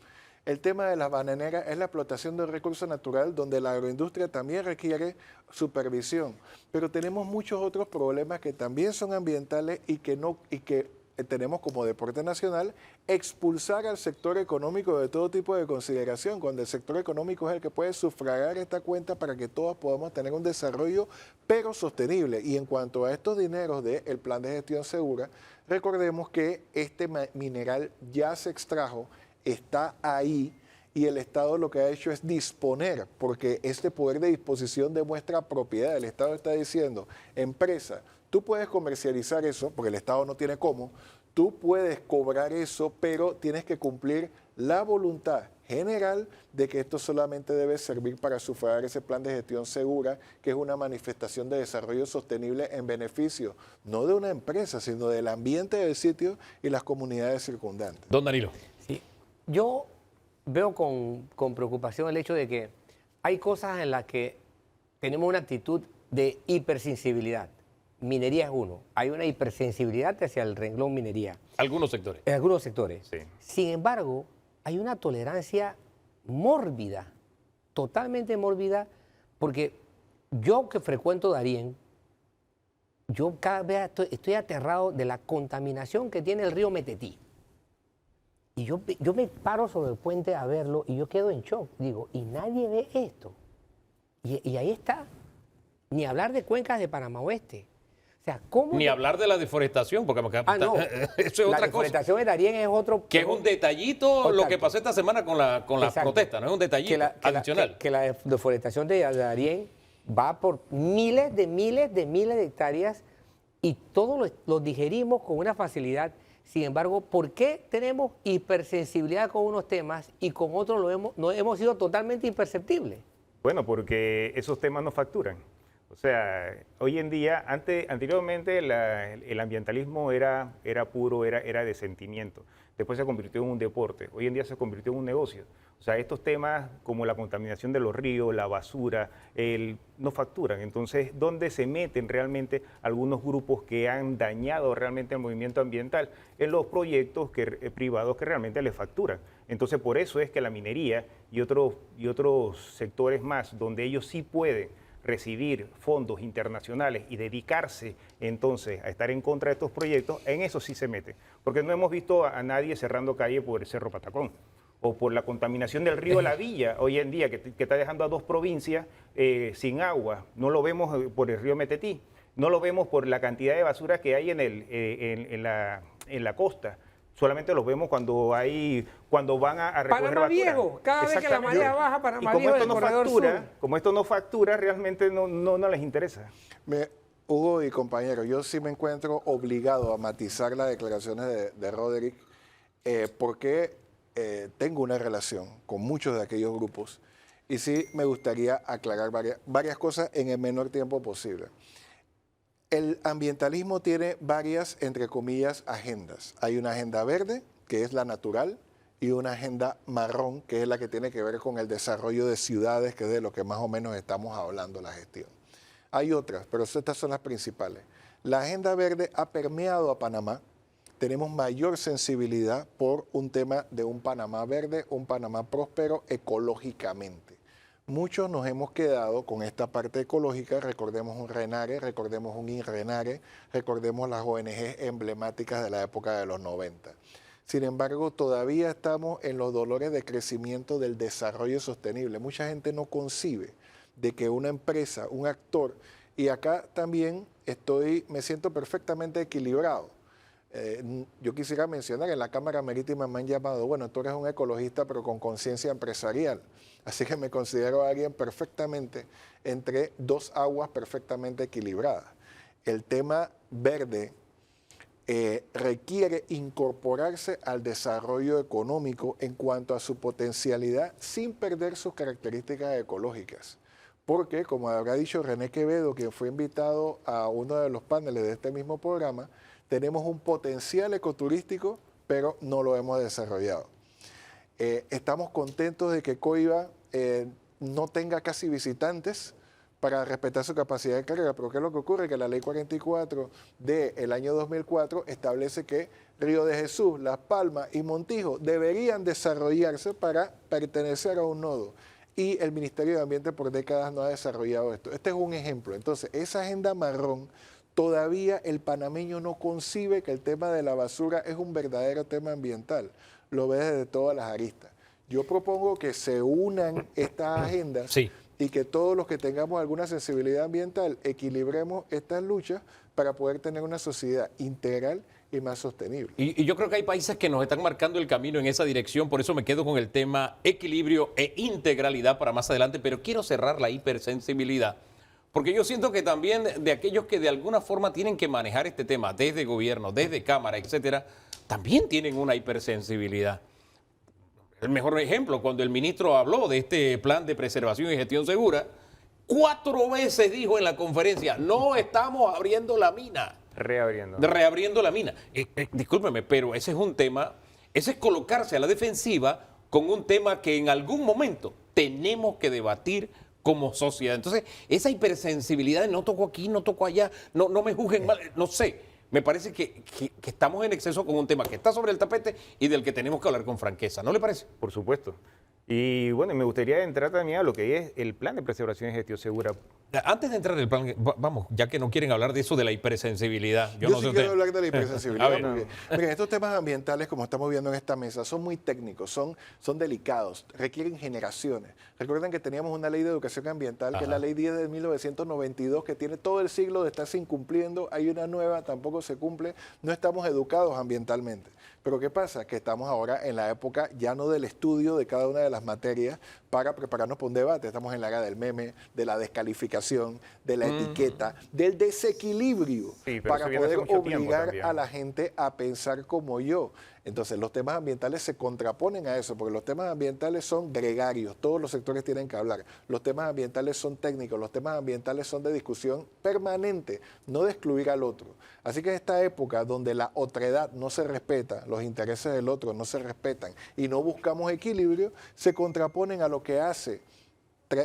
El tema de las bananeras es la explotación de un recurso natural donde la agroindustria también requiere supervisión. Pero tenemos muchos otros problemas que también son ambientales y que tenemos como deporte nacional expulsar al sector económico de todo tipo de consideración, cuando el sector económico es el que puede sufragar esta cuenta para que todos podamos tener un desarrollo, pero sostenible. Y en cuanto a estos dineros del Plan de Gestión Segura, recordemos que este mineral ya se extrajo, está ahí y el Estado lo que ha hecho es disponer, porque este poder de disposición demuestra propiedad. El Estado está diciendo, empresa, tú puedes comercializar eso, porque el Estado no tiene cómo, tú puedes cobrar eso, pero tienes que cumplir la voluntad general de que esto solamente debe servir para sufragar ese plan de gestión segura, que es una manifestación de desarrollo sostenible en beneficio, no de una empresa, sino del ambiente del sitio y las comunidades circundantes. Don Danilo. Sí. Yo veo con preocupación el hecho de que hay cosas en las que tenemos una actitud de hipersensibilidad. Minería es uno. Hay una hipersensibilidad hacia el renglón minería. Algunos sectores. En algunos sectores. Sí. Sin embargo, hay una tolerancia mórbida, totalmente mórbida, porque yo que frecuento Darién, yo cada vez estoy aterrado de la contaminación que tiene el río Metetí. Y yo me paro sobre el puente a verlo y yo quedo en shock. Digo, y nadie ve esto. Y ahí está. Ni hablar de cuencas de Panamá Oeste. O sea, ¿cómo? Ni hablar de la deforestación, porque no. eso es otra cosa. La deforestación de Darién es otro... Que es un detallito lo que pasó esta semana con la protesta, no es un detallito adicional. Que la deforestación de Darién va por miles de hectáreas y todos los digerimos con una facilidad. Sin embargo, ¿por qué tenemos hipersensibilidad con unos temas y con otros no hemos sido totalmente imperceptibles? Bueno, porque esos temas no facturan. O sea, hoy en día, anteriormente el ambientalismo era puro, era de sentimiento. Después se convirtió en un deporte. Hoy en día se convirtió en un negocio. O sea, estos temas como la contaminación de los ríos, la basura, no facturan. Entonces, ¿dónde se meten realmente algunos grupos que han dañado realmente el movimiento ambiental? En los proyectos privados que realmente les facturan. Entonces, por eso es que la minería y otros sectores más, donde ellos sí pueden recibir fondos internacionales y dedicarse entonces a estar en contra de estos proyectos, en eso sí se mete. Porque no hemos visto a nadie cerrando calle por el Cerro Patacón o por la contaminación del río La Villa hoy en día, que está dejando a 2 provincias sin agua. No lo vemos por el río Metetí, no lo vemos por la cantidad de basura que hay en la costa. Solamente los vemos cuando van a recoger Panamá basura. Viejo, cada vez que la marea baja, Panamá Viejo del corredor sur. Como esto no factura, realmente no les interesa. Hugo y compañeros, yo sí me encuentro obligado a matizar las declaraciones de Roderick porque tengo una relación con muchos de aquellos grupos y sí me gustaría aclarar varias cosas en el menor tiempo posible. El ambientalismo tiene varias, entre comillas, agendas. Hay una agenda verde, que es la natural, y una agenda marrón, que es la que tiene que ver con el desarrollo de ciudades, que es de lo que más o menos estamos hablando la gestión. Hay otras, pero estas son las principales. La agenda verde ha permeado a Panamá. Tenemos mayor sensibilidad por un tema de un Panamá verde, un Panamá próspero ecológicamente. Muchos nos hemos quedado con esta parte ecológica, recordemos un RENARE, recordemos un INRENARE, recordemos las ONG emblemáticas de la época de los 90. Sin embargo, todavía estamos en los dolores de crecimiento del desarrollo sostenible. Mucha gente no concibe de que una empresa, un actor, y acá también me siento perfectamente equilibrado. Yo quisiera mencionar que en la Cámara Marítima me han llamado, bueno, tú eres un ecologista pero con conciencia empresarial, así que me considero alguien perfectamente entre dos aguas perfectamente equilibradas. El tema verde requiere incorporarse al desarrollo económico en cuanto a su potencialidad sin perder sus características ecológicas. Porque, como habrá dicho René Quevedo, quien fue invitado a uno de los paneles de este mismo programa, tenemos un potencial ecoturístico, pero no lo hemos desarrollado. Estamos contentos de que Coiba no tenga casi visitantes para respetar su capacidad de carga, pero ¿qué es lo que ocurre? Que la Ley 44 del año 2004 establece que Río de Jesús, Las Palmas y Montijo deberían desarrollarse para pertenecer a un nodo. Y el Ministerio de Ambiente por décadas no ha desarrollado esto. Este es un ejemplo. Entonces, esa agenda marrón, todavía el panameño no concibe que el tema de la basura es un verdadero tema ambiental. Lo ve desde todas las aristas. Yo propongo que se unan estas agendas y que todos los que tengamos alguna sensibilidad ambiental equilibremos estas luchas para poder tener una sociedad integral y más sostenible. Y yo creo que hay países que nos están marcando el camino en esa dirección, por eso me quedo con el tema equilibrio e integralidad para más adelante, pero quiero cerrar la hipersensibilidad, porque yo siento que también de aquellos que de alguna forma tienen que manejar este tema, desde gobierno, desde Cámara, etcétera, también tienen una hipersensibilidad. El mejor ejemplo, cuando el ministro habló de este plan de preservación y gestión segura, 4 veces dijo en la conferencia, no estamos abriendo la mina. Reabriendo la mina. Discúlpeme, pero ese es un tema, ese es colocarse a la defensiva con un tema que en algún momento tenemos que debatir como sociedad. Entonces, esa hipersensibilidad de no toco aquí, no toco allá, no me juzguen mal, no sé. Me parece que estamos en exceso con un tema que está sobre el tapete y del que tenemos que hablar con franqueza. ¿No le parece? Por supuesto. Y bueno, me gustaría entrar también a lo que es el plan de preservación y gestión segura. Antes de entrar en el plan, vamos, ya que no quieren hablar de eso de la hipersensibilidad. Yo sí quiero hablar de la hipersensibilidad. Porque, miren, estos temas ambientales, como estamos viendo en esta mesa, son muy técnicos, son delicados, requieren generaciones. Recuerden que teníamos una ley de educación ambiental, que es la ley 10 de 1992, que tiene todo el siglo de estarse incumpliendo. Hay una nueva, tampoco se cumple. No estamos educados ambientalmente. Pero ¿qué pasa? Que estamos ahora en la época ya no del estudio de cada una de las materias para prepararnos para un debate. Estamos en la era del meme, de la descalificación, de la etiqueta, del desequilibrio, para poder obligar a la gente a pensar como yo. Entonces, los temas ambientales se contraponen a eso, porque los temas ambientales son gregarios, todos los sectores tienen que hablar. Los temas ambientales son técnicos, los temas ambientales son de discusión permanente, no de excluir al otro. Así que en esta época donde la otredad no se respeta, los intereses del otro no se respetan y no buscamos equilibrio, se contraponen a lo que hace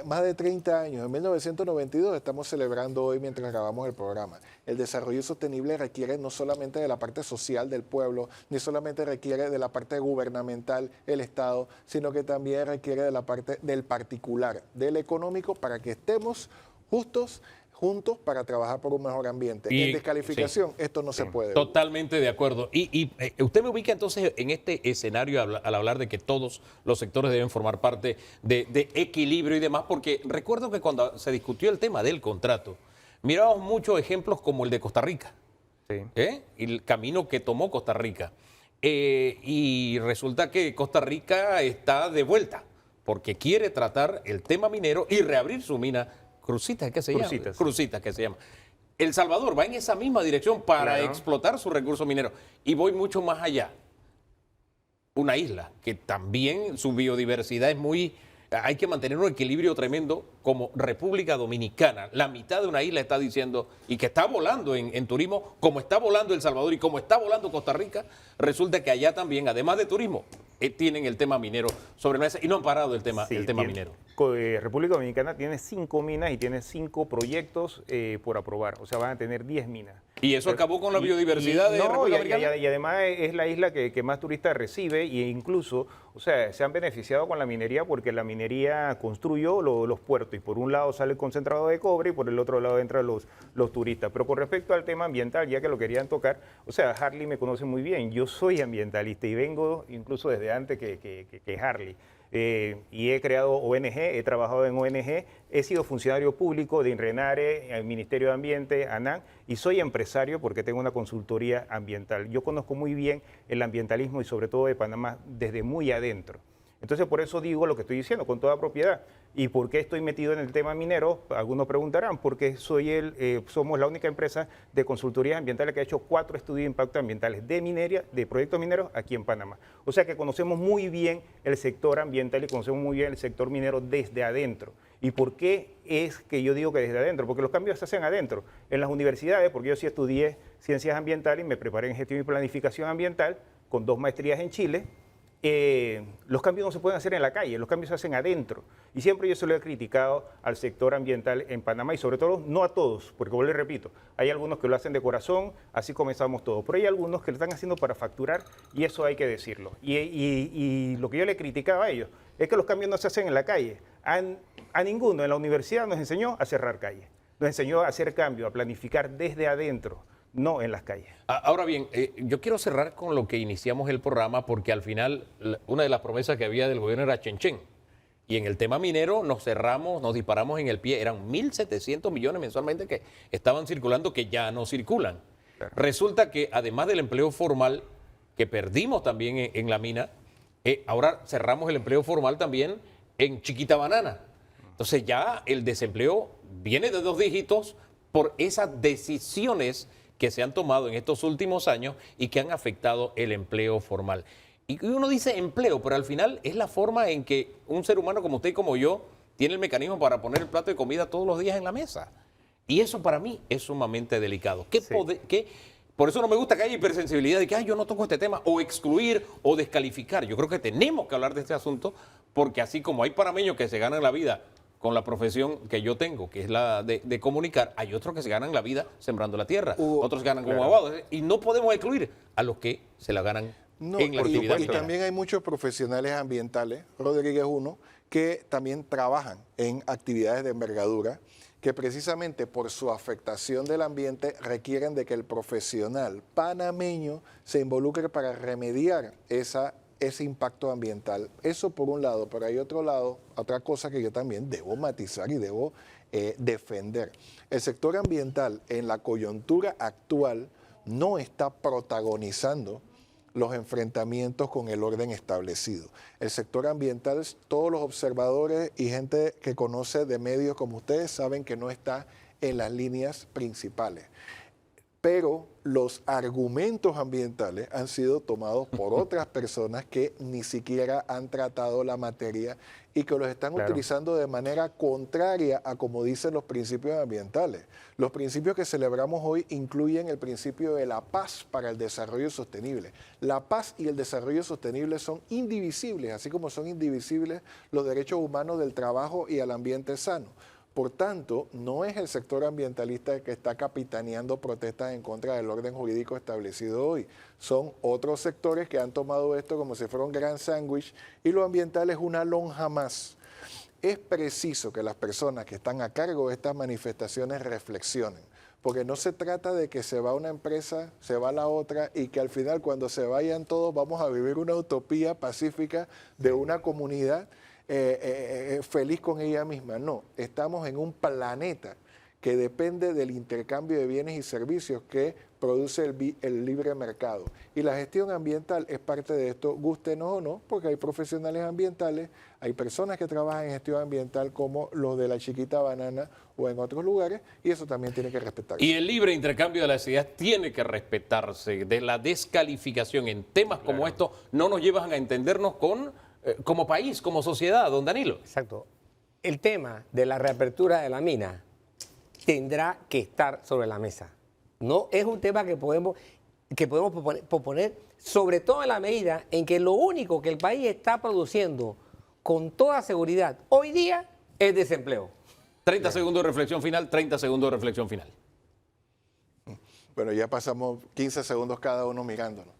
más de 30 años, en 1992, estamos celebrando hoy mientras grabamos el programa. El desarrollo sostenible requiere no solamente de la parte social del pueblo, ni solamente requiere de la parte gubernamental, el Estado, sino que también requiere de la parte del particular, del económico, para que estemos juntos para trabajar por un mejor ambiente. En descalificación, esto no se puede. Totalmente de acuerdo. Y usted me ubica entonces en este escenario al hablar de que todos los sectores deben formar parte de equilibrio y demás, porque recuerdo que cuando se discutió el tema del contrato, mirábamos muchos ejemplos como el de Costa Rica, el camino que tomó Costa Rica. Y resulta que Costa Rica está de vuelta, porque quiere tratar el tema minero y reabrir su mina Cruzitas, ¿qué se llama? Cruzitas, ¿qué se llama? El Salvador va en esa misma dirección para explotar su recurso minero. Y voy mucho más allá. Una isla que también su biodiversidad es muy Hay que mantener un equilibrio tremendo como República Dominicana. La mitad de una isla está diciendo, y que está volando en turismo, como está volando El Salvador y como está volando Costa Rica, resulta que allá también, además de turismo, tienen el tema minero sobre la mesa y no han parado el tema minero. República Dominicana tiene 5 minas y tiene 5 proyectos por aprobar, o sea, van a tener 10 minas. ¿Y eso acabó con la biodiversidad de República Dominicana? Y además es la isla que más turistas recibe e incluso, o sea, se han beneficiado con la minería porque la minería construyó los puertos y por un lado sale el concentrado de cobre y por el otro lado entran los turistas. Pero con respecto al tema ambiental, ya que lo querían tocar, o sea, Harley me conoce muy bien, yo soy ambientalista y vengo incluso desde antes que Harley. Y he creado ONG, he trabajado en ONG, he sido funcionario público de INRENARE, el Ministerio de Ambiente, ANAN, y soy empresario porque tengo una consultoría ambiental. Yo conozco muy bien el ambientalismo y sobre todo de Panamá desde muy adentro. Entonces, por eso digo lo que estoy diciendo con toda propiedad. ¿Y por qué estoy metido en el tema minero? Algunos preguntarán, porque somos la única empresa de consultoría ambiental que ha hecho 4 estudios de impacto ambientales de minería, de proyectos mineros aquí en Panamá. O sea que conocemos muy bien el sector ambiental y conocemos muy bien el sector minero desde adentro. ¿Y por qué es que yo digo que desde adentro? Porque los cambios se hacen adentro. En las universidades, porque yo sí estudié ciencias ambientales y me preparé en gestión y planificación ambiental con 2 maestrías en Chile. Los cambios no se pueden hacer en la calle, los cambios se hacen adentro. Y siempre yo se lo he criticado al sector ambiental en Panamá y sobre todo no a todos, porque como les repito, hay algunos que lo hacen de corazón, así comenzamos todos, pero hay algunos que lo están haciendo para facturar y eso hay que decirlo. Y lo que yo le criticaba a ellos es que los cambios no se hacen en la calle. A ninguno en la universidad nos enseñó a cerrar calles, nos enseñó a hacer cambios, a planificar desde adentro. No en las calles. Ahora bien, yo quiero cerrar con lo que iniciamos el programa porque al final una de las promesas que había del gobierno era Chenchen. Y en el tema minero nos disparamos en el pie. Eran 1.700 millones mensualmente que estaban circulando que ya no circulan. Claro. Resulta que además del empleo formal que perdimos también en la mina, ahora cerramos el empleo formal también en Chiquita Banana. Entonces ya el desempleo viene de 2 dígitos por esas decisiones que se han tomado en estos últimos años y que han afectado el empleo formal. Y uno dice empleo, pero al final es la forma en que un ser humano como usted y como yo tiene el mecanismo para poner el plato de comida todos los días en la mesa. Y eso para mí es sumamente delicado. Por eso no me gusta que haya hipersensibilidad de que yo no toco este tema, o excluir o descalificar. Yo creo que tenemos que hablar de este asunto porque así como hay panameños que se ganan la vida con la profesión que yo tengo, que es la de comunicar, hay otros que se ganan la vida sembrando la tierra, otros ganan como abogados, y no podemos excluir a los que se la ganan en la actividad. Y también hay muchos profesionales ambientales, Rodríguez uno, que también trabajan en actividades de envergadura, que precisamente por su afectación del ambiente requieren de que el profesional panameño se involucre para remediar ese impacto ambiental. Eso por un lado, pero hay otra cosa que yo también debo matizar y debo defender. El sector ambiental en la coyuntura actual no está protagonizando los enfrentamientos con el orden establecido. El sector ambiental, todos los observadores y gente que conoce de medios como ustedes saben que no está en las líneas principales. Pero los argumentos ambientales han sido tomados por otras personas que ni siquiera han tratado la materia y que los están utilizando de manera contraria a como dicen los principios ambientales. Los principios que celebramos hoy incluyen el principio de la paz para el desarrollo sostenible. La paz y el desarrollo sostenible son indivisibles, así como son indivisibles los derechos humanos del trabajo y al ambiente sano. Por tanto, no es el sector ambientalista el que está capitaneando protestas en contra del orden jurídico establecido hoy. Son otros sectores que han tomado esto como si fuera un gran sándwich y lo ambiental es una lonja más. Es preciso que las personas que están a cargo de estas manifestaciones reflexionen, porque no se trata de que se va una empresa, se va la otra y que al final cuando se vayan todos vamos a vivir una utopía pacífica de una comunidad feliz con ella misma. No, estamos en un planeta que depende del intercambio de bienes y servicios que produce el libre mercado. Y la gestión ambiental es parte de esto, gústenos o no, porque hay profesionales ambientales, hay personas que trabajan en gestión ambiental como los de la Chiquita Banana o en otros lugares, y eso también tiene que respetarse. Y el libre intercambio de las ideas tiene que respetarse. De la descalificación en temas como estos no nos llevan a entendernos con como país, como sociedad, don Danilo. Exacto. El tema de la reapertura de la mina tendrá que estar sobre la mesa. No es un tema que podemos proponer, sobre todo en la medida en que lo único que el país está produciendo con toda seguridad hoy día es desempleo. 30 segundos de reflexión final, 30 segundos de reflexión final. Bueno, ya pasamos 15 segundos cada uno mirándonos.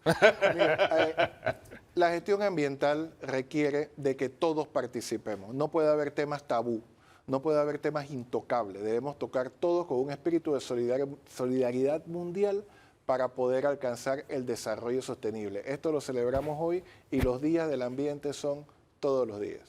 La gestión ambiental requiere de que todos participemos. No puede haber temas tabú, no puede haber temas intocables. Debemos tocar todos con un espíritu de solidaridad mundial para poder alcanzar el desarrollo sostenible. Esto lo celebramos hoy y los días del ambiente son todos los días.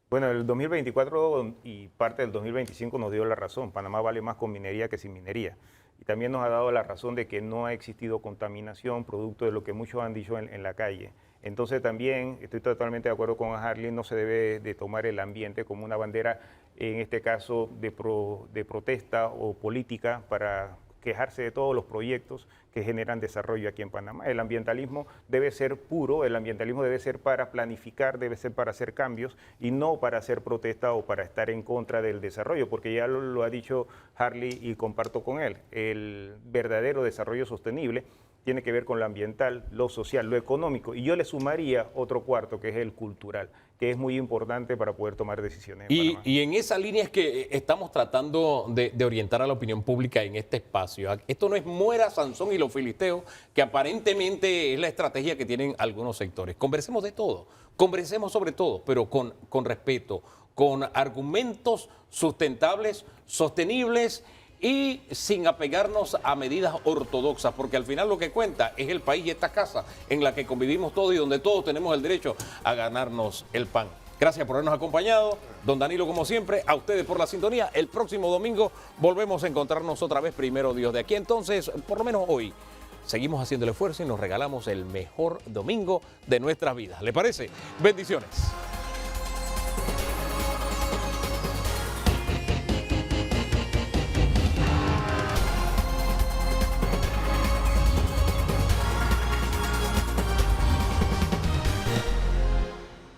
Bueno, el 2024 y parte del 2025 nos dio la razón. Panamá vale más con minería que sin minería. Y también nos ha dado la razón de que no ha existido contaminación, producto de lo que muchos han dicho en la calle. Entonces también estoy totalmente de acuerdo con Harley, no se debe de tomar el ambiente como una bandera, en este caso de protesta o política para quejarse de todos los proyectos que generan desarrollo aquí en Panamá. El ambientalismo debe ser puro, el ambientalismo debe ser para planificar, debe ser para hacer cambios y no para hacer protesta o para estar en contra del desarrollo, porque ya lo ha dicho Harley y comparto con él. El verdadero desarrollo sostenible tiene que ver con lo ambiental, lo social, lo económico. Y yo le sumaría otro cuarto, que es el cultural, que es muy importante para poder tomar decisiones en Panamá. Y en esa línea es que estamos tratando de orientar a la opinión pública en este espacio. Esto no es muera Sansón y los filisteos, que aparentemente es la estrategia que tienen algunos sectores. Conversemos de todo, conversemos sobre todo, pero con respeto, con argumentos sustentables, sostenibles y sin apegarnos a medidas ortodoxas, porque al final lo que cuenta es el país y esta casa en la que convivimos todos y donde todos tenemos el derecho a ganarnos el pan. Gracias por habernos acompañado, don Danilo, como siempre, a ustedes por la sintonía. El próximo domingo volvemos a encontrarnos otra vez, primero Dios. De aquí entonces, por lo menos hoy, seguimos haciendo el esfuerzo y nos regalamos el mejor domingo de nuestras vidas. ¿Le parece? Bendiciones.